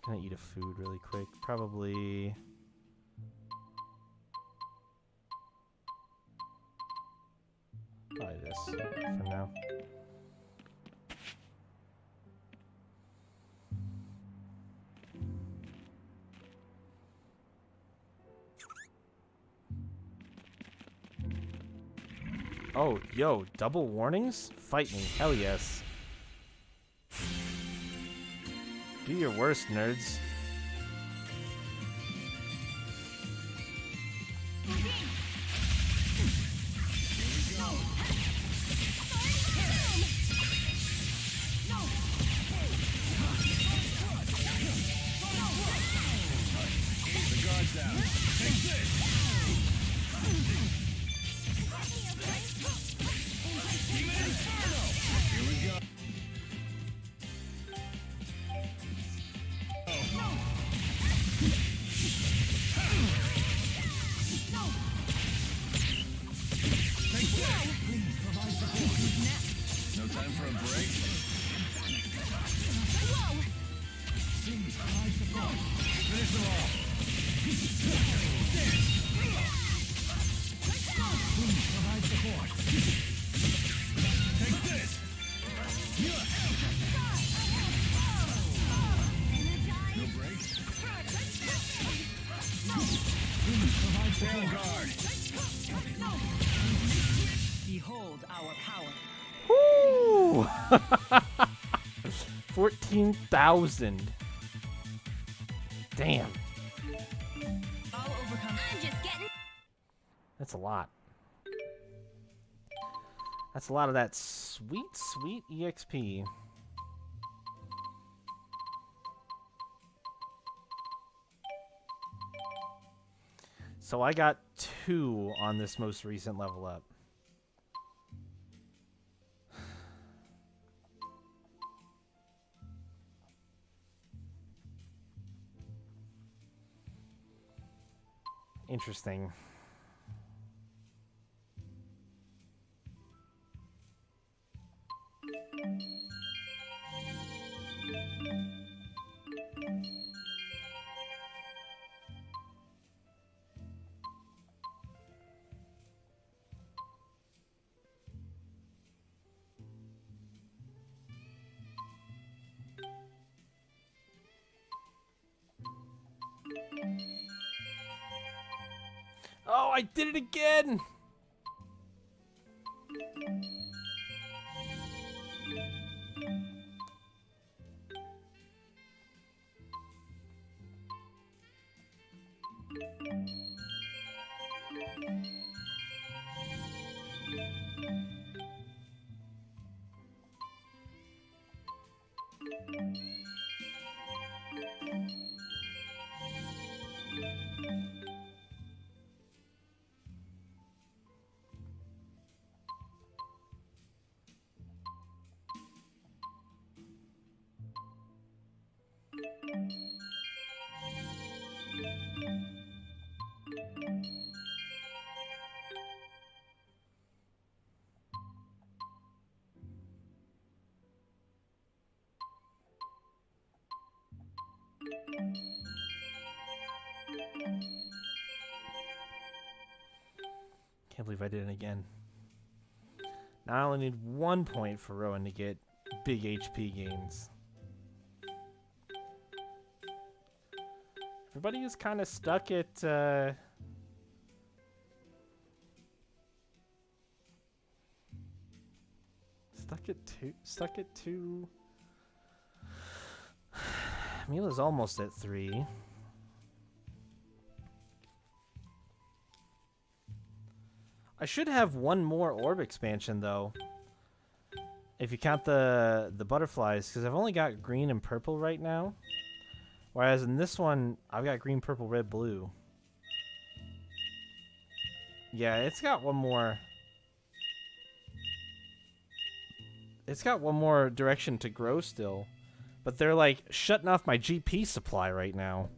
Gonna eat a food really quick. Probably... Probably this for now. Oh, yo, double warnings? Fight me, hell yes. Do your worst, nerds. The guard's down. Take this! Here we go. No time for a break? Finish them all. Provide support. Take this! No breaks? Provide Stand guard. Behold our power. Woo! 14,000. Damn. I'll overcome. I'm just getting. That's a lot. That's a lot of that sweet, sweet EXP. So I got 2 on this most recent level up. Interesting. Oh, I did it again! Can't believe I did it again. Now I only need 1 point for Rowan to get big HP gains. Everybody is kind of stuck at stuck at 2. Mila's almost at 3. I should have 1 more orb expansion though, if you count the butterflies, because I've only got green and purple right now, whereas in this one I've got green, purple, red, blue. Yeah, it's got 1 more. It's got 1 more direction to grow still, but they're like shutting off my GP supply right now.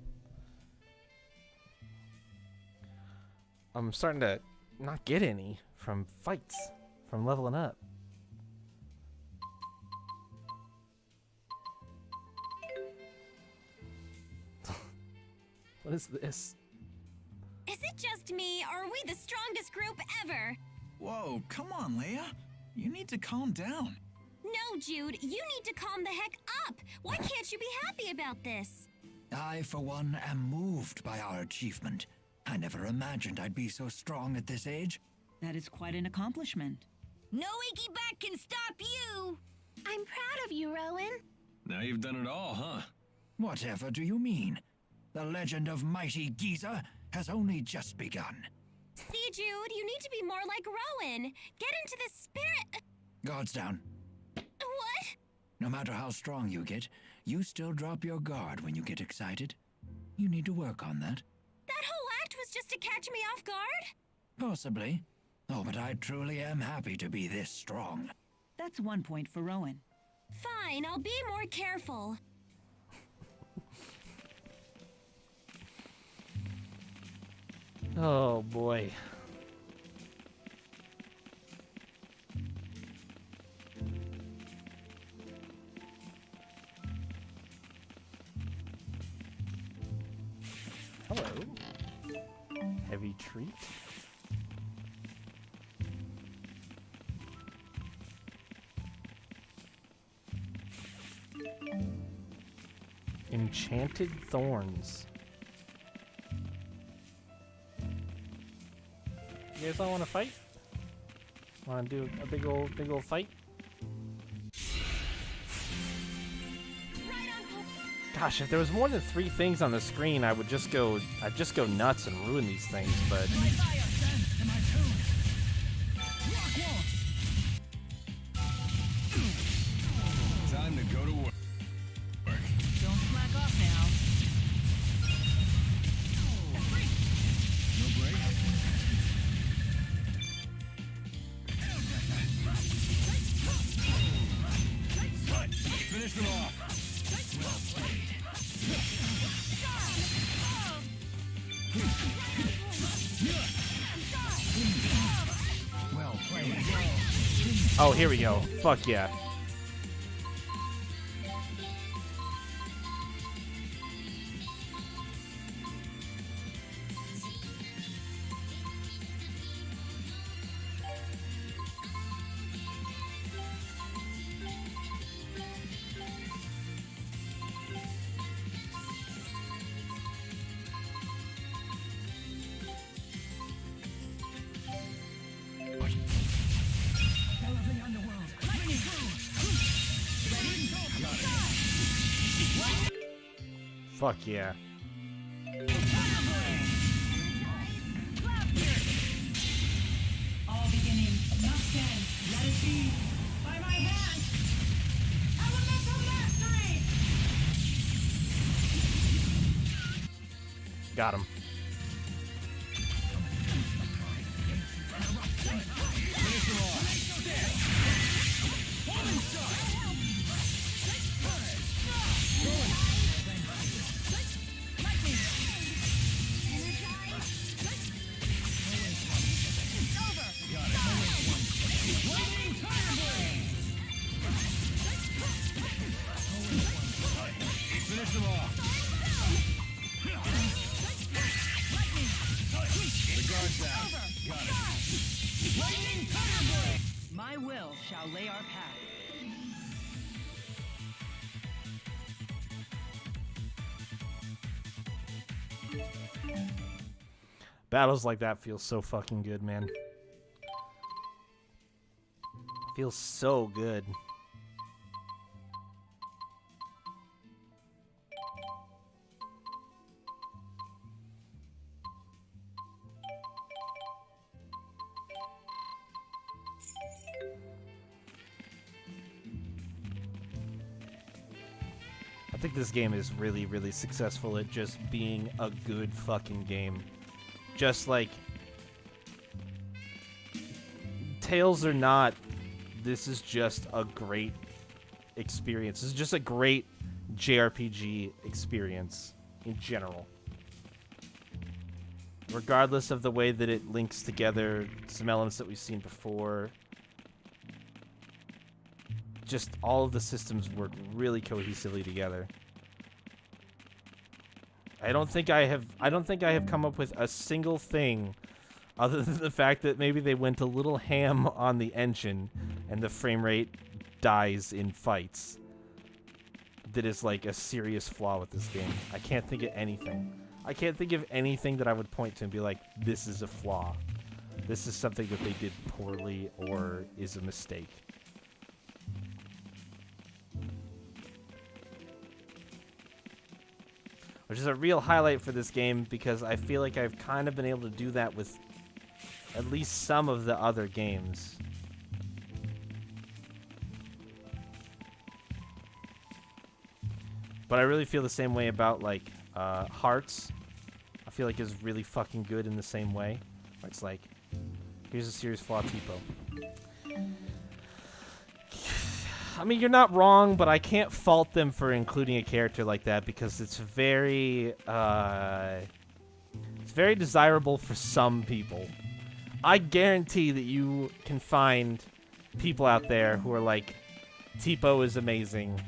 I'm starting to not get any from fights, from leveling up. What is this? Is it just me, or are we the strongest group ever? Whoa, come on, Leia. You need to calm down. No, Jude, you need to calm the heck up. Why can't you be happy about this? I, for one, am moved by our achievement. I never imagined I'd be so strong at this age. That is quite an accomplishment. No icky back can stop you! I'm proud of you, Rowan. Now you've done it all, huh? Whatever do you mean? The legend of mighty Giza has only just begun. See, Jude, you need to be more like Rowan. Get into the spirit. Guards down. What? No matter how strong you get, you still drop your guard when you get excited. You need to work on that. That whole act was just to catch me off guard? Possibly. Oh, but I truly am happy to be this strong. That's 1 point for Rowan. Fine, I'll be more careful. Oh boy. Hello. Heavy treat. Enchanted thorns. You guys all want to fight? Want to do a big old fight? Gosh, if there was more than 3 things on the screen, I'd just go nuts and ruin these things, but Time to go to work. Don't slack off now. No break? Finish them off. Well played. oh, here we go. Fuck yeah. Fuck yeah. All beginning must end. Let it be. By my hand. Elemental mastery. Got him. Finish them off. The guard's down. Got it. Lightning thunderblade. My will shall lay our path. Battles like that feel so fucking good, man. Feels so good. I think this game is really, really successful at just being a good fucking game. Just like Tales or not, this is just a great experience. This is just a great JRPG experience in general. Regardless of the way that it links together some elements that we've seen before, just all of the systems work really cohesively together. I don't think I have come up with a single thing other than the fact that maybe they went a little ham on the engine and the frame rate dies in fights. That is like a serious flaw with this game. I can't think of anything. I can't think of anything that I would point to and be like, this is a flaw. This is something that they did poorly or is a mistake. Which is a real highlight for this game because I feel like I've kind of been able to do that with at least some of the other games. But I really feel the same way about, like, Hearts. I feel like is really fucking good in the same way. Where it's like, here's a serious flaw, Tipo. I mean, you're not wrong, but I can't fault them for including a character like that because it's very desirable for some people. I guarantee that you can find people out there who are like, Tipo is amazing,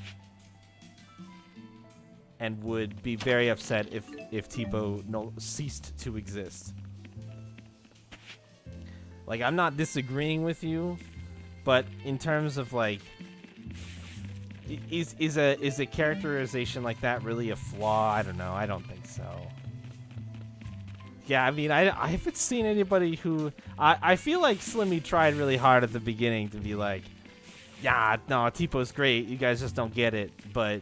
and would be very upset if Tipo ceased to exist. Like, I'm not disagreeing with you, but in terms of like, is a characterization like that really a flaw? I don't know. I don't think so. Yeah, I mean, I haven't seen anybody who... I feel like Slimmy tried really hard at the beginning to be like, yeah, no, Tipo's great. You guys just don't get it. But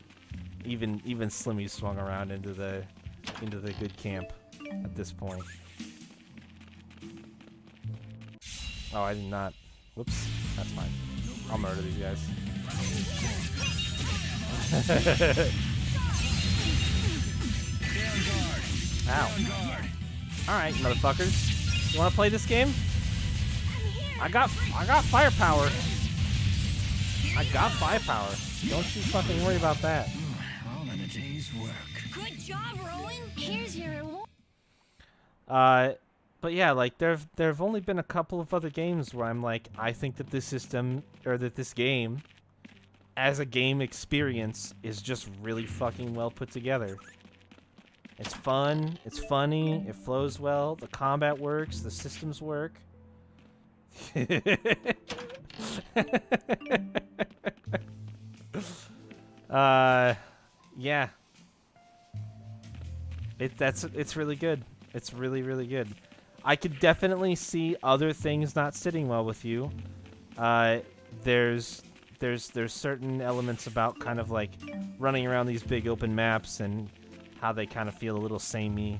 even Slimmy swung around into the good camp at this point. Oh, I did not. Whoops. That's fine. I'll murder these guys. Ow. Alright, motherfuckers. You wanna play this game? I got firepower. I got firepower. Don't you fucking worry about that. All in a day's work. Good job, Rowan. Here's your reward. But yeah, like there've only been a couple of other games where I'm like, I think that this system or that this game as a game experience is just really fucking well put together. It's fun, it's funny, it flows well, the combat works, the systems work. Yeah. It's really good. It's really, really good. I could definitely see other things not sitting well with you. There's certain elements about kind of like running around these big open maps and how they kind of feel a little samey,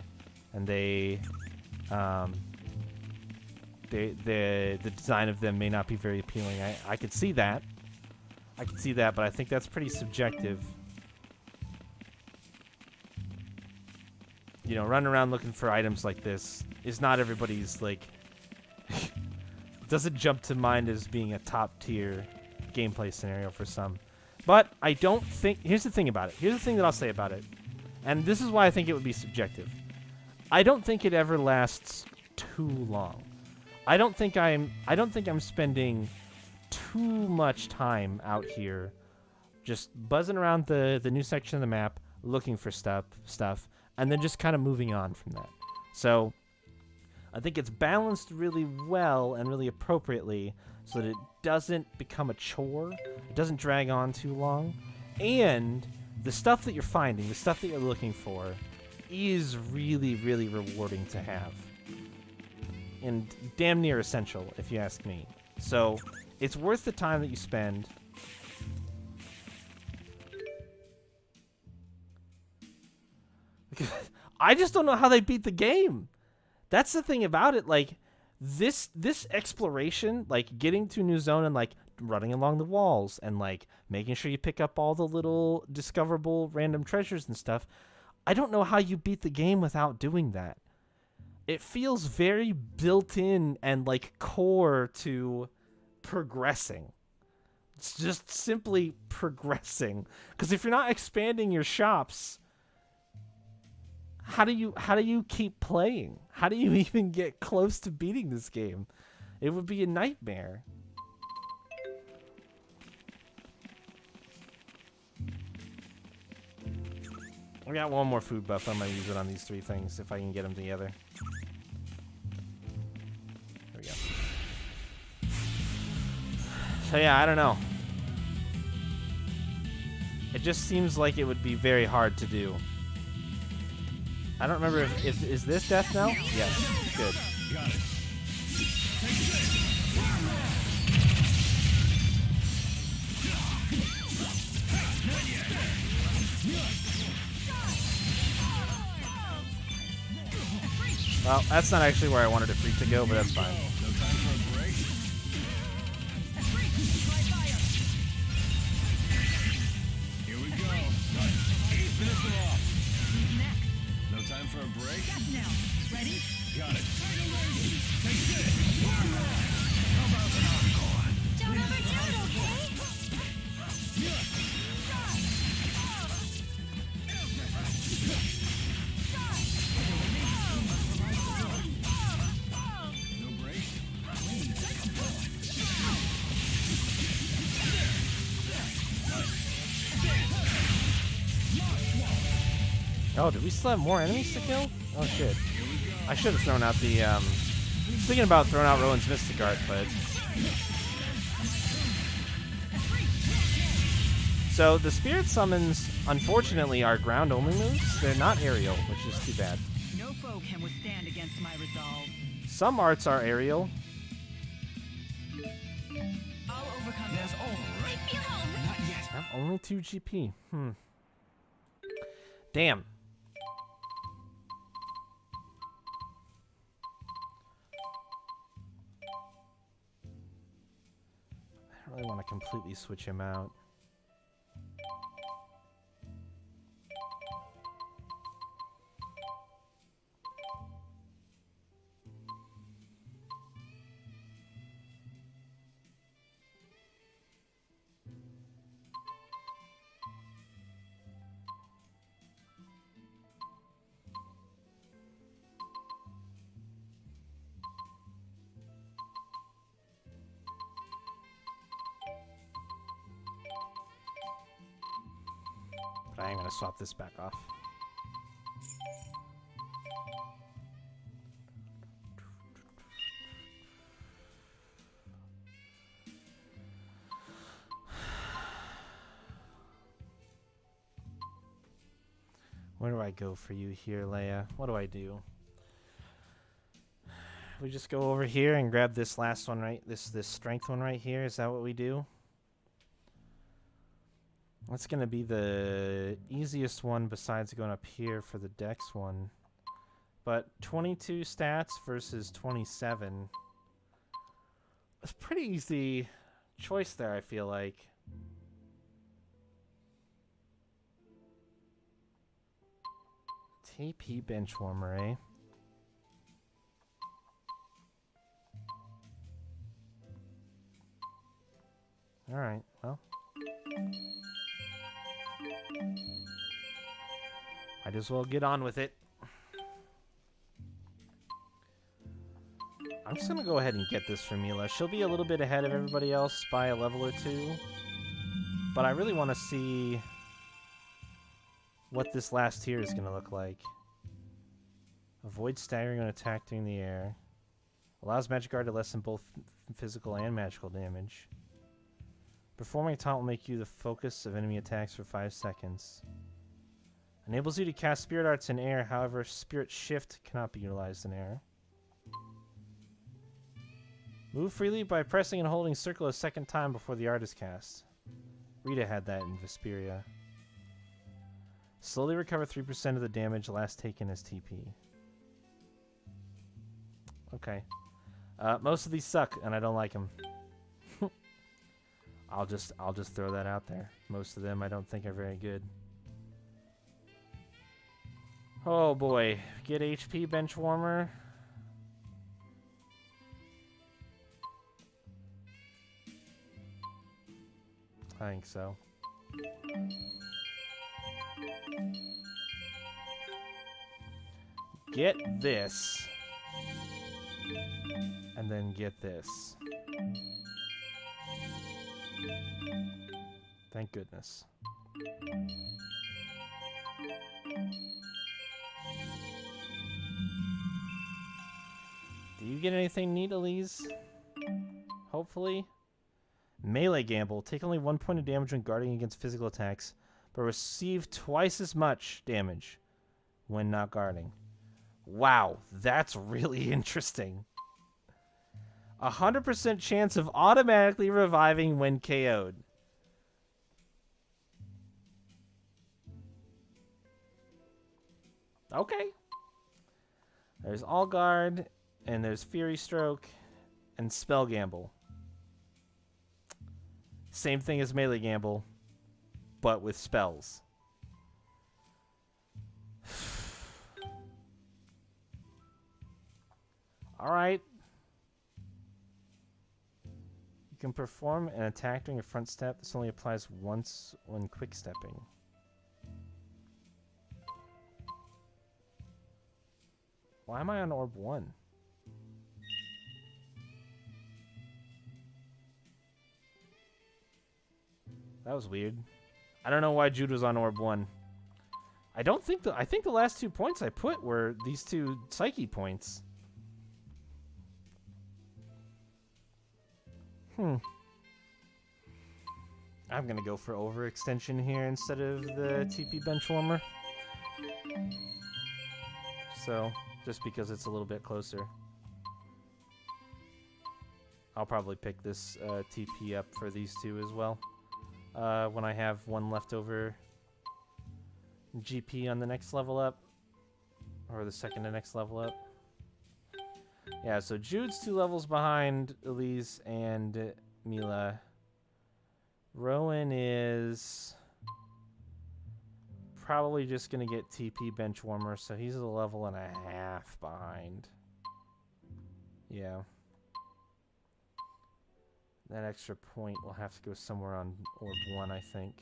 and the design of them may not be very appealing. I could see that. I could see that, but I think that's pretty subjective. You know, running around looking for items like this is not everybody's, like... doesn't jump to mind as being a top-tier gameplay scenario for some. But I don't think... Here's the thing about it. Here's the thing that I'll say about it. And this is why I think it would be subjective. I don't think it ever lasts too long. I don't think I'm spending too much time out here just buzzing around the new section of the map, looking for stuff, and then just kind of moving on from that. So I think it's balanced really well and really appropriately so that it doesn't become a chore, it doesn't drag on too long, and the stuff that you're finding, the stuff that you're looking for, is really, really rewarding to have. And damn near essential, if you ask me. So it's worth the time that you spend. I just don't know how they beat the game. That's the thing about it. Like, this exploration, like getting to a new zone and like running along the walls and like making sure you pick up all the little discoverable random treasures and stuff. I don't know how you beat the game without doing that. It feels very built in and like core to progressing. It's just simply progressing. Because if you're not expanding your shops, how do you keep playing? How do you even get close to beating this game? It would be a nightmare. I got one more food buff. I'm gonna use it on these 3 things if I can get them together. There we go. So yeah, I don't know. It just seems like it would be very hard to do. I don't remember if is this death now? Yes. Good. Got it. Well, that's not actually where I wanted a freak to go, but that's fine. No time for a break. Here we go. Finish it off. No time for a break. Now, ready? Got it. Take this. How about an encore? Don't overdo it, okay? No break. Oh, did we still have more enemies to kill? Oh shit. I should have thrown out the, thinking about throwing out Rowan's Mystic Art, but... So, the Spirit Summons, unfortunately, are ground-only moves. They're not aerial, which is too bad. No foe can withstand against my resolve. Some arts are aerial. I'll overcome There's all right. Not yet. I'm only 2 GP. Damn. I don't really want to completely switch him out. But I am going to swap this back off. Where do I go for you here, Leia? What do I do? We just go over here and grab this last one, right? This strength one right here. Is that what we do? That's going to be the easiest one besides going up here for the dex one. But 22 stats versus 27. It's a pretty easy choice there, I feel like. TP Benchwarmer, eh? Alright, well. Might as well get on with it. I'm just gonna go ahead and get this for Mila. She'll be a little bit ahead of everybody else by a level or two. But I really want to see what this last tier is gonna look like. Avoid staggering when attacked during the air. Allows Magic Guard to lessen both physical and magical damage. Performing a taunt will make you the focus of enemy attacks for 5 seconds. Enables you to cast Spirit Arts in air, however, Spirit Shift cannot be utilized in air. Move freely by pressing and holding circle a second time before the art is cast. Rita had that in Vesperia. Slowly recover 3% of the damage last taken as TP. Okay. Most of these suck, and I don't like them. I'll just throw that out there. Most of them I don't think are very good. Oh boy, get HP Benchwarmer. I think so. Get this. And then get this. Thank goodness. Do you get anything neat, Elise? Hopefully. Melee gamble. Take only 1 point of damage when guarding against physical attacks, but receive twice as much damage when not guarding. Wow, that's really interesting. 100% chance of automatically reviving when KO'd. Okay. There's All Guard, and there's Fury Stroke, and Spell Gamble. Same thing as Melee Gamble, but with spells. Alright. You can perform an attack during a front step. This only applies once when quick stepping. Why am I on Orb 1? That was weird. I don't know why Jude was on Orb 1. I think the last 2 points I put were these 2 Psyche points. I'm gonna go for overextension here instead of the TP Benchwarmer. So, just because it's a little bit closer. I'll probably pick this TP up for these 2 as well. When I have 1 leftover GP on the next level up. Or the second to next level up. Yeah, so Jude's 2 levels behind Elise and Mila. Rowan is probably just going to get TP Benchwarmer, so he's a level and a half behind. Yeah. That extra point will have to go somewhere on Orb 1, I think.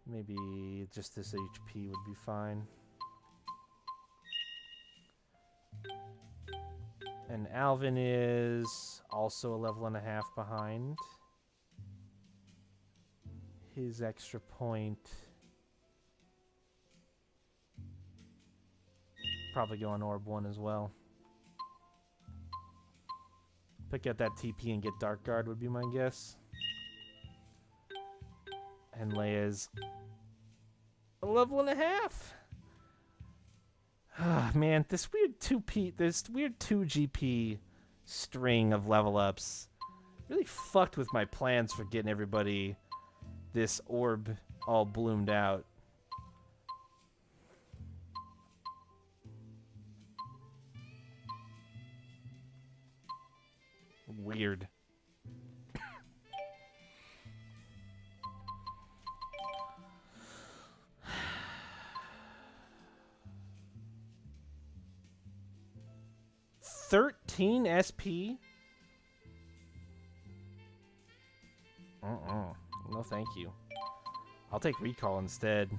Maybe just this HP would be fine. And Alvin is also a level and a half behind. His extra point probably go on Orb 1 as well. Pick up that TP and get Dark Guard would be my guess. And Leia's a level and a half. Ah, man, this weird 2 GP string of level ups really fucked with my plans for getting everybody this orb all bloomed out. Weird. $13 SP? No, thank you. I'll take recall instead.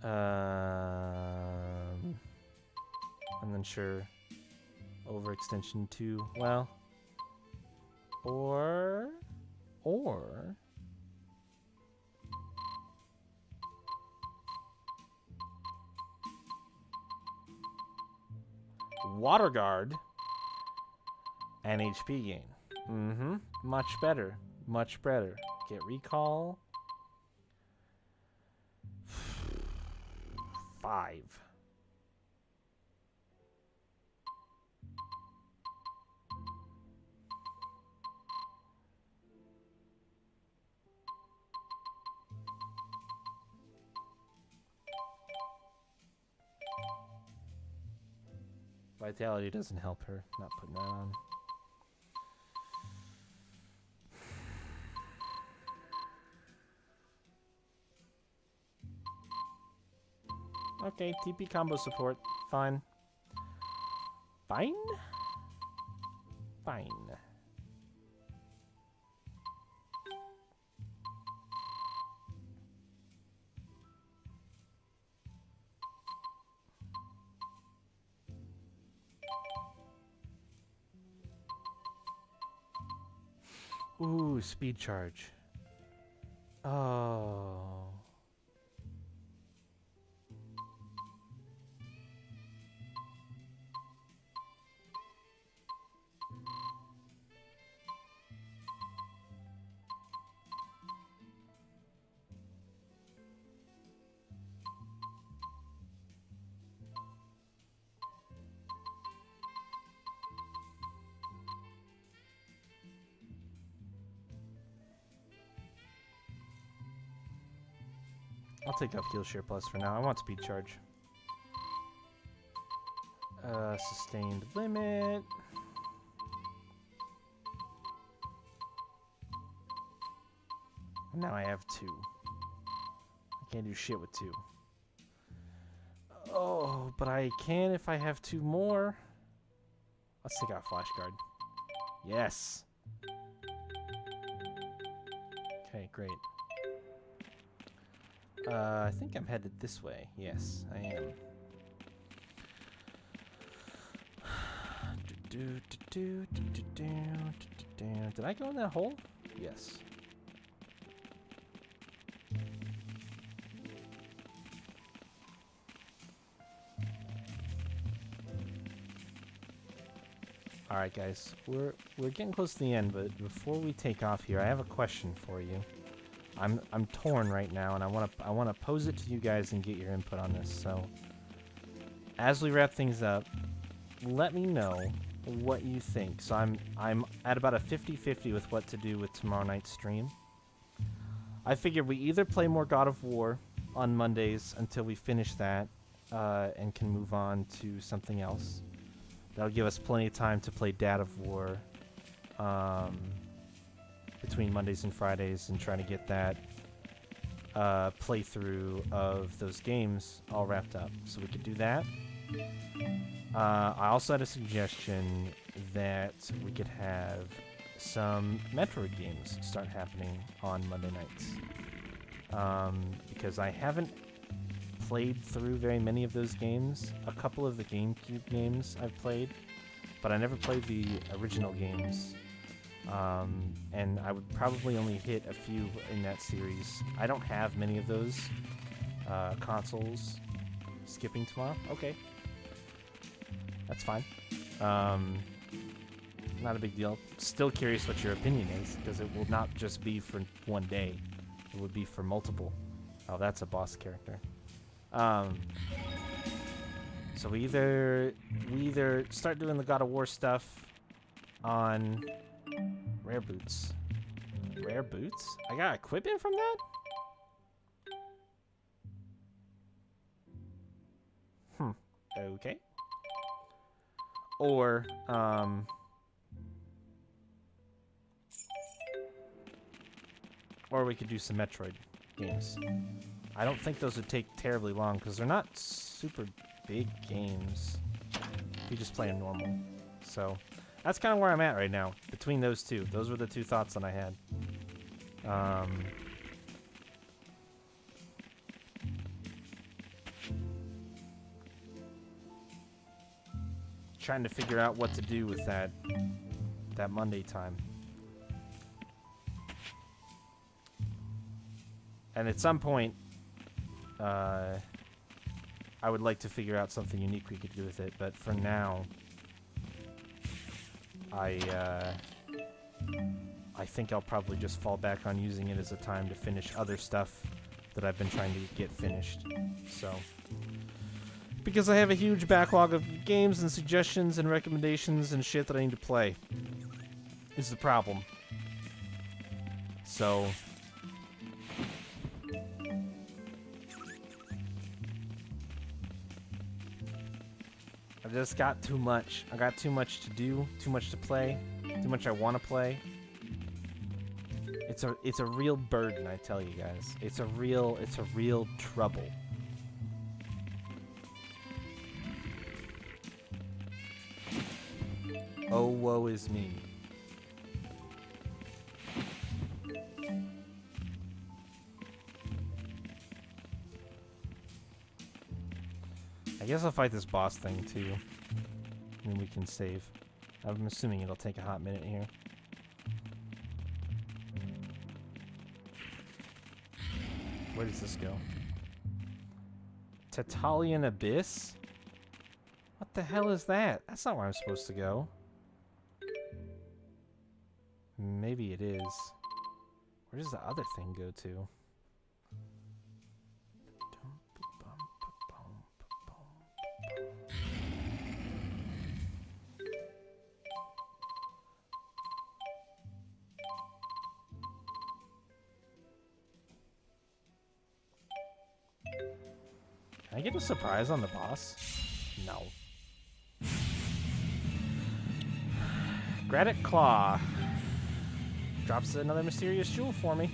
And then sure. Overextension 2. Well. Or. Water Guard and HP gain. Much better. Much better. Get recall. 5. Vitality doesn't help her, not putting that on. Okay, TP combo support. Fine. Fine? Fine. Ooh, speed charge. Oh. I'll take up Heal Share Plus for now. I want Speed Charge. Sustained limit. Now I have 2. I can't do shit with 2. Oh, but I can if I have 2 more. Let's take out Flash Guard. Yes. Okay, great. I think I'm headed this way. Yes, I am. Did I go in that hole? Yes. Alright guys, we're getting close to the end, but before we take off here, I have a question for you. I'm torn right now, and I wanna pose it to you guys and get your input on this. So, as we wrap things up, let me know what you think. So I'm at about a 50-50 with what to do with tomorrow night's stream. I figured we either play more God of War on Mondays until we finish that, and can move on to something else. That'll give us plenty of time to play Dad of War between Mondays and Fridays and try to get that playthrough of those games all wrapped up. So we could do that. I also had a suggestion that we could have some Metroid games start happening on Monday nights. Because I haven't played through very many of those games. A couple of the GameCube games I've played, but I never played the original games. And I would probably only hit a few in that series. I don't have many of those consoles. Skipping tomorrow? Okay. That's fine. Not a big deal. Still curious what your opinion is, because it will not just be for one day. It would be for multiple. Oh, that's a boss character. So we either start doing the God of War stuff on Rare Boots. Rare Boots? I got equipment from that? Okay. Or, or we could do some Metroid games. I don't think those would take terribly long, because they're not super big games if you just play them normal. So, that's kind of where I'm at right now, between those two. Those were the two thoughts that I had. Trying to figure out what to do with that Monday time. And at some point, I would like to figure out something unique we could do with it, but for now, I think I'll probably just fall back on using it as a time to finish other stuff that I've been trying to get finished. So, because I have a huge backlog of games and suggestions and recommendations and shit that I need to play, is the problem. So, I've just got too much. I got too much to do, too much to play, too much I want to play. It's a real burden, I tell you guys. It's a real trouble. Oh, woe is me. I guess I'll fight this boss thing too. And then we can save. I'm assuming it'll take a hot minute here. Where does this go? Tatalian Abyss? What the hell is that? That's not where I'm supposed to go. Maybe it is. Where does the other thing go to? Can I get a surprise on the boss? No. Granite Claw. Drops another mysterious jewel for me.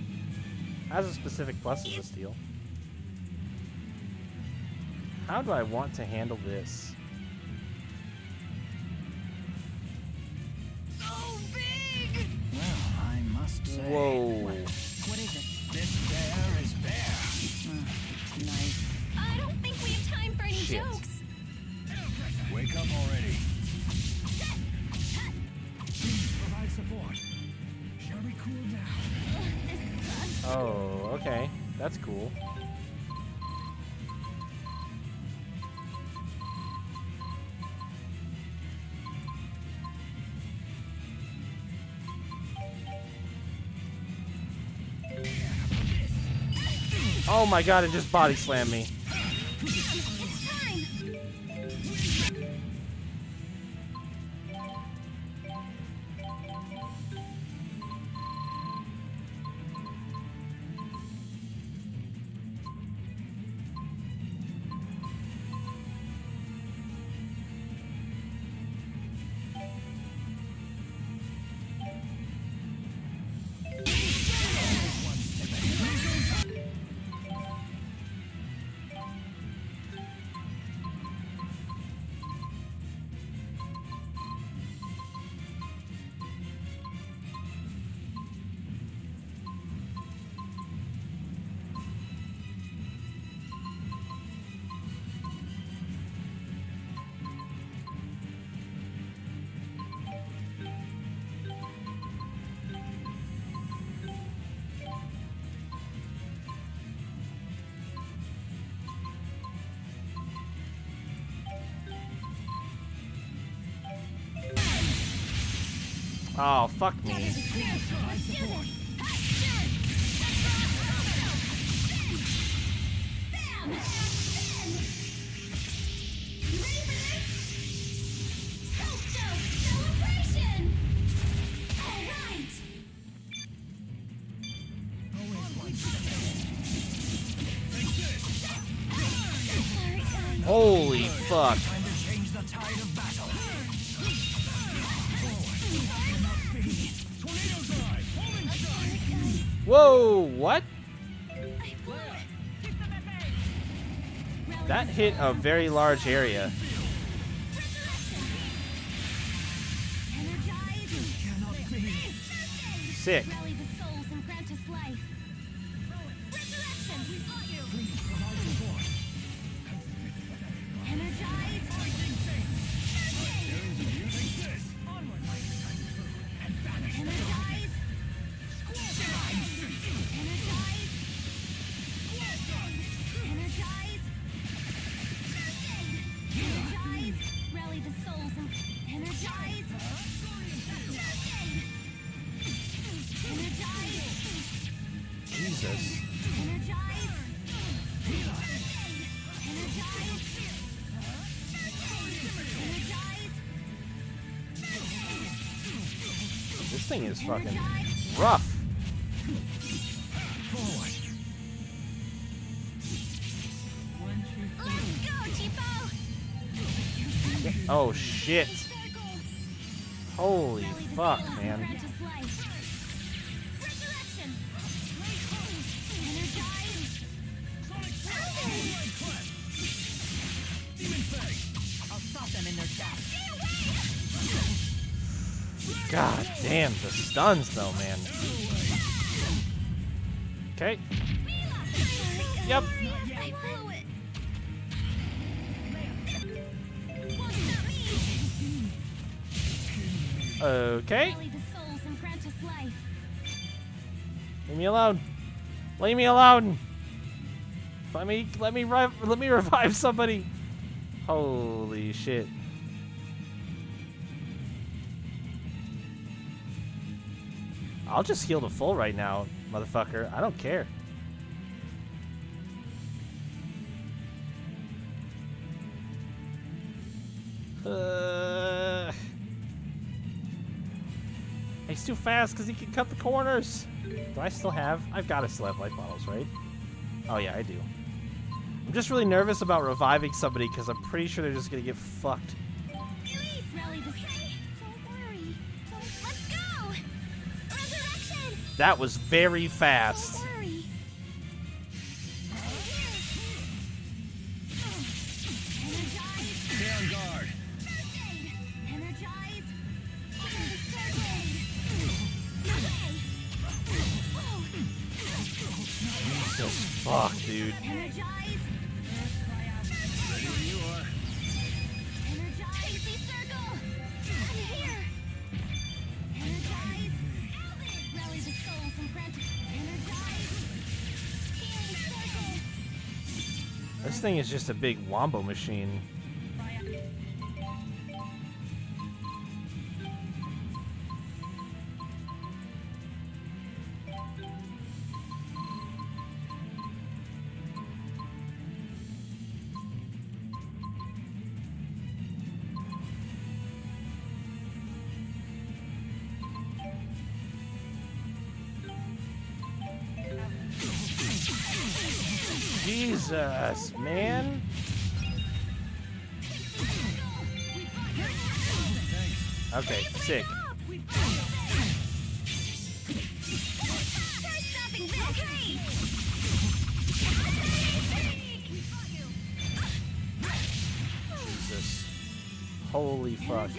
Has a specific plus as a steal. How do I want to handle this? So big! Well, I must say. Whoa. What is it? This bear is bare. Nice. I don't think we have time for any Shit. jokes. Wake up already. Please provide support. Shall we cool down? Oh, okay. That's cool. Oh my god, it just body slammed me. Oh, fuck me. Holy fuck. Time to change the tide of battle. Whoa, what? That hit a very large area. Sick. Jesus. This thing is fucking rough. Oh shit. Holy fuck, man. God damn, the stuns though, man. Okay. Yep. Okay. Leave me alone. Leave me alone. Let me revive somebody. Holy shit. I'll just heal to full right now, motherfucker. I don't care. He's too fast because he can cut the corners. Do I still have? I've got to still have life bottles, right? Oh yeah, I do. I'm just really nervous about reviving somebody because I'm pretty sure they're just gonna get fucked. That was very fast. Stay on guard. Jesus fuck, dude. Ready when you are. This thing is just a big wombo machine. Jesus, man. Okay, sick. Jesus. Holy fuck.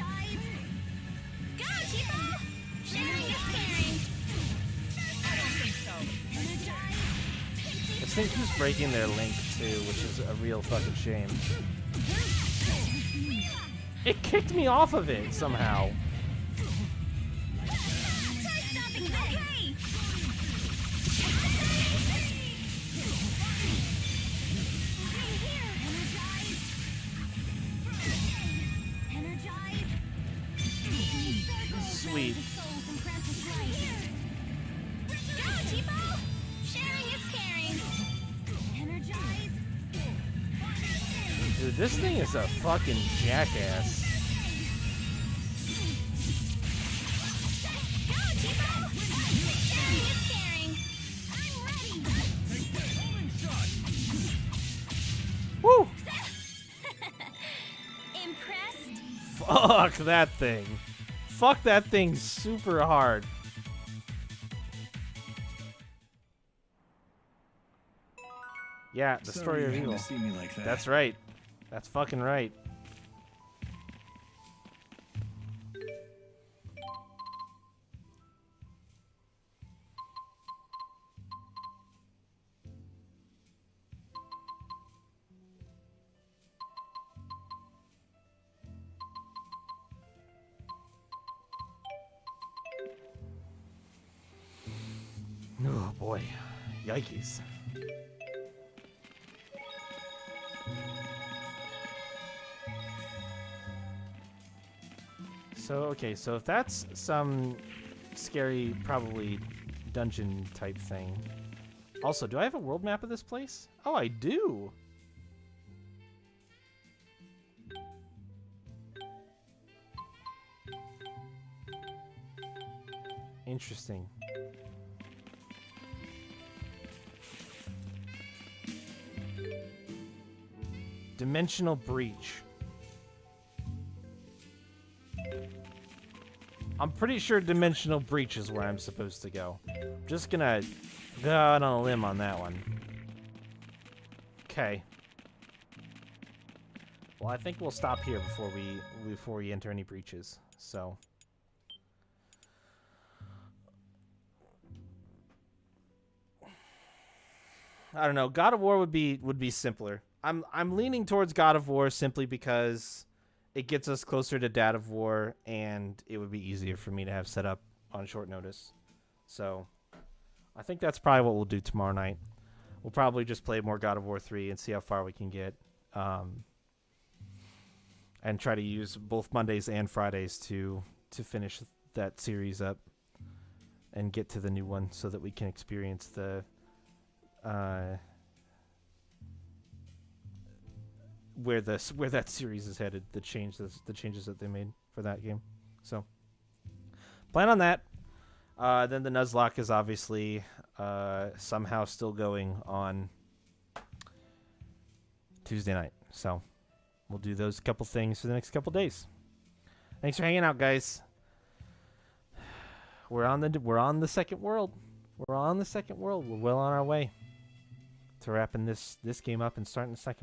This thing keeps breaking their link too, which is a real fucking shame. It kicked me off of it somehow. Sweet. Dude, this thing is a fucking jackass. Woo! Impressed? Fuck that thing. Fuck that thing super hard. Yeah, the story of evil. See me like that. That's right. That's fucking right. Oh boy. Yikes. So, okay, so if that's some scary, probably dungeon type thing. Also, do I have a world map of this place? Oh, I do! Interesting. Dimensional breach. I'm pretty sure dimensional breach is where I'm supposed to go. Just gonna go out on a limb on that one. Okay. Well, I think we'll stop here before we enter any breaches. So. I don't know. God of War would be simpler. I'm leaning towards God of War simply because it gets us closer to Dad of War, and it would be easier for me to have set up on short notice. So, I think that's probably what we'll do tomorrow night. we'll probably just play more God of War 3 and see how far we can get. And try to use both Mondays and Fridays to finish that series up and get to the new one so that we can experience the where that series is headed, the changes that they made for that game. So plan on that. Then the Nuzlocke is obviously somehow still going on Tuesday night. So we'll do those couple things for the next couple days. Thanks for hanging out, guys. We're on the second world. We're on the second world. We're well on our way to wrapping this game up and starting the second